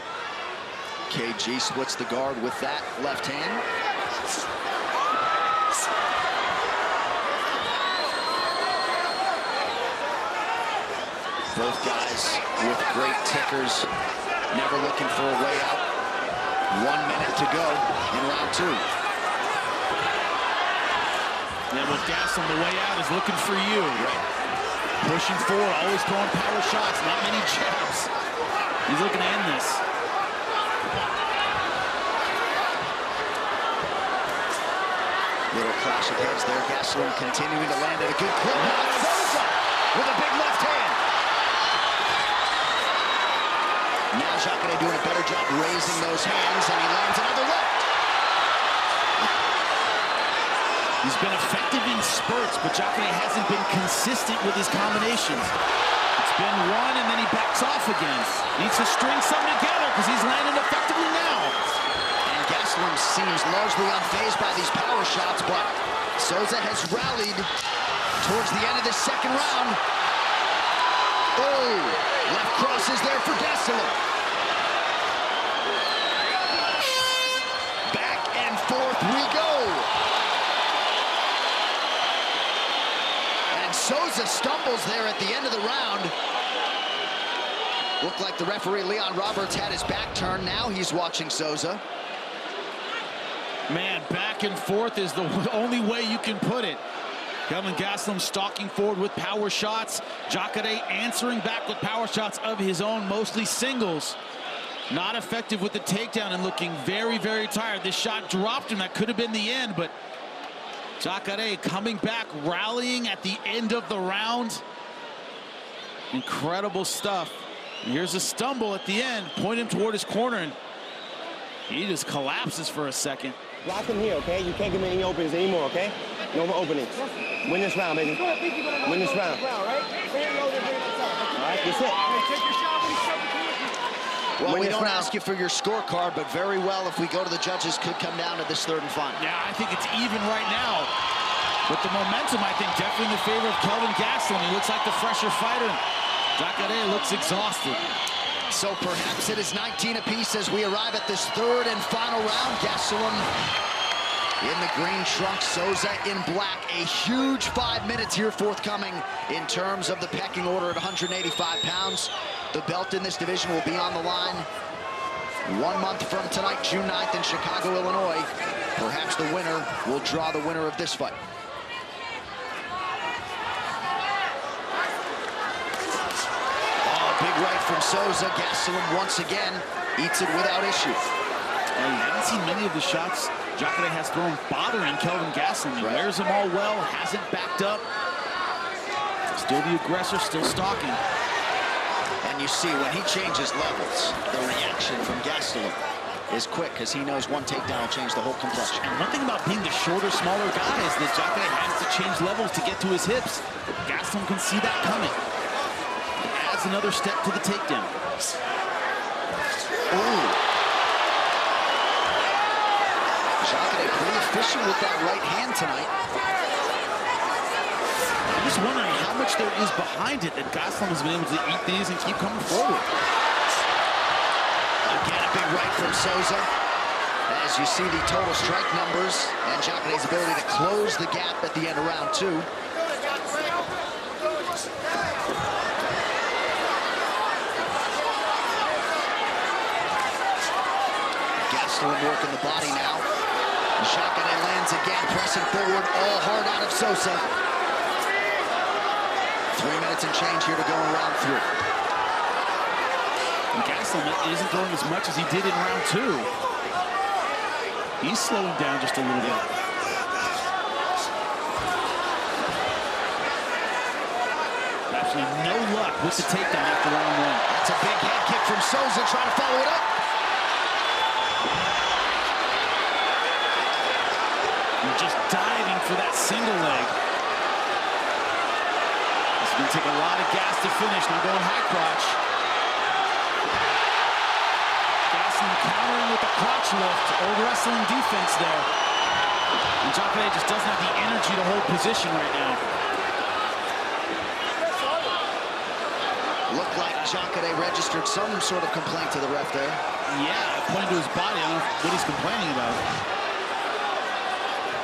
KG splits the guard with that left hand. Both guys with great tickers, never looking for a way out. 1 minute to go in round 2. And with Gastelum, the way out is looking for you. Right? Pushing forward, always throwing power shots, not many jabs. He's looking to end this. Little clash of heads there. Gastelum continuing to land at a good clip. Now Souza with a big left hand. Now Jacare doing a better job raising those hands, and he lands another left. He's been effective in spurts, but Jacare hasn't been consistent with his combinations. It's been one, and then he backs off again. Needs to string something together because he's landing effectively now. And Gastelum seems largely unfazed by these power shots, but Souza has rallied towards the end of this second round. Oh, left cross is there for Gastelum. Back and forth we go. And Souza stumbles there at the end of the round. Looked like the referee, Leon Roberts, had his back turned. Now he's watching Souza. Man, back and forth is the only way you can put it. Kelvin Gastelum stalking forward with power shots. Jacare answering back with power shots of his own, mostly singles. Not effective with the takedown and looking very, very tired. This shot dropped him. That could have been the end, but Jacare coming back, rallying at the end of the round. Incredible stuff. And here's a stumble at the end, point him toward his corner, and he just collapses for a second. Lock him here, okay? You can't give me any openings anymore, okay? No more openings. Win this round, baby. Win this round. All right, that's it. Well, we don't ask you for your scorecard, but very well, if we go to the judges, could come down to this third and final. Yeah, I think it's even right now. But the momentum, I think, definitely in the favor of Kelvin Gastelum. He looks like the fresher fighter. Jacare looks exhausted. So perhaps it is 19 apiece as we arrive at this third and final round. Gastelum in the green trunks, Souza in black. A huge 5 minutes here forthcoming in terms of the pecking order at 185 pounds. The belt in this division will be on the line 1 month from tonight, June 9th in Chicago, Illinois. Perhaps the winner will draw the winner of this fight. Oh, big right from Souza. Gastelum once again eats it without issue. Well, you haven't seen many of the shots Jacare has thrown bothering Kelvin Gastelum. He wears them all well, hasn't backed up. Still the aggressor, still stalking. And you see when he changes levels, the reaction from Gastelum is quick because he knows one takedown will change the whole complexion. And one thing about being the shorter, smaller guy is that Jacare has to change levels to get to his hips. Gastelum can see that coming. It adds another step to the takedown. Ooh. Jacare pretty efficient with that right hand tonight. I'm just wondering how much there is behind it that Gastelum has been able to eat these and keep coming forward. Again, a big right from Souza. As you see the total strike numbers and Jacare's ability to close the gap at the end of round 2. Gastelum working the body now. Jacare lands again, pressing forward, all hard out of Souza. 3 minutes and change here to go in round 3. And Gastelum isn't throwing as much as he did in round 2. He's slowing down just a little bit. Absolutely no luck with the takedown after round 1. That's a big head kick from Souza, trying to follow it up. Just diving for that single leg. It's going to take a lot of gas to finish. Now going high crotch. Gastelum countering with the crotch lift. Old wrestling defense there. And Jacare just doesn't have the energy to hold position right now. Looked like Jacare registered some sort of complaint to the ref there. Yeah, pointing to his body. I don't know what he's complaining about.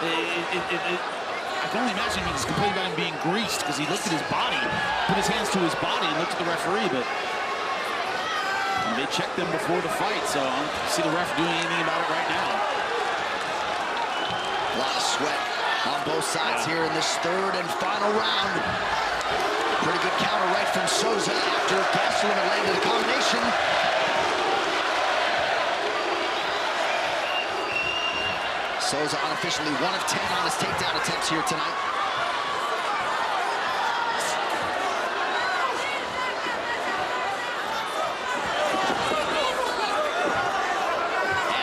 I can only imagine he's complaining about him being greased because he looked at his body, put his hands to his body and looked at the referee, but they checked them before the fight, so I don't see the ref doing anything about it right now. A lot of sweat on both sides here in this third and final round. Pretty good counter right from Souza after Gastelum had landed a combination. Souza unofficially 1 of 10 on his takedown attempts here tonight.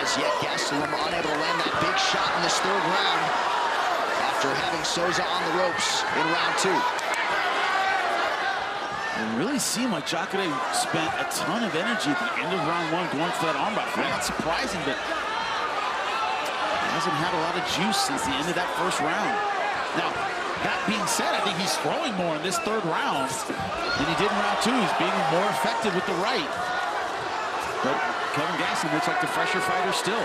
As yet, Gastelum unable to land that big shot in this third round after having Souza on the ropes in round 2. It really seemed like Jacare spent a ton of energy at the end of round 1 going for that armbar. Not surprising, but hasn't had a lot of juice since the end of that first round. Now, that being said, I think he's throwing more in this third round than he did in round 2. He's being more effective with the right. But Kelvin Gastelum looks like the fresher fighter still.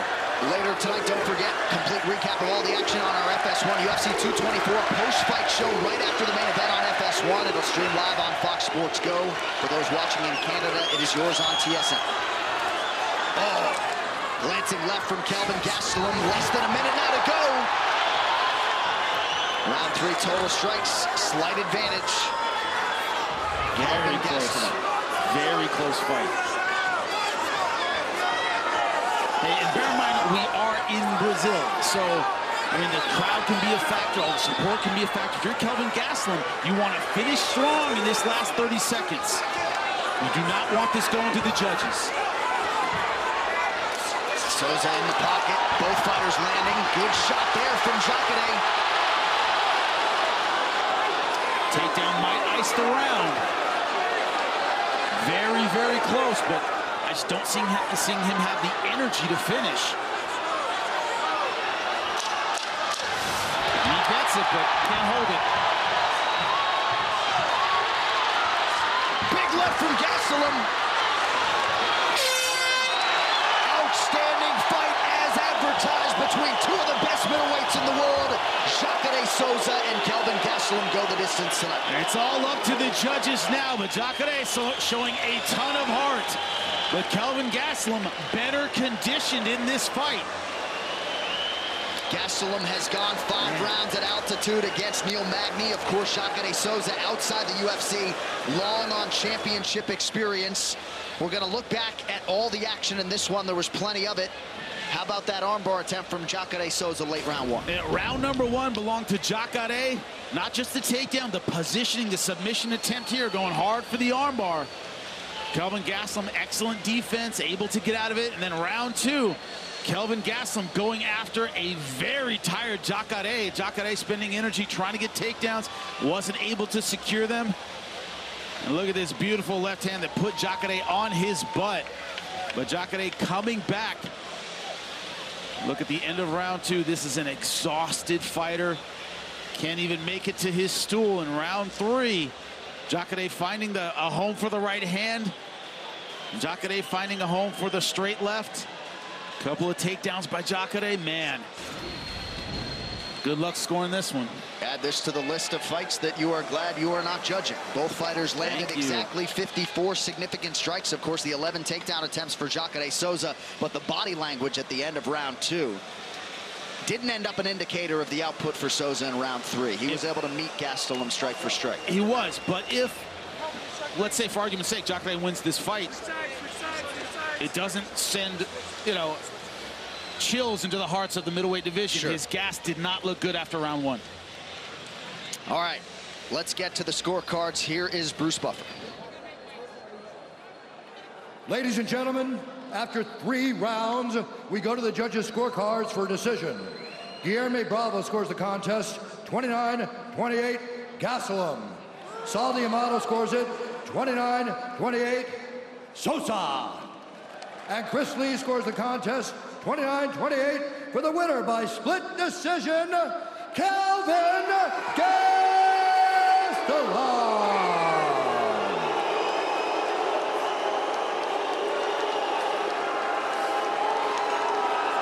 Later tonight, don't forget, complete recap of all the action on our FS1 UFC 224 post-fight show right after the main event on FS1. It'll stream live on Fox Sports Go. For those watching in Canada, it is yours on TSN. Oh. Glancing left from Kelvin Gastelum, less than a minute now to go. Round 3 total strikes, slight advantage. Very close. Very close fight. Hey, and bear in mind, we are in Brazil, so I mean the crowd can be a factor, all the support can be a factor. If you're Kelvin Gastelum, you want to finish strong in this last 30 seconds. You do not want this going to the judges. Souza in the pocket, both fighters landing. Good shot there from Jacare. Takedown might ice the round. Very, very close, but I just don't see him have the energy to finish. He gets it, but can't hold it. Big left from Gastelum. Outstanding fight as advertised between two of the best middleweights Souza and Kelvin Gastelum go the distance tonight. It's all up to the judges now, but Jacare showing a ton of heart. But Kelvin Gastelum better conditioned in this fight. Gastelum has gone 5 rounds at altitude against Neil Magny. Of course, Jacare Souza outside the UFC, long on championship experience. We're going to look back at all the action in this one. There was plenty of it. How about that armbar attempt from Jacare Souza late round 1? Round number 1 belonged to Jacare. Not just the takedown, the positioning, the submission attempt here, going hard for the armbar. Kelvin Gastelum, excellent defense, able to get out of it. And then round 2, Kelvin Gastelum going after a very tired Jacare. Jacare spending energy trying to get takedowns, wasn't able to secure them. And look at this beautiful left hand that put Jacare on his butt. But Jacare coming back. Look at the end of round 2. This is an exhausted fighter. Can't even make it to his stool in round 3. Jacare finding a home for the right hand. Jacare finding a home for the straight left. Couple of takedowns by Jacare, man. Good luck scoring this one. Add this to the list of fights that you are glad you are not judging. Both fighters landed exactly 54 significant strikes. Of course, the 11 takedown attempts for Jacare Souza, but the body language at the end of round 2 didn't end up an indicator of the output for Souza in round 3. He was able to meet Gastelum strike for strike. He was, but if, let's say for argument's sake, Jacare wins this fight, it doesn't send, you know, chills into the hearts of the middleweight division. Sure. His gas did not look good after round 1. All right, let's get to the scorecards. Here is Bruce Buffer. Ladies and gentlemen, after 3 rounds, we go to the judges' scorecards for a decision. Guilherme Bravo scores the contest 29-28 Gastelum. Saul D'Amato scores it 29-28 Souza. And Chris Lee scores the contest 29-28 for the winner by split decision, Kelvin Gastelum.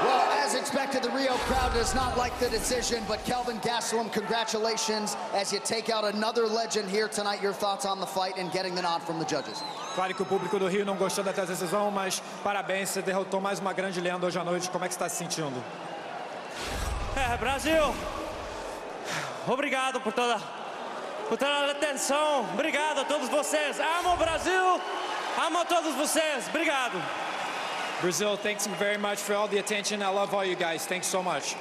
Well, as expected, the Rio crowd does not like the decision, but Kelvin Gastelum, congratulations as you take out another legend here tonight. Your thoughts on the fight and getting the nod from the judges? Claro que o público do Rio não gostou da decisão, mas parabéns, você derrotou mais uma grande lenda hoje à noite. Como é que você está se sentindo? Brasil, obrigado por toda a atenção. Obrigado a todos vocês. Amo o Brasil, amo a todos vocês. Obrigado. Brazil, thanks very much for all the attention. I love all you guys. Thanks so much.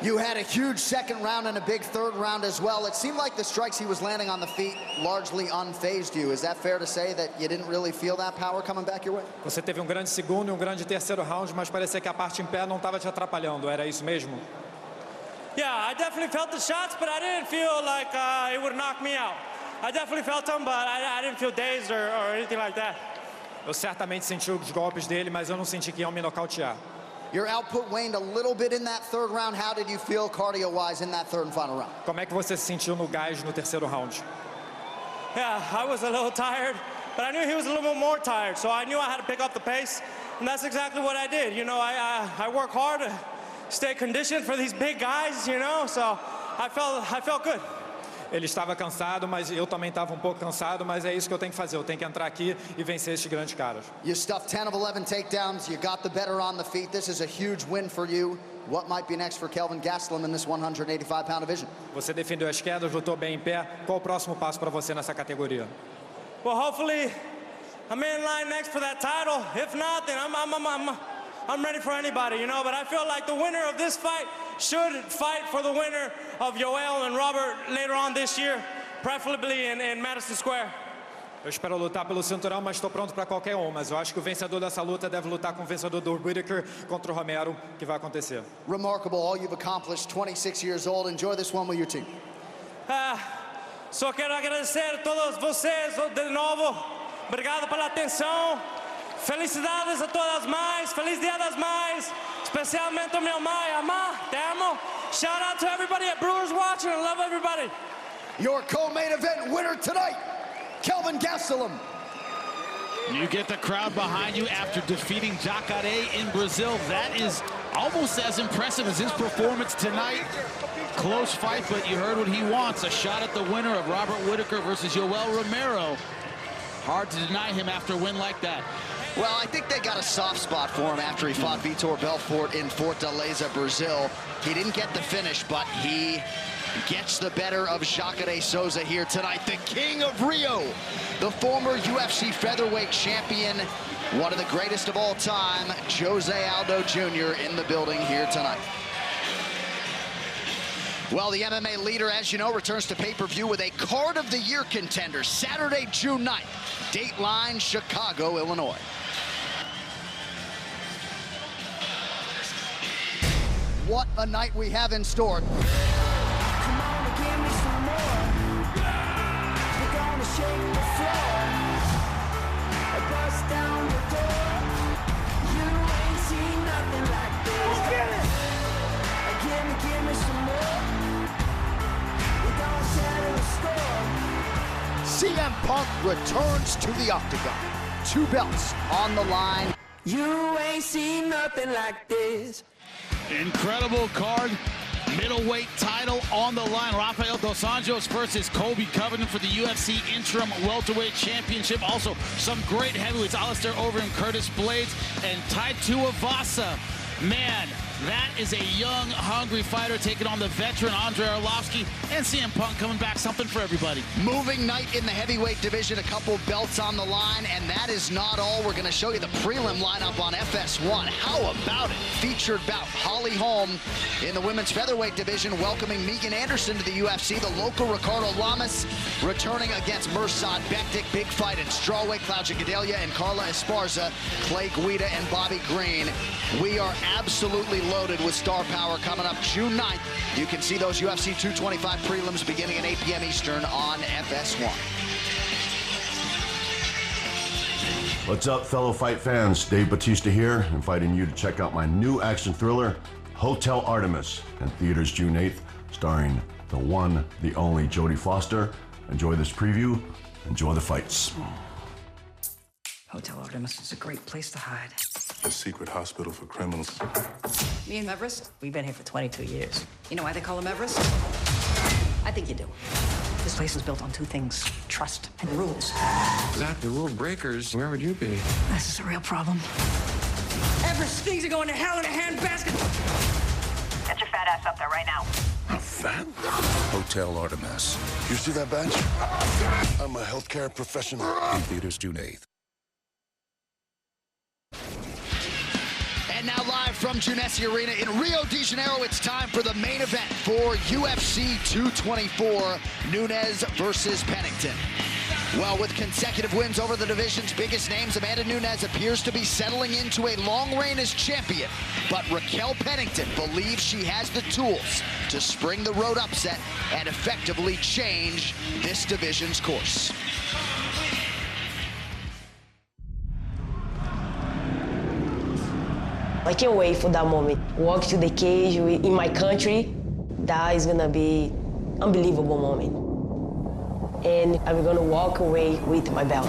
You had a huge second round and a big third round as well. It seemed like the strikes he was landing on the feet largely unfazed you. Is that fair to say that you didn't really feel that power coming back your way? Você teve grande segundo e grande terceiro round, mas parecia que a parte em pé não estava te atrapalhando. Era isso mesmo? Yeah, I definitely felt the shots, but I didn't feel like it would knock me out. I definitely felt them, but I didn't feel dazed or anything like that. Eu certamente senti os golpes dele, mas eu não senti que iam me nocautear. Your output waned a little bit in that third round. How did you feel cardio-wise in that third and final round? Como é que você se sentiu no gás no terceiro round? Yeah, I was a little tired, but I knew he was a little bit more tired, so I knew I had to pick up the pace, and that's exactly what I did. You know, I work hard to stay conditioned for these big guys, you know, so I felt good. Ele estava cansado, mas eu também estava pouco cansado, mas é isso que eu tenho que fazer. Eu tenho que entrar aqui e vencer estes grandes caras. You stuffed 10 of 11 takedowns. You got the better on the feet. This is a huge win for you. What might be next for Kelvin Gastelum in this 185-pound division? Você defendeu as quedas, lutou bem em pé. Qual o próximo passo para você nessa categoria? Well, hopefully I'm in line next for that title. If not, then I'm ready for anybody, you know, but I feel like the winner of this fight should fight for the winner of Yoel and Robert later on this year, preferably in Madison Square. Eu espero lutar pelo cinturão, mas estou pronto para qualquer um. Mas eu acho que o vencedor dessa luta deve lutar com o vencedor do Whittaker contra o Romero, que vai acontecer. Remarkable, all you've accomplished, 26 years old. Enjoy this one with your team. Só quero agradecer a todos vocês de novo. Obrigado pela atenção. Felicidades a todas as mães, feliz dia das mães, especialmente a minha mãe, Amá, te amo. Shout out to everybody at Brewers watching, I love everybody. Your co-main event winner tonight, Kelvin Gastelum. You get the crowd behind you after defeating Jacare in Brazil. That is almost as impressive as his performance tonight. Close fight, but you heard what he wants. A shot at the winner of Robert Whittaker versus Yoel Romero. Hard to deny him after a win like that. Well, I think they got a soft spot for him after he fought Vitor Belfort in Fortaleza, Brazil. He didn't get the finish, but he gets the better of Jacare Souza here tonight. The King of Rio, the former UFC featherweight champion, one of the greatest of all time, Jose Aldo Jr. in the building here tonight. Well, the MMA leader, as you know, returns to pay-per-view with a Card of the Year contender, Saturday, June 9th, Dateline, Chicago, Illinois. What a night we have in store. Come on and give me some more. We're gonna shake the floor. I bust down the door. You ain't seen nothing like this. Get it! Give me some more. We're gonna settle the score. CM Punk returns to the octagon. 2 belts on the line. You ain't seen nothing like this. Incredible card. Middleweight title on the line. Rafael dos Anjos versus Colby Covington for the UFC interim welterweight championship. Also, some great heavyweights. Alistair Overeem, Curtis Blades, and Tai Tuivasa. Man, that is a young, hungry fighter taking on the veteran Andrei Arlovski, and CM Punk coming back, something for everybody. Moving night in the heavyweight division, a couple belts on the line, and that is not all. We're going to show you the prelim lineup on FS1. How about it? Featured bout, Holly Holm in the women's featherweight division, welcoming Megan Anderson to the UFC. The local Ricardo Lamas returning against Mirsad Bektic. Big fight in strawweight, Claudia Gadelha and Carla Esparza, Clay Guida and Bobby Green. We are absolutely loaded with star power coming up June 9th. You can see those UFC 225 prelims beginning at 8 p.m. Eastern on FS1. What's up, fellow fight fans? Dave Bautista here, inviting you to check out my new action thriller, Hotel Artemis, in theaters June 8th, starring the one, the only Jodie Foster. Enjoy this preview. Enjoy the fights. Hotel Artemis is a great place to hide. A secret hospital for criminals. Me and Everest, we've been here for 22 years. You know why they call him Everest? I think you do. This place is built on 2 things, trust and rules. Without the rule breakers, where would you be? This is a real problem. Everest, things are going to hell in a handbasket. Get your fat ass up there right now. I'm fat? Hotel Artemis. You see that badge? I'm a healthcare professional. In theaters June 8th. And now live from Nunes Arena in Rio de Janeiro, it's time for the main event for UFC 224, Nunes versus Pennington. Well, with consecutive wins over the division's biggest names, Amanda Nunes appears to be settling into a long reign as champion. But Raquel Pennington believes she has the tools to spring the road upset and effectively change this division's course. I can't wait for that moment. Walk to the cage in my country. That is gonna be an unbelievable moment. And I'm gonna walk away with my belt.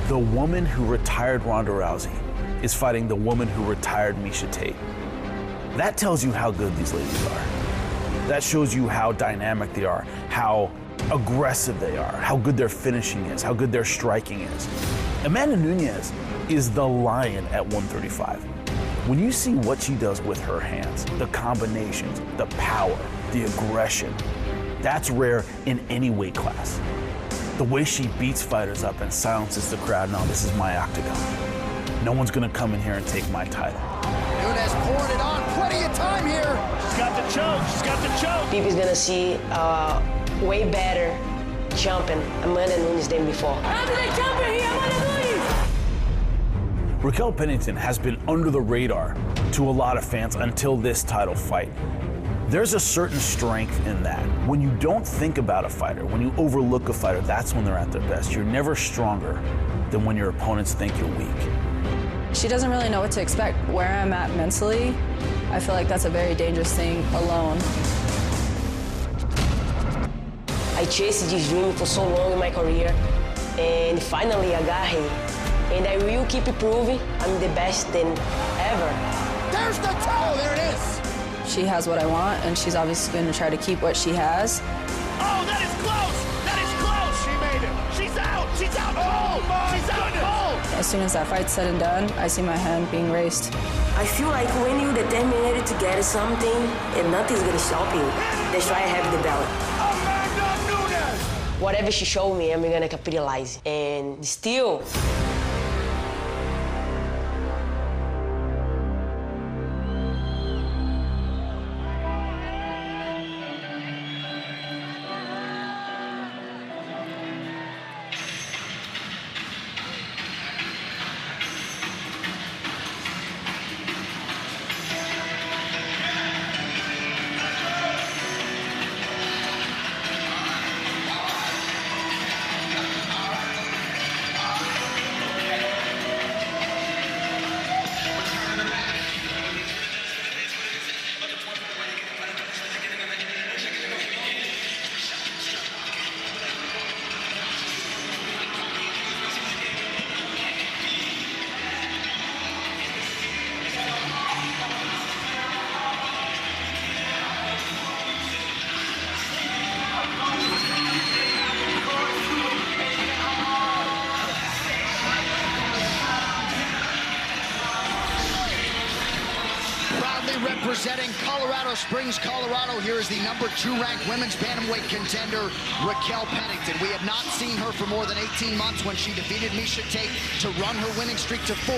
The woman who retired Ronda Rousey is fighting the woman who retired Miesha Tate. That tells you how good these ladies are. That shows you how dynamic they are, how aggressive they are, how good their finishing is, how good their striking is. Amanda Nunes is the lion at 135. When you see what she does with her hands, the combinations, the power, the aggression, that's rare in any weight class. The way she beats fighters up and silences the crowd, no, this is my octagon. No one's gonna come in here and take my title. Nunes pouring it on, plenty of time here. She's got the choke, she's got the choke. People's gonna see way better champion Amanda Nunes than before. Raquel Pennington has been under the radar to a lot of fans until this title fight. There's a certain strength in that. When you don't think about a fighter, when you overlook a fighter, that's when they're at their best. You're never stronger than when your opponents think you're weak. She doesn't really know what to expect. Where I'm at mentally, I feel like that's a very dangerous thing alone. I chased this dream for so long in my career, and finally I got him. And I will keep proving I'm the best than ever. There's the toe, there it is. She has what I want, and she's obviously going to try to keep what she has. Oh, that is close. That is close. She made it. She's out. She's out cold. She's out cold. As soon as that fight's said and done, I see my hand being raised. I feel like when you're determined to get something, and nothing's gonna stop you, that's why I have the belt. Nunes. Whatever she showed me, I'm gonna capitalize. And still, representing Colorado Springs, Colorado, here is the #2 ranked women's bantamweight contender, Raquel Pennington. We have not seen her for more than 18 months when she defeated Miesha Tate to run her winning streak to 4.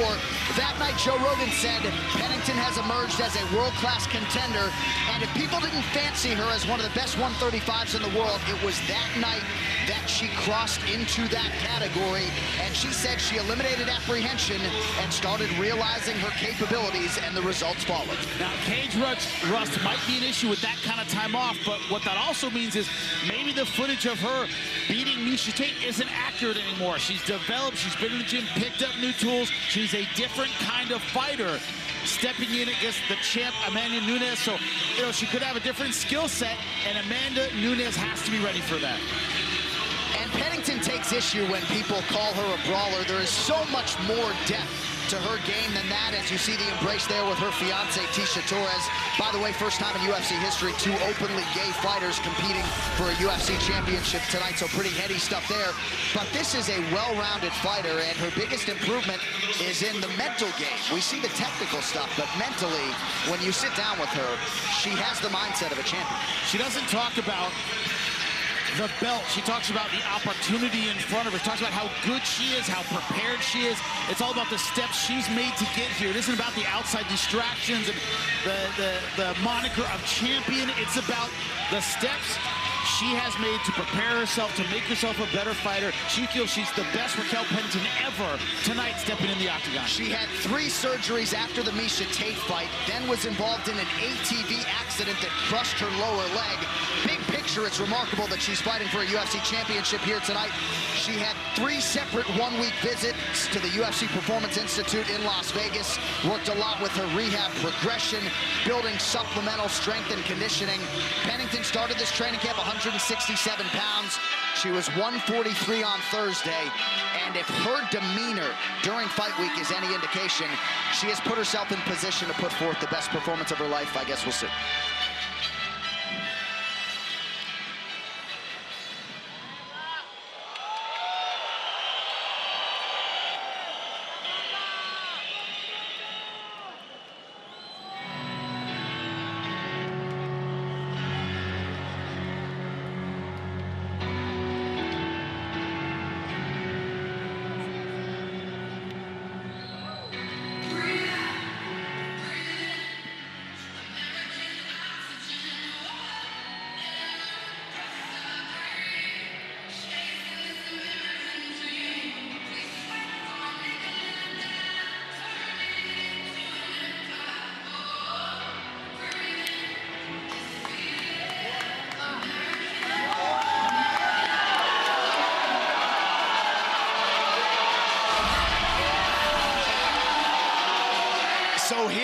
That night, Joe Rogan said Pennington has emerged as a world-class contender, and if people didn't fancy her as one of the best 135s in the world, it was that night that she crossed into that category, and she said she eliminated apprehension and started realizing her capabilities, and the results followed. Now, cage rust might be an issue with that kind of time off, but what that also means is maybe the footage of her beating Miesha Tate isn't accurate anymore. She's developed, she's been in the gym, picked up new tools. She's a different kind of fighter, stepping in against the champ, Amanda Nunes. So, you know, she could have a different skill set, and Amanda Nunes has to be ready for that. And Pennington takes issue when people call her a brawler. There is so much more depth to her game than that, as you see the embrace there with her fiance, Tisha Torres. By the way, first time in UFC history, 2 openly gay fighters competing for a UFC championship tonight, so pretty heady stuff there. But this is a well-rounded fighter, and her biggest improvement is in the mental game. We see the technical stuff, but mentally, when you sit down with her, she has the mindset of a champion. She doesn't talk about the belt. She talks about the opportunity in front of her. She talks about how good she is, how prepared she is. It's all about the steps she's made to get here. It isn't about the outside distractions and the moniker of champion. It's about the steps she has made to prepare herself, to make herself a better fighter. She feels she's the best Raquel Pennington ever tonight stepping in the octagon. She had 3 surgeries after the Miesha Tate fight, then was involved in an ATV accident that crushed her lower leg. Big picture, it's remarkable that she's fighting for a UFC championship here tonight. She had 3 separate one-week visits to the UFC Performance Institute in Las Vegas, worked a lot with her rehab progression, building supplemental strength and conditioning. Pennington started this training camp 167 pounds. She was 143 on Thursday, and if her demeanor during fight week is any indication, she has put herself in position to put forth the best performance of her life. I guess we'll see.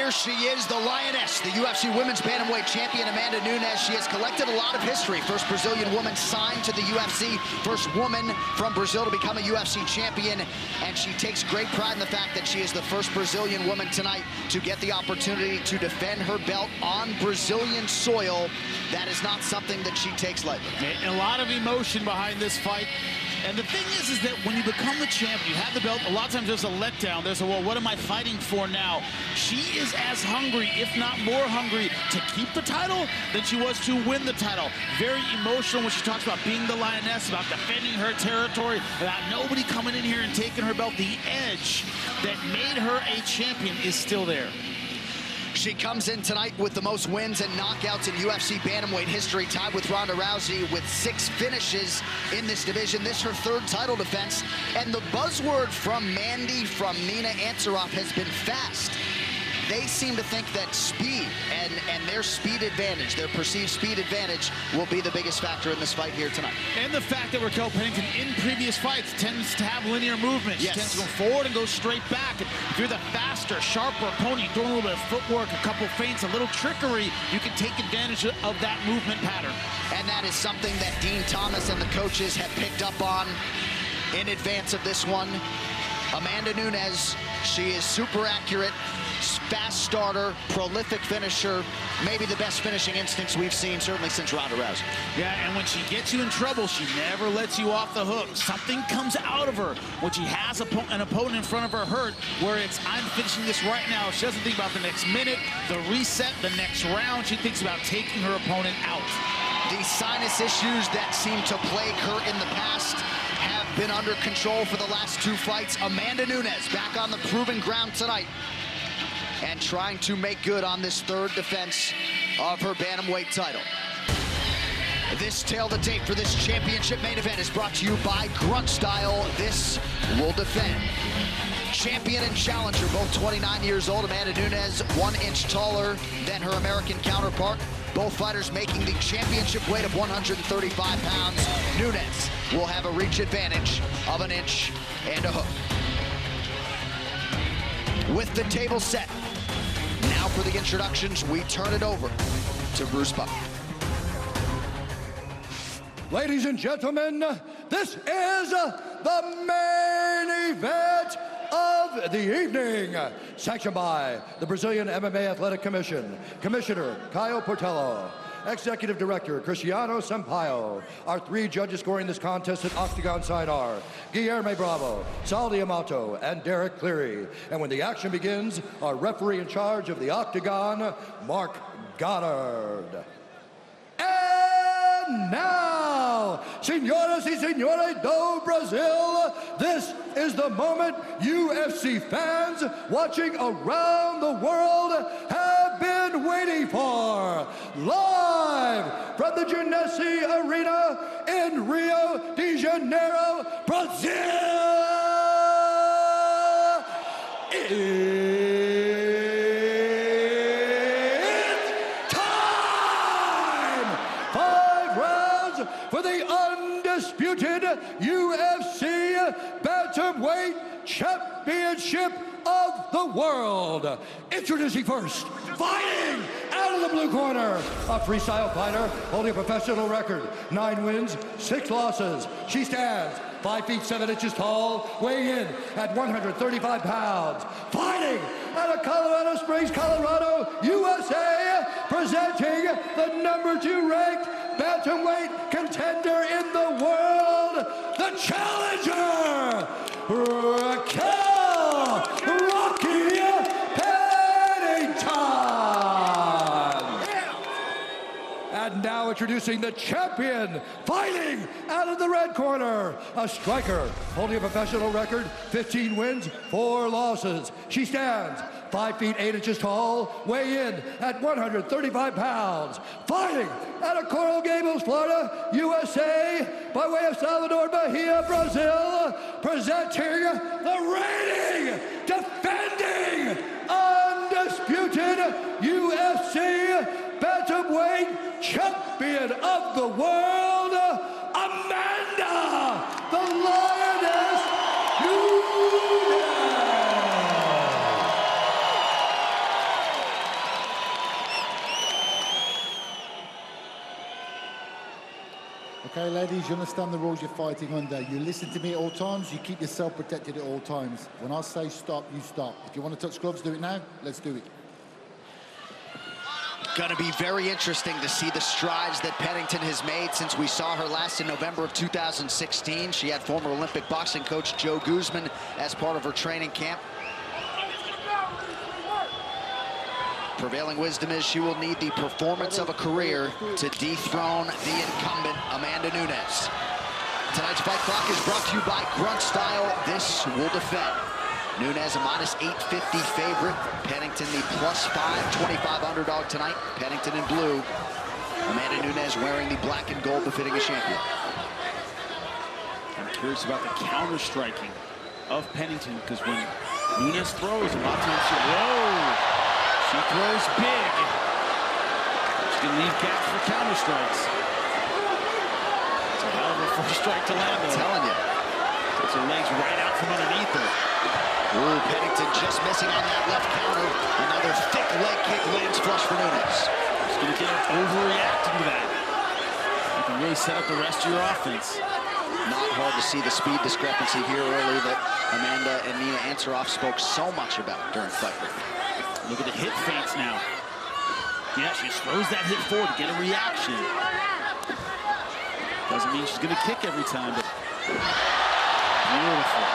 here she is, the Lioness, the UFC Women's Bantamweight Champion, Amanda Nunes. She has collected a lot of history. First Brazilian woman signed to the UFC, first woman from Brazil to become a UFC champion, and she takes great pride in the fact that she is the first Brazilian woman tonight to get the opportunity to defend her belt on Brazilian soil. That is not something that she takes lightly. A lot of emotion behind this fight. And the thing is that when you become the champ, you have the belt, a lot of times there's a letdown. There's a, well, what am I fighting for now? She is as hungry, if not more hungry, to keep the title than she was to win the title. Very emotional when she talks about being the Lioness, about defending her territory, about nobody coming in here and taking her belt. The edge that made her a champion is still there. She comes in tonight with the most wins and knockouts in UFC bantamweight history, tied with Ronda Rousey with 6 finishes in this division. This her 3rd title defense. And the buzzword from Mandy, from Nina Ansaroff has been fast. They seem to think that speed and their speed advantage, their perceived speed advantage, will be the biggest factor in this fight here tonight. And the fact that Raquel Pennington in previous fights tends to have linear movement. She tends to go forward and go straight back. And if you're the faster, sharper opponent, doing a little bit of footwork, a couple feints, a little trickery, you can take advantage of that movement pattern. And that is something that Dean Thomas and the coaches have picked up on in advance of this one. Amanda Nunes, she is super accurate, fast starter, prolific finisher, maybe the best finishing instincts we've seen, certainly since Ronda Rousey. Yeah, and when she gets you in trouble, she never lets you off the hook. Something comes out of her when she has an opponent in front of her hurt, where it's, I'm finishing this right now. She doesn't think about the next minute, the reset, the next round. She thinks about taking her opponent out. The sinus issues that seem to plague her in the past have been under control for the last 2 fights. Amanda Nunes back on the proven ground tonight and trying to make good on this 3rd defense of her bantamweight title. This tail of the tape for this championship main event is brought to you by Grunt Style. This will defend. Champion and challenger, both 29 years old. Amanda Nunes, 1 inch taller than her American counterpart. Both fighters making the championship weight of 135 pounds. Nunes will have a reach advantage of 1 inch and a hook. With the table set, now for the introductions, we turn it over to Bruce Buck. Ladies and gentlemen, this is the main event of the evening, sanctioned by the Brazilian MMA Athletic Commission, Commissioner Caio Portello, Executive Director Cristiano Sampaio. Our 3 judges scoring this contest at Octagon side are Guilherme Bravo, Sal D'Amato, and Derek Cleary. And when the action begins, our referee in charge of the Octagon, Mark Goddard. And now, Senhoras y Senhores do Brazil, this is the moment UFC fans watching around the world have been waiting for. Live from the Nunes Arena in Rio de Janeiro, Brazil, it's time! 5 rounds for the undisputed UFC Bantamweight Championship of the world. Introducing first, fighting out of the blue corner, a freestyle fighter holding a professional record, 9 wins, 6 losses. She stands 5 feet 7 inches tall, weighing in at 135 pounds. Fighting out of Colorado Springs, Colorado, USA, presenting the #2 ranked bantamweight contender in the world, the challenger, Raquel Pennington. And now introducing the champion, fighting out of the red corner, a striker holding a professional record, 15 wins, 4 losses. She stands 5 feet 8 inches tall, weigh in at 135 pounds. Fighting out of Coral Gables, Florida, USA, by way of Salvador Bahia, Brazil, presenting the reigning, defending, undisputed UFC Bantamweight Champion of the world, Amanda, the Lioness Nunes. Okay, ladies, you understand the rules you're fighting under. You listen to me at all times, you keep yourself protected at all times. When I say stop, you stop. If you want to touch gloves, do it now. Let's do it. Going to be very interesting to see the strides that Pennington has made since we saw her last in November of 2016. She had former Olympic boxing coach Joe Guzman as part of her training camp. Prevailing wisdom is she will need the performance of a career to dethrone the incumbent Amanda Nunes. Tonight's fight clock is brought to you by Grunt Style. This will defend. Nunes a -850 favorite. Pennington the +525 underdog tonight. Pennington in blue. Amanda Nunes wearing the black and gold befitting a champion. I'm curious about the counter-striking of Pennington, because when Nunes throws, a lot of times she throws big. She can leave gaps for counter strikes. It's a hell of a first strike to land, though. I'm telling you. Takes her legs right out from underneath her. Ooh, Pennington just missing on that left counter. Another thick leg kick lands flush for Nunes. Just gonna get her overreacting to that. You can really set up the rest of your offense. Not hard to see the speed discrepancy here early that Amanda and Nina Ansaroff spoke so much about during fight. Look at the hip feints now. Yeah, she just throws that hip forward to get a reaction. Doesn't mean she's going to kick every time, but beautiful.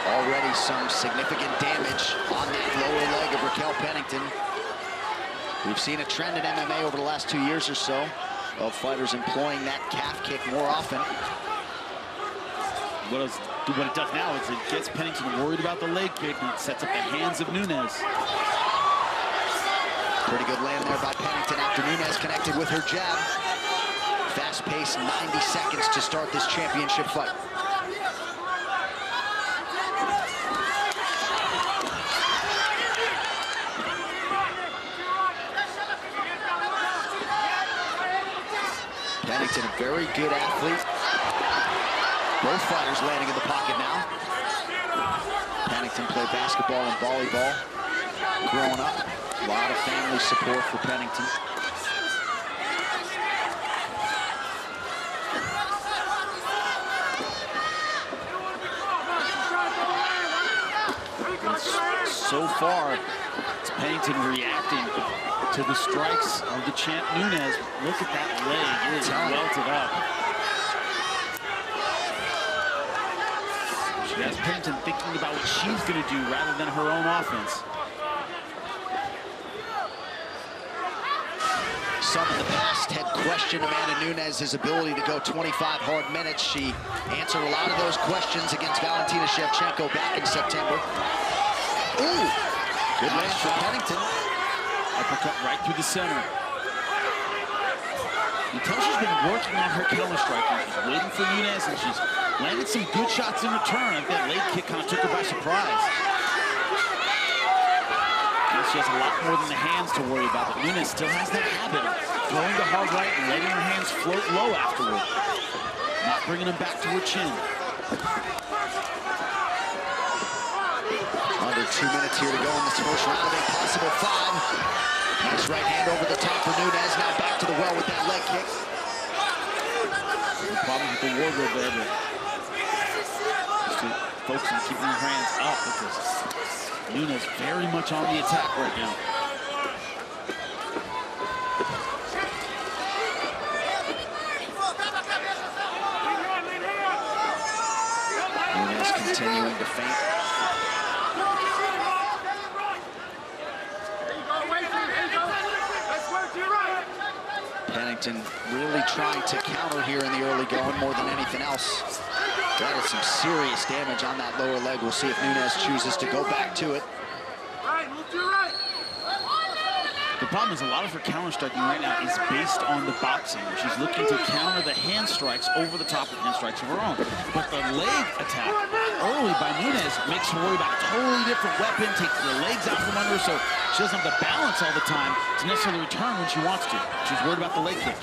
Already some significant damage on that lower leg of Raquel Pennington. We've seen a trend in MMA over the last 2 years or so of fighters employing that calf kick more often. What it does now is it gets Pennington worried about the leg kick, and it sets up the hands of Nunes. Pretty good land there by Pennington after Nunes connected with her jab. Fast-paced 90 seconds to start this championship fight. Pennington, a very good athlete. Both fighters landing in the pocket now. Pennington played basketball and volleyball growing up. A lot of family support for Pennington. So far, it's Pennington reacting to the strikes of the champ Nunes. Look at that leg, it is welted up. She has Pennington thinking about what she's going to do rather than her own offense. Some in the past had questioned Amanda Nunes' ability to go 25 hard minutes. She answered a lot of those questions against Valentina Shevchenko back in September. Ooh, good land for Pennington. Uppercut right through the center. You tell she's been working on her counter-striking. She's waiting for Nunes, and she's landed some good shots in return. I think that leg kick kind of took her by surprise. And she has a lot more than the hands to worry about, but Nunes still has that habit of throwing the hard right and letting her hands float low afterward. Not bringing them back to her chin. Under 2 minutes here to go in this first round of a possible 5. Nice right hand over the top for Nunes. Now back to the well with that leg kick. The problem with the wardrobe there, but just to focus on keeping her hands up, because Nunes very much on the attack right now. Nunes continuing to feint. Pennington really trying to counter here in the early going more than anything else. That is some serious damage on that lower leg. We'll see if Nunes chooses to go back to it. The problem is a lot of her counter-striking right now is based on the boxing. She's looking to counter the hand strikes over the top of hand strikes of her own. But the leg attack early by Nunes makes her worry about a totally different weapon, takes the legs out from under her, so she doesn't have the balance all the time to necessarily return when she wants to. She's worried about the leg kick.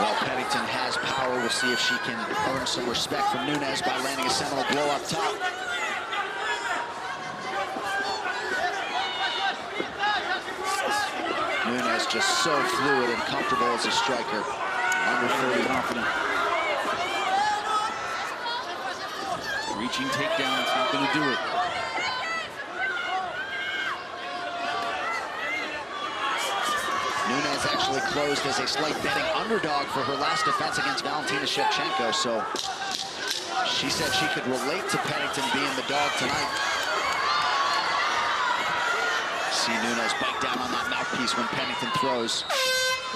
Well, Pennington has power. We'll see if she can earn some respect from Nunes by landing a seminal blow up top. Nunes just so fluid and comfortable as a striker. Under 30. Confident. Reaching takedown, it's not going to do it. Nunes actually closed as a slight betting underdog for her last defense against Valentina Shevchenko, so she said she could relate to Pennington being the dog tonight. See Nunes bite down on that mouthpiece when Pennington throws.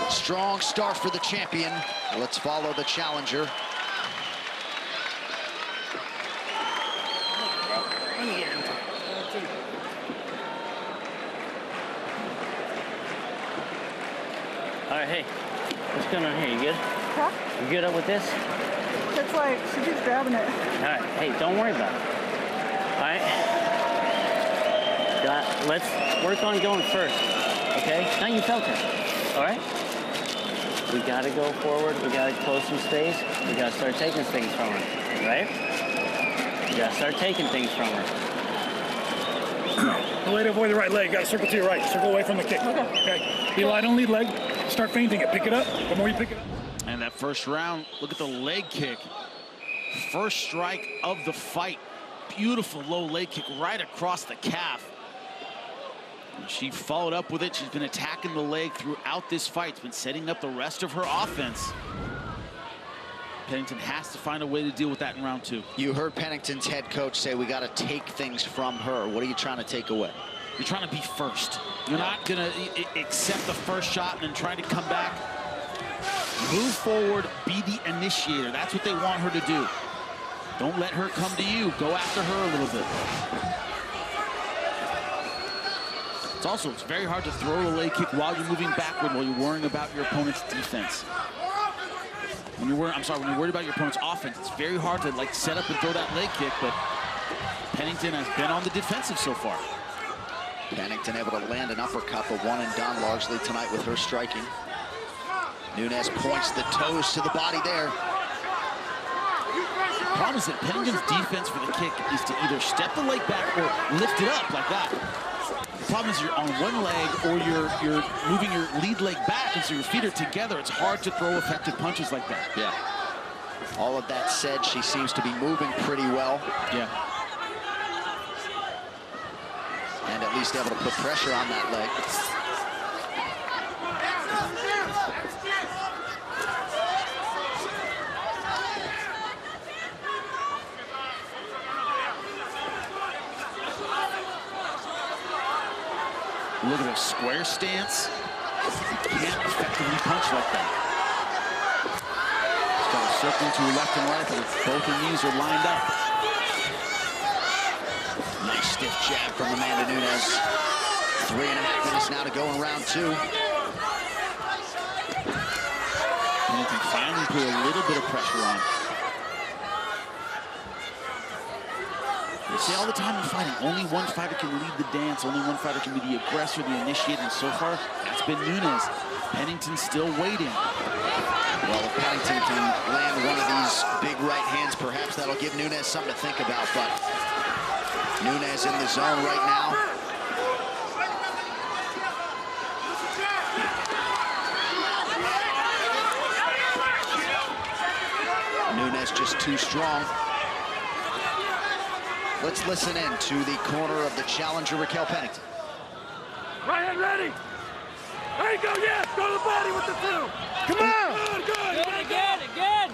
Strong start for the champion. Let's follow the challenger. All right, hey, what's going on here? You good? Huh? You good up with this? It's like, she keeps grabbing it. All right, hey, don't worry about it. All right? Let's work on going first, okay? Now you felt it, all right? We gotta go forward, we gotta close some space, we gotta start taking things from her, right? We gotta start taking things from her. The way to avoid the right leg, gotta circle to your right, circle away from the kick. Okay. Be light on lead leg, start feinting it, pick it up, the more you pick it up. And that first round, look at the leg kick. First strike of the fight. Beautiful low leg kick right across the calf. And she followed up with it. She's been attacking the leg throughout this fight. It's been setting up the rest of her offense. Pennington has to find a way to deal with that in round 2. You heard Pennington's head coach say we got to take things from her. What are you trying to take away? You're trying to be first. You're not going to accept the first shot and then try to come back. Move forward, be the initiator. That's what they want her to do. Don't let her come to you. Go after her a little bit. It's very hard to throw a leg kick while you're moving backward, while you're worrying about your opponent's defense. When you're worried about your opponent's offense, it's very hard to like set up and throw that leg kick, but Pennington has been on the defensive so far. Pennington able to land an uppercut, but one and done largely tonight with her striking. Nunes points the toes to the body there. The problem is that Pennington's defense for the kick is to either step the leg back or lift it up like that. The problem is you're on one leg or you're moving your lead leg back, and so your feet are together. It's hard to throw effective punches like that. Yeah. All of that said, she seems to be moving pretty well. Yeah. And at least able to put pressure on that leg. Look at a square stance. You can't effectively punch like that. Just got to circle to left and right, but both her knees are lined up. Nice stiff jab from Amanda Nunes. 3.5 minutes now to go in round 2. Pennington finally put a little bit of pressure on. They say all the time in fighting, only one fighter can lead the dance, only one fighter can be the aggressor, the initiator, and so far, that's been Nunes. Pennington's still waiting. Well, if Pennington can land one of these big right hands, perhaps that'll give Nunes something to think about, but Nunes in the zone right now. Nunes just too strong. Let's listen in to the corner of the challenger, Raquel Pennington. Right hand ready. There you go, yes. Go to the body with the 2. Come on. Good, good. Good, again.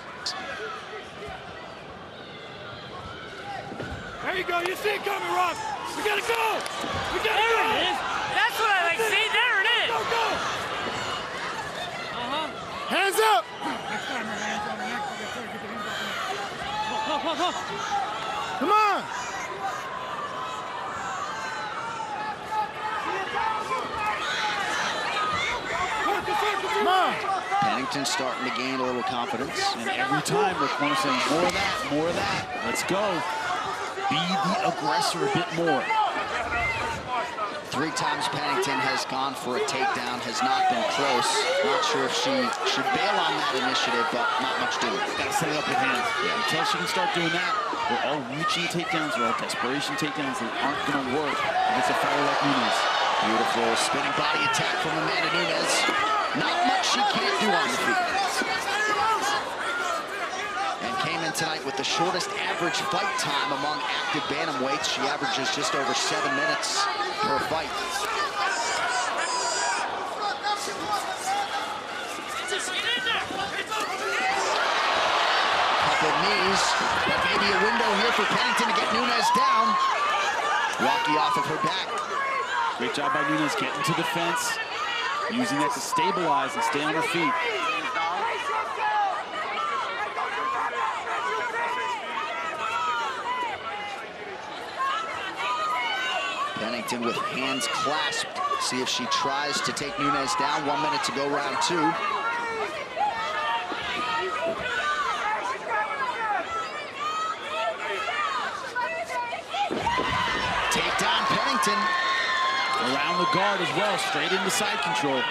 There you go. You see it coming, Ross. We gotta go. We gotta There go. it is. That's what I like to see. There it is. Go, go. Hands up. Come on. Come on. Pennington starting to gain a little confidence. And every time the corner saying, more of that, more of that. Let's go. Be the aggressor a bit more. 3 times Pennington has gone for a takedown, has not been close. Not sure if she should bail on that initiative, but not much doing. Got to set it up with hands. Yeah. Until she can start doing that, they're all reaching takedowns, they're all desperation takedowns that aren't going to work against a fighter like Nunes. Beautiful spinning body attack from Amanda Nunes. Not much she can't do on the feet. And came in tonight with the shortest average fight time among active bantamweights. She averages just over 7 minutes per fight. Couple knees, but maybe a window here for Pennington to get Nunes down. Rocky off of her back. Great job by Nunes getting to the fence, using that to stabilize and stay on her feet. Pennington with hands clasped. See if she tries to take Nunes down. 1 minute to go, round 2. Take down Pennington. Around the guard as well, straight into side control.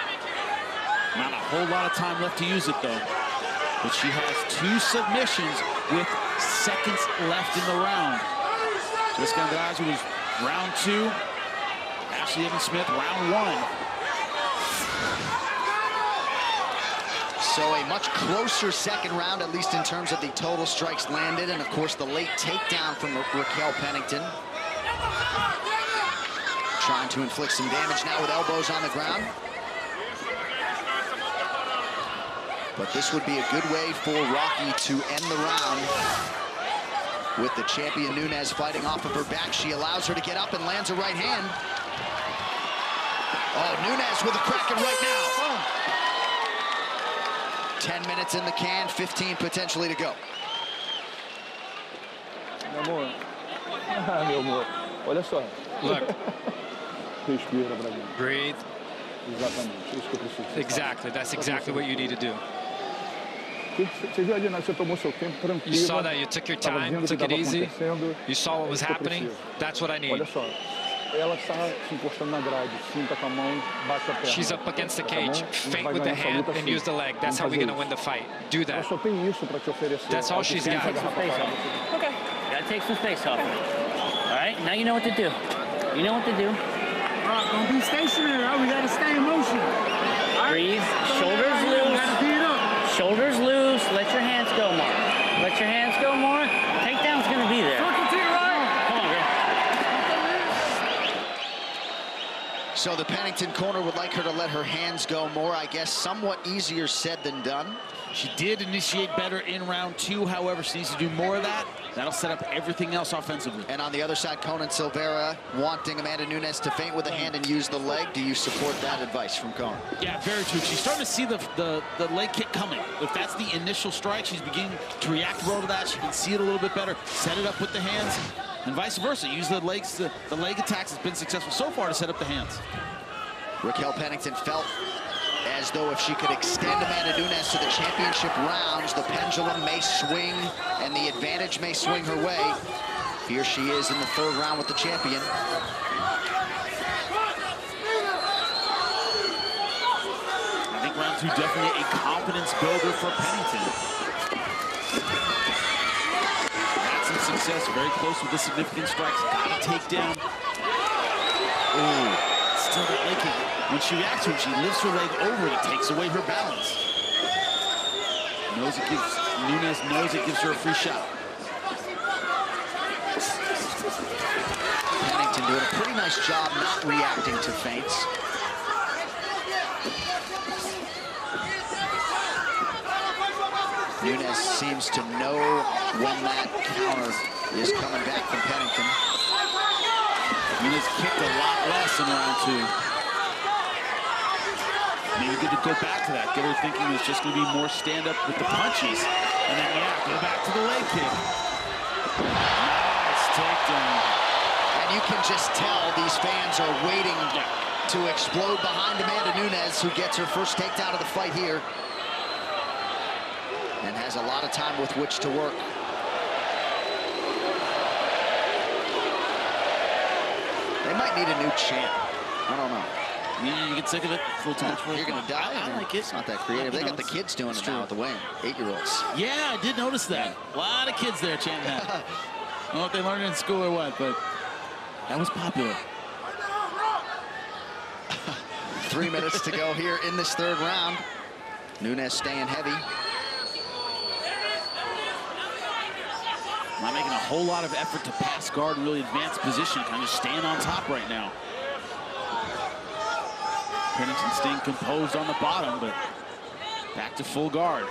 Not a whole lot of time left to use it though. But she has 2 submissions with seconds left in the round. Jessica Andrade was round 2. Ashley Evans-Smith, round 1. So a much closer second round, at least in terms of the total strikes landed. And of course, the late takedown from Raquel Pennington. Trying to inflict some damage now with elbows on the ground. But this would be a good way for Rocky to end the round. With the champion Nunes fighting off of her back, she allows her to get up and lands a right hand. Oh, Nunes with a cracking right now. 10 minutes in the can, 15 potentially to go. Meu amor. Meu amor. Olha só. Look. Respira, Brasil. Breathe. Exatamente. Isso que eu preciso. Exactly. That's exactly what you need to do. Você viu ali, né? Você tomou seu tempo tranquilo. You saw that. You took your time, took it easy. You saw what was happening. That's what I need. Olha só. Ela está se encostando na grade. Sinta com a mão, bate a perna. She's up against the cage. Feint with the hand and use the leg. That's how we're going to win the fight. Do that. Só tem isso para te oferecer. That's all she's got. Okay. Gotta take some space off her. All right, now you know what to do. You know what to do. All right, don't be stationary. Right? We gotta stay in motion. Right? Breathe. Shoulders loose. Shoulders loose. Let your hands go more. Let your hands go more. Takedown's gonna be there. Come on, girl. So the Pennington corner would like her to let her hands go more. I guess somewhat easier said than done. She did initiate better in round 2. However, she needs to do more of that. That'll set up everything else offensively. And on the other side, Conan Silveira wanting Amanda Nunes to feint with a hand and use the leg. Do you support that advice from Conan? Yeah, very true. She's starting to see the leg kick coming. If that's the initial strike, she's beginning to react well to that. She can see it a little bit better, set it up with the hands, and vice versa. Use the legs, the leg attacks has been successful so far to set up the hands. Raquel Pennington felt as though if she could extend Amanda Nunes to the championship rounds, the pendulum may swing and the advantage may swing her way. Here she is in the 3rd round with the champion. I think round 2 definitely a confidence builder for Pennington. Had some success, very close with the significant strikes. Got a takedown. Ooh, still that leg kick. When she reacts to it, she lifts her leg over and it takes away her balance. Nunes knows it gives her a free shot. Pennington doing a pretty nice job not reacting to feints. Nunes seems to know when that counter is coming back from Pennington. Nunes kicked a lot less in round 2. Maybe good to go back to that. Get her thinking it's just going to be more stand-up with the punches. And then, yeah, go back to the leg kick. Nice takedown. And you can just tell these fans are waiting to explode behind Amanda Nunes, who gets her first takedown of the fight here. And has a lot of time with which to work. They might need a new champ. I don't know. You get sick of it? Full time. You're going to die? I like it. It's not that creative. They got the kids doing it now at the weigh-in. 8-year-olds. Yeah, I did notice that. A lot of kids there chanting that. I don't know if they learned it in school or what, but that was popular. Pennington doing a pretty nice job not reacting to feints. Nunes seems to know when that counter is coming back from Pennington. Maybe good to go back to that. Get her thinking it's just going to be more stand-up with the punches. And then, yeah, go back to the leg kick. Nice takedown. And you can just tell these fans are waiting to explode behind Amanda Nunes, who gets her first takedown of the fight here. 3 minutes to go here in this third round. Nunes staying heavy. Not making a whole lot of effort to pass guard and really advance position, kind of staying on top right now. Pennington staying composed on the bottom, but back to full guard.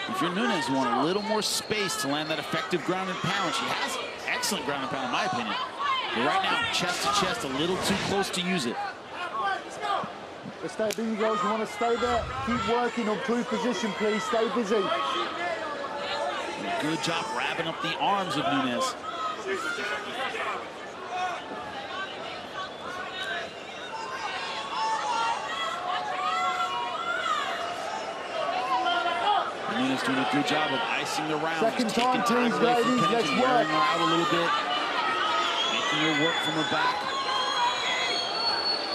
If you're Nunes, you want a little more space to land that effective ground and pound. She has excellent ground and pound, in my opinion. But right now, chest to chest, a little too close to use it. Stay busy, girls. You want to stay there? Keep working on proof position, please. Stay busy. Good job wrapping up the arms of Nunes. Nunes doing a good job of icing the round. Second time, please, ladies. Let's work. Wearing her out a little bit. Making her work from her back.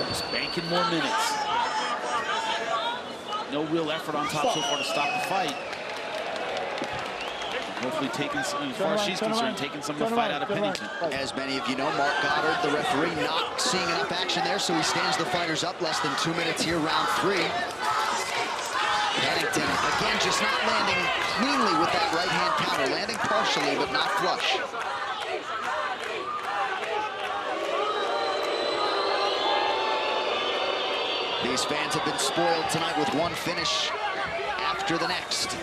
Just banking more minutes. No real effort on top so far to stop the fight. Hopefully taking some, as far as she's concerned, taking some of the fight out of Pennington. As many of you know, Mark Goddard, the referee, not seeing enough action there, so he stands the fighters up. Less than 2 minutes here, round 3. Pennington, again, just not landing cleanly with that right-hand counter. Landing partially, but not flush. These fans have been spoiled tonight with one finish after the next.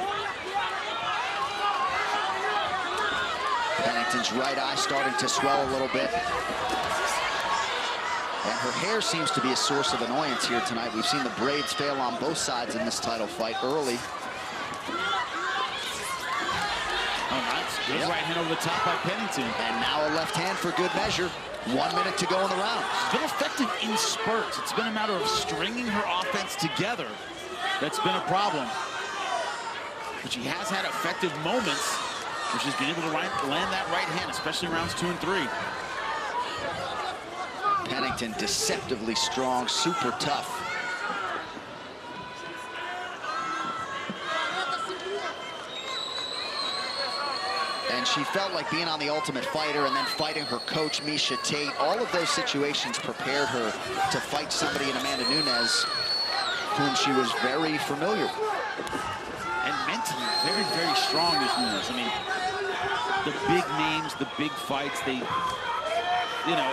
Pennington's right eye starting to swell a little bit. And her hair seems to be a source of annoyance here tonight. We've seen the braids fail on both sides in this title fight early. Oh, nice. Good right hand over the top by Pennington. And now a left hand for good measure. 1 minute to go in the round. She's been effective in spurts. It's been a matter of stringing her offense together that's been a problem. But she has had effective moments where she's been able to land that right hand, especially rounds 2 and 3. Pennington deceptively strong, super tough. And she felt like being on The Ultimate Fighter and then fighting her coach, Miesha Tate. All of those situations prepared her to fight somebody in Amanda Nunes, whom she was very familiar with. And mentally, very, very strong as Nunes. I mean, the big names, the big fights, they, you know,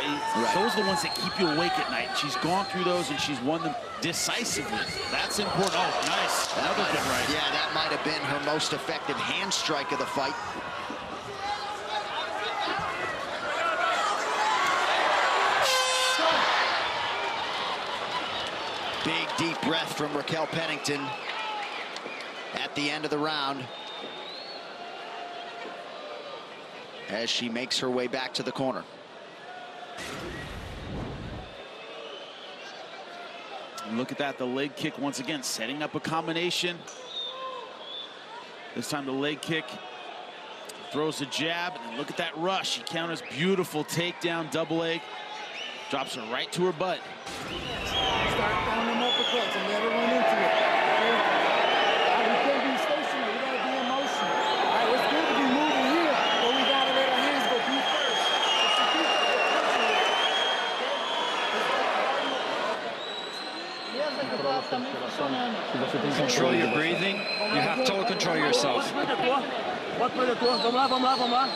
those are the ones that keep you awake at night. She's gone through those and she's won them decisively. That's important. Oh, nice. Another good right. Yeah, that might have been her most effective hand strike of the fight. Big, deep breath from Raquel Pennington at the end of the round as she makes her way back to the corner. And look at that, the leg kick once again, setting up a combination. This time the leg kick, throws a jab, and then look at that rush. She counters, beautiful takedown, double leg, drops her right to her butt. Start throwing them uppercuts and let her run into it. Okay? We can't be stationary. We gotta be in motion. All right, it's good to be moving here, but we gotta let our hands go deep first. Control your breathing. You have total control of yourself. Vamos lá, vamos lá, vamos lá.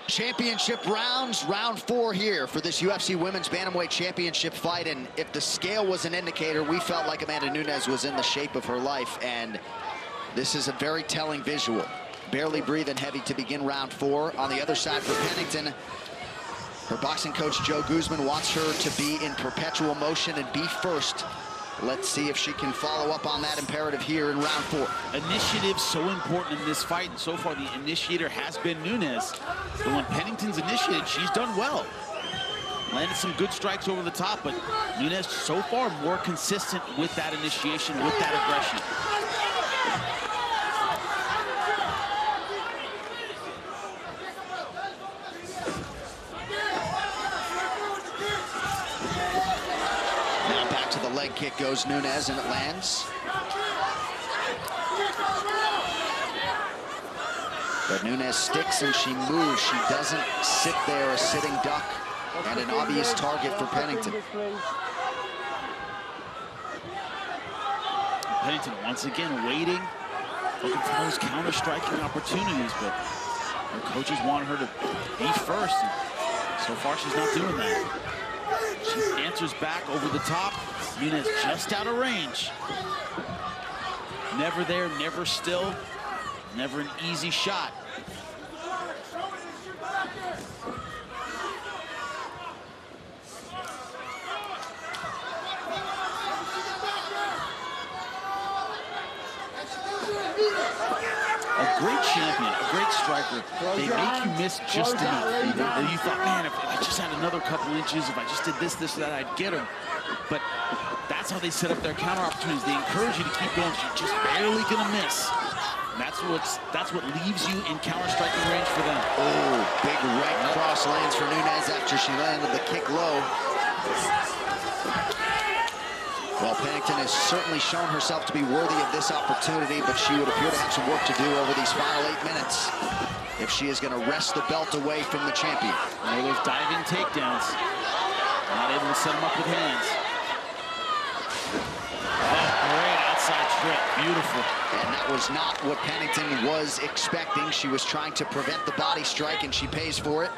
Championship rounds, round 4 here for this UFC Women's Bantamweight Championship fight. And if the scale was an indicator, we felt like Amanda Nunes was in the shape of her life. And this is a very telling visual. Barely breathing heavy to begin round 4. On the other side for Pennington, her boxing coach Joe Guzman wants her to be in perpetual motion and be first. Let's see if she can follow up on that imperative here in round 4. Initiative so important in this fight, and so far the initiator has been Nunes. But when Pennington's initiated, she's done well. Landed some good strikes over the top, but Nunes so far more consistent with that initiation, with that aggression. Leg kick goes Nunes, and it lands. But Nunes sticks and she moves. She doesn't sit there a sitting duck and an obvious target for Pennington. Pennington once again waiting, looking for those counter-striking opportunities, but her coaches want her to be first. And so far, she's not doing that. She answers back over the top. Nunes just out of range. Never there, never still, never an easy shot. A great champion, a great striker. They make you miss just enough. You thought, man, if I just had another couple inches, if I just did this, or that, I'd get her. But that's how they set up their counter opportunities. They encourage you to keep going. You're just barely gonna miss. And that's what leaves you in counter-striking range for them. Oh, big right cross lands for Nunes after she landed the kick low. Well, Pennington has certainly shown herself to be worthy of this opportunity, but she would appear to have some work to do over these final 8 minutes if she is going to wrest the belt away from the champion. One of those diving takedowns. Not able to set them up with hands. Oh, great outside trip. Beautiful. And that was not what Pennington was expecting. She was trying to prevent the body strike, and she pays for it.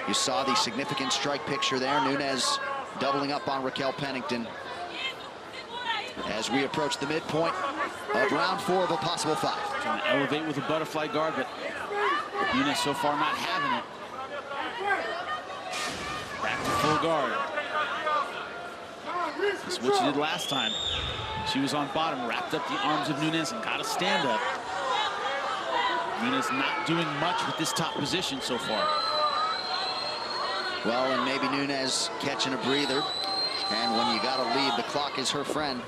You saw the significant strike picture there. Nunes doubling up on Raquel Pennington as we approach the midpoint of round 4 of a possible 5. Trying to elevate with a butterfly guard, but Nunes so far not having it. Back to full guard. This is what she did last time. She was on bottom, wrapped up the arms of Nunes and got a stand up. Nunes not doing much with this top position so far. Well, and maybe Nunes catching a breather. And when you got to lead, the clock is her friend.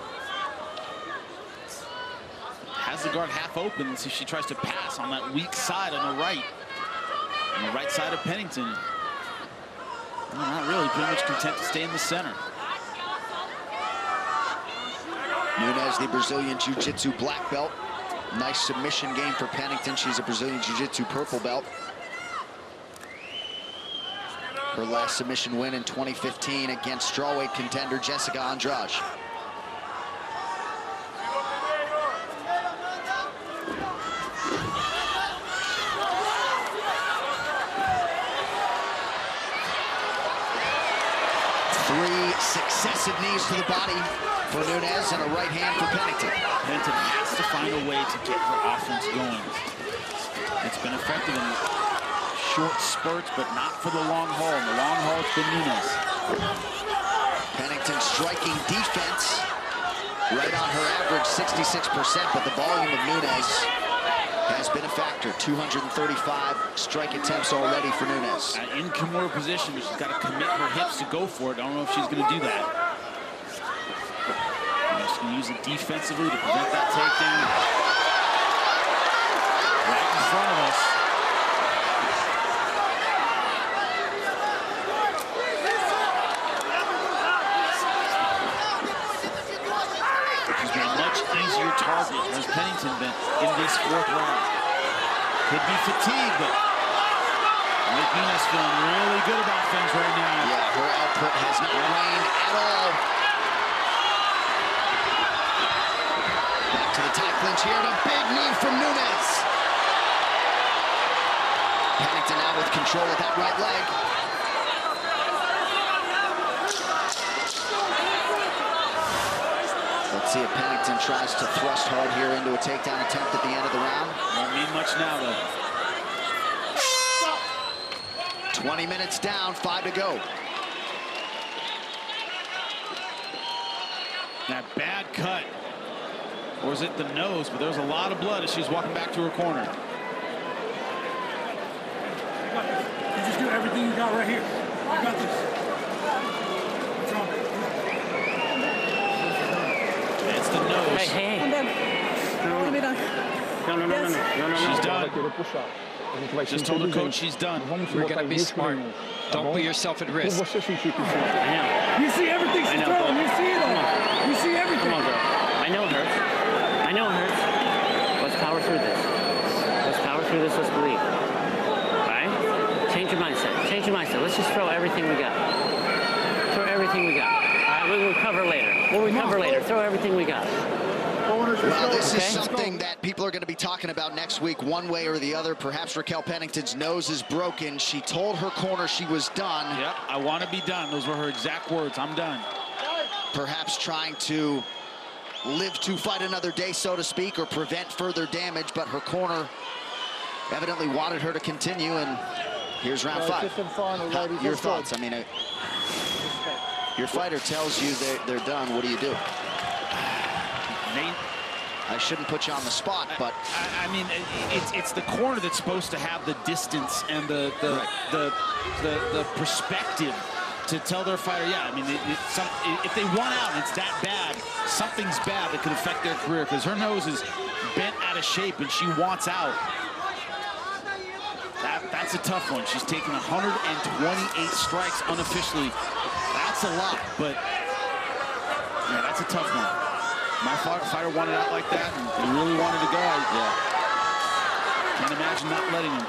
Has the guard half open, and so she tries to pass on that weak side on the right. On the right side of Pennington. Well, not really, pretty much content to stay in the center. Nunes, the Brazilian Jiu-Jitsu black belt. Nice submission game for Pennington. She's a Brazilian Jiu-Jitsu purple belt. Her last submission win in 2015 against strawweight contender Jessica Andrade. Successive knees to the body for Nunes and a right hand for Pennington. Pennington has to find a way to get her offense going. It's been effective in short spurts, but not for the long haul. In the long haul, it's been Nunes. Pennington striking defense right on her average, 66%, but the volume of Nunes has been a factor. 235 strike attempts already for Nunes. In Kimura position, but she's got to commit her hips to go for it. I don't know if she's going to do that. She's going to use it defensively to prevent that takedown. Right in front of us. She's been a much easier target as Pennington been in this 4th round. Could be fatigue, but Nunes feeling really good about things right now. Yeah, her output has not waned at all. Back to the tie clinch here, and a big knee from Nunes. Pennington now with control of that right leg. Let's see if Pennington tries to thrust hard here into a takedown attempt at the end of the round. Won't mean much now, though. 20 minutes down, 5 to go. That bad cut. Or is it the nose? But there's a lot of blood as she's walking back to her corner. You just do everything you got right here. You got this. What's wrong? It's the nose. Hey. I'm done. No. She's done. Just told her coach she's done. We're going to be smart. Don't put yourself at risk. I know. You see everything she's throwing. You see it all. You see everything. Come on, girl. I know it hurts. I know it hurts. Let's power through this. Let's power through through this, let's believe. All right? Change your mindset. Change your mindset. Let's just throw everything we got. Throw everything we got. All right, we'll recover later. We'll recover later. Throw everything we got. Well, this is something that people are going to be talking about next week, one way or the other. Perhaps Raquel Pennington's nose is broken. She told her corner she was done. Yep, I want to be done. Those were her exact words. I'm done. Perhaps trying to live to fight another day, so to speak, or prevent further damage, but her corner evidently wanted her to continue, and here's round 5. Your thoughts? I mean, your fighter tells you they're done. What do you do? I shouldn't put you on the spot, but I mean, it's the corner that's supposed to have the distance and the perspective to tell their fighter, yeah, I mean, if they want out and it's that bad, something's bad that could affect their career, because her nose is bent out of shape and she wants out. That's a tough one. She's taken 128 strikes unofficially. That's a lot, but yeah, that's a tough one. My fighter wanted out like that, and he really wanted to go. Can't imagine not letting him.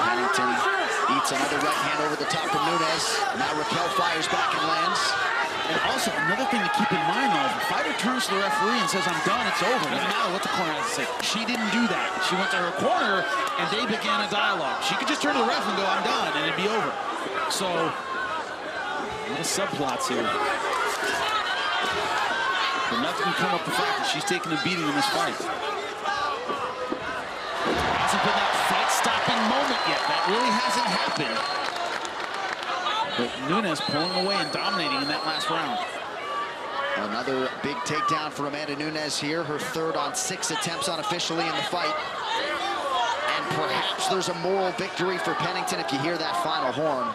Pennington eats another right hand over the top of Nunes. Now Raquel fires back and lands. And also, another thing to keep in mind, though, if the fighter turns to the referee and says, I'm done, it's over. It doesn't matter what the corner has to say. She didn't do that. She went to her corner, and they began a dialogue. She could just turn to the ref and go, I'm done, and it'd be over. So, what a subplots here. But nothing can come up the fact that she's taking a beating in this fight. Hasn't been that fight-stopping moment yet. That really hasn't happened. But Nunes pulling away and dominating in that last round. Another big takedown for Amanda Nunes here. Her third on 6 attempts unofficially in the fight. And perhaps there's a moral victory for Pennington if you hear that final horn.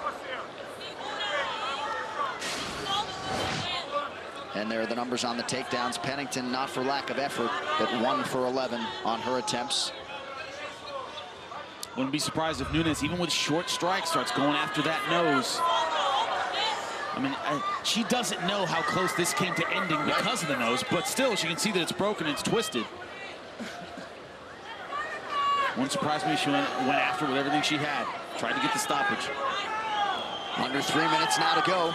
And there are the numbers on the takedowns. Pennington, not for lack of effort, but 1 for 11 on her attempts. Wouldn't be surprised if Nunes, even with short strikes, starts going after that nose. I mean, she doesn't know how close this came to ending because of the nose, but still, she can see that it's broken and it's twisted. Wouldn't surprise me if she went after with everything she had. Tried to get the stoppage. Under 3 minutes now to go.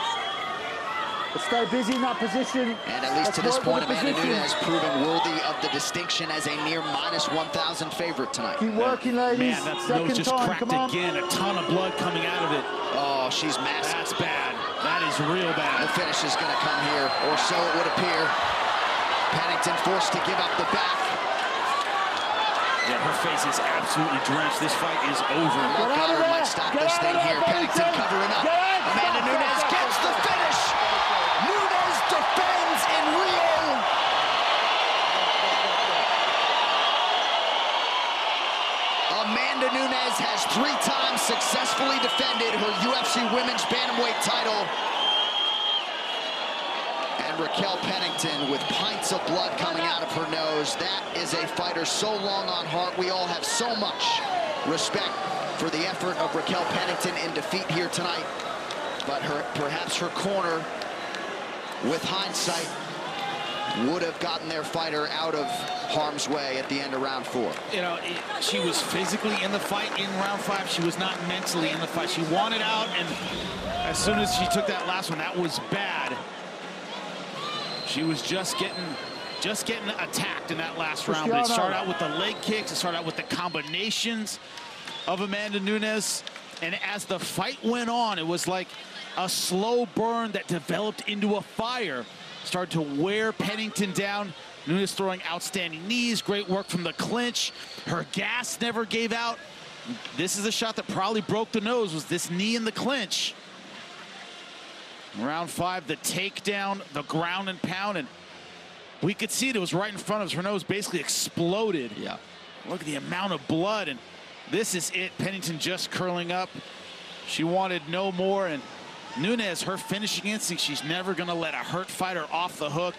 Let's stay busy in that position. And at least to this point, Amanda Nunes proven worthy of the distinction as a near -1,000 favorite tonight. Keep working, ladies. Man, that nose just cracked again. A ton of blood coming out of it. Oh, she's massive. That's bad. That is real bad. The finish is going to come here, or so it would appear. Pennington forced to give up the back. Yeah, her face is absolutely drenched. This fight is over. Mark Goddard might stop this thing here. Pennington covering up. Amanda Nunes gets the finish. Nunes defends in Rio. Amanda Nunes has 3 times successfully defended her UFC Women's Bantamweight title. And Raquel Pennington with pints of blood coming out of her nose. That is a fighter so long on heart. We all have so much respect for the effort of Raquel Pennington in defeat here tonight. But perhaps her corner, with hindsight, would have gotten their fighter out of harm's way at the end of round 4. You know, she was physically in the fight in round 5. She was not mentally in the fight. She wanted out, and as soon as she took that last one, that was bad. She was just getting attacked in that last round. But it started out with the leg kicks. It started out with the combinations of Amanda Nunes. And as the fight went on, it was like a slow burn that developed into a fire. Started to wear Pennington down. Nunes throwing outstanding knees. Great work from the clinch. Her gas never gave out. This is a shot that probably broke the nose, was this knee in the clinch. Round 5, the takedown, the ground and pound, and we could see it was right in front of us. Her nose basically exploded. Yeah. Look at the amount of blood, and this is it. Pennington just curling up. She wanted no more, and Nunes, her finishing instinct, she's never gonna let a hurt fighter off the hook.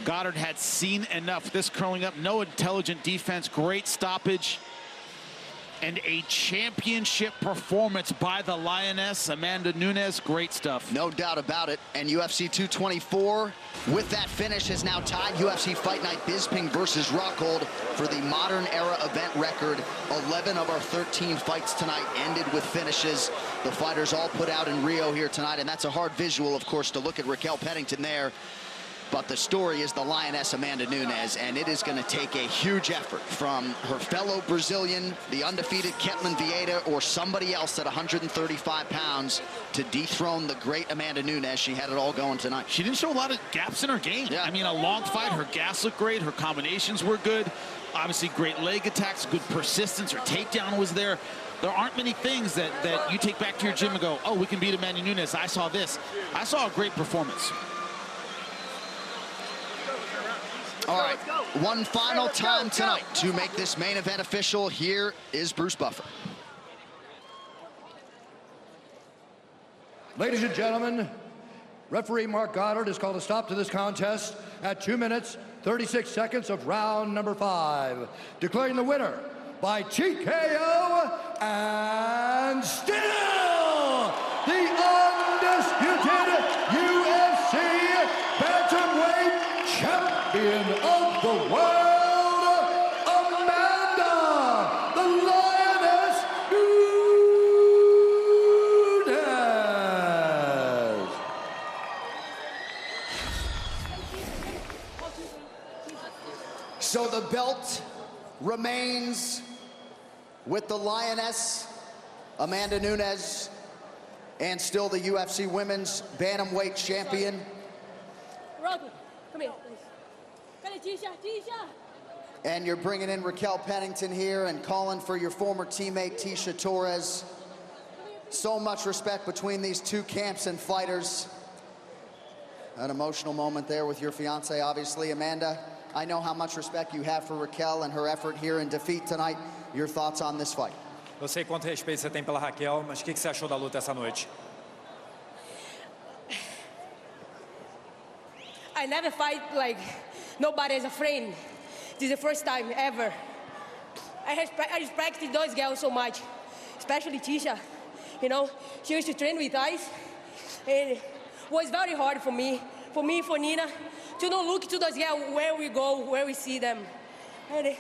Goddard had seen enough. This curling up, no intelligent defense, great stoppage. And a championship performance by the Lioness, Amanda Nunes. Great stuff. No doubt about it. And UFC 224, with that finish, has now tied UFC Fight Night Bisping versus Rockhold for the modern era event record. 11 of our 13 fights tonight ended with finishes. The fighters all put out in Rio here tonight, and that's a hard visual, of course, to look at Raquel Pennington there. But the story is the Lioness Amanda Nunes, and it is going to take a huge effort from her fellow Brazilian, the undefeated Kelvin Gastelum, or somebody else at 135 pounds to dethrone the great Amanda Nunes. She had it all going tonight. She didn't show a lot of gaps in her game. Yeah. I mean, a long fight, her gas looked great, her combinations were good. Obviously, great leg attacks, good persistence, her takedown was there. There aren't many things that you take back to your gym and go, oh, we can beat Amanda Nunes. I saw this. I saw a great performance. All right, one final time tonight to make this main event official. Here is Bruce Buffer. Ladies and gentlemen, referee Mark Goddard has called a stop to this contest at 2 minutes, 36 seconds of round number 5, declaring the winner by TKO and still the undisputed UFC bantamweight champion of the world, Amanda the Lioness Nunes. So the belt remains with the Lioness, Amanda Nunes, and still the UFC Women's Bantamweight Champion. Rocky, come here, please. And you're bringing in Raquel Pennington here and calling for your former teammate, Tecia Torres. So much respect between these two camps and fighters. An emotional moment there with your fiance, obviously. Amanda, I know how much respect you have for Raquel and her effort here in defeat tonight. Your thoughts on this fight? Eu sei quanto respeito você tem pela Raquel, mas o que você achou da luta essa noite? I never fight like nobody is afraid. This is the first time ever. I respect those girls so much, especially Tecia. You know, she used to train with us, and it was very hard for me, for Nina, to not look to those girls where we go, where we see them. And it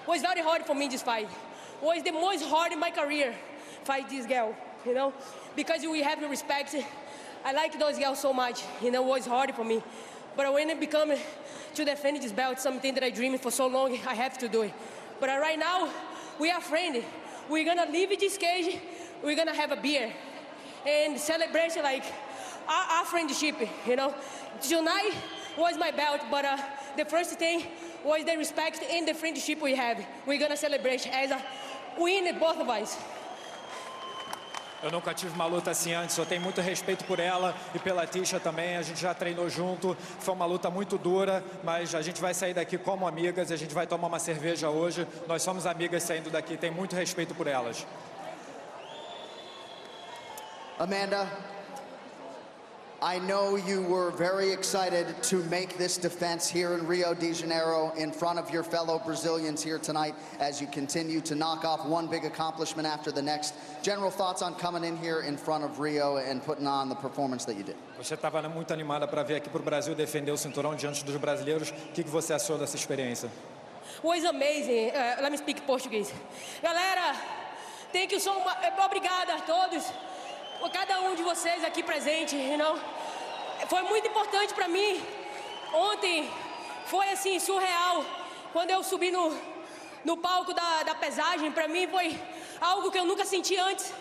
was very hard for me this fight. It was the most hard in my career, fight this girl, you know, because we have the respect. I like those girls so much, you know, it was hard for me. But when it became to defend this belt, something that I dreamed for so long, I have to do it. But right now, we are friends. We're gonna leave this cage, we're gonna have a beer and celebrate like our friendship, you know. Tonight was my belt, but the first thing was the respect and the friendship we have. We're gonna celebrate as a win, both of us. Eu nunca tive uma luta assim antes, eu tenho muito respeito por ela e pela Tecia também, a gente já treinou junto, foi uma luta muito dura, mas a gente vai sair daqui como amigas, a gente vai tomar uma cerveja hoje, nós somos amigas saindo daqui, tenho muito respeito por elas. Amanda, I know you were very excited to make this defense here in Rio de Janeiro in front of your fellow Brazilians here tonight as you continue to knock off one big accomplishment after the next. General thoughts on coming in here in front of Rio and putting on the performance that you did? Você estava muito animada para vir aqui para o Brasil defender o cinturão diante dos brasileiros. O que você achou dessa experiência? Was amazing. Let me speak Portuguese. Galera, thank you so much. Obrigada a todos. Cada um de vocês aqui presente, you know? Foi muito importante para mim. Ontem foi assim surreal. Quando eu subi no palco da pesagem, para mim foi algo que eu nunca senti antes.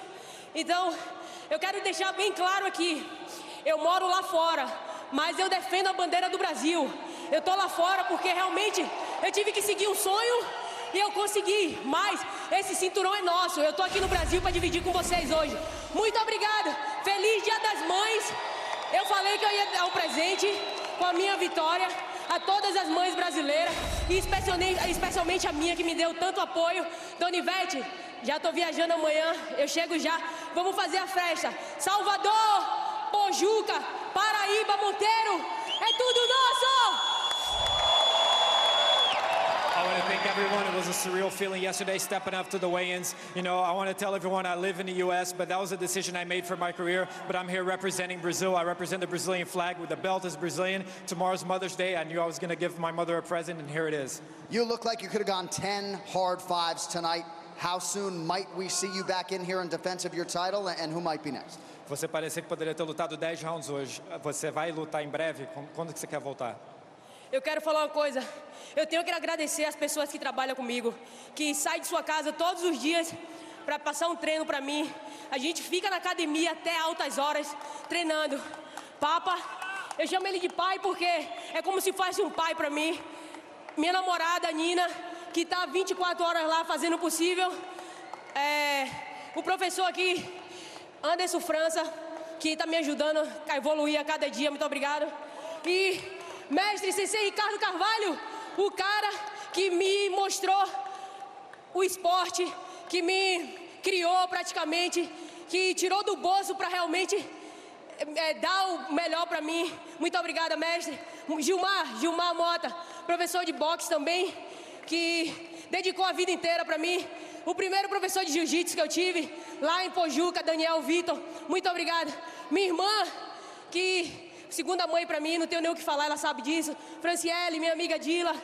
Então, eu quero deixar bem claro aqui. Eu moro lá fora, mas eu defendo a bandeira do Brasil. Eu tô lá fora porque realmente eu tive que seguir um sonho e eu consegui, mas esse cinturão é nosso. Eu tô aqui no Brasil para dividir com vocês hoje. Muito obrigado. Feliz Dia das Mães. Eu falei que eu ia dar um presente com a minha vitória a todas as mães brasileiras e especialmente a minha que me deu tanto apoio. Dona Ivete, já tô viajando amanhã, eu chego já. Vamos fazer a festa. Salvador, Pojuca, Paraíba, Monteiro, é tudo nosso! I want to thank everyone. It was a surreal feeling yesterday stepping up to the weigh-ins. You know, I want to tell everyone I live in the U.S., but that was a decision I made for my career. But I'm here representing Brazil. I represent the Brazilian flag with the belt is Brazilian. Tomorrow's Mother's Day. I knew I was going to give my mother a present, and here it is. You look like you could have gone 10 hard fives tonight. How soon might we see you back in here in defense of your title, and who might be next? Você parecia que poderia ter lutado 10 rounds hoje. Você vai lutar em breve? Quando que você quer voltar? Eu quero falar uma coisa. Eu tenho que agradecer as pessoas que trabalham comigo, que saem de sua casa todos os dias para passar um treino para mim. A gente fica na academia até altas horas treinando. Papa, eu chamo ele de pai porque é como se fosse um pai para mim. Minha namorada, Nina, que está 24 horas lá fazendo o possível. O professor aqui, Anderson França, que está me ajudando a evoluir a cada dia. Muito obrigado. E mestre Sensei Ricardo Carvalho, o cara que me mostrou o esporte, que me criou praticamente, que tirou do bolso para realmente dar o melhor para mim. Muito obrigada, mestre. Gilmar Mota, professor de boxe também, que dedicou a vida inteira para mim. O primeiro professor de jiu-jitsu que eu tive, lá em Pojuca, Vitor. Muito obrigada. Minha irmã, que segunda mãe para mim, não tenho nem o que falar, ela sabe disso. Franciele, minha amiga Dila.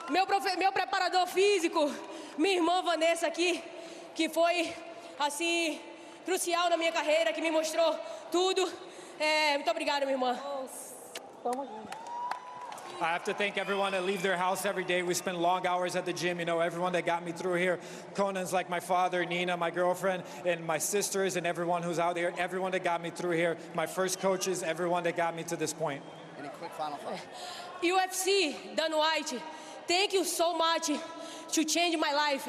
Meu preparador físico, minha irmã Vanessa aqui, que foi, assim, crucial na minha carreira, que me mostrou tudo. Muito obrigada, minha irmã. Tamo junto. I have to thank everyone that leave their house every day. We spend long hours at the gym. You know, everyone that got me through here. Conan's like my father, Nina, my girlfriend, and my sisters, and everyone who's out there. Everyone that got me through here. My first coaches, everyone that got me to this point. Any quick final thoughts? UFC, Dan White, thank you so much to change my life.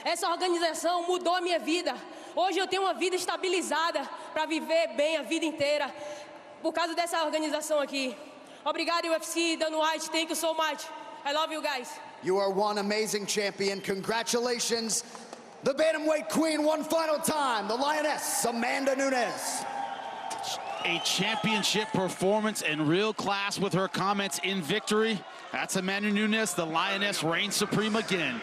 Essa organização mudou a minha vida. Hoje eu tenho uma vida estabilizada para viver bem a vida inteira por causa dessa organização aqui. Obrigado, UFC, Dan White. Thank you so much. I love you guys. You are one amazing champion. Congratulations. The bantamweight queen one final time, the Lioness, Amanda Nunes. A championship performance and real class with her comments in victory. That's Amanda Nunes, the Lioness, reigns supreme again.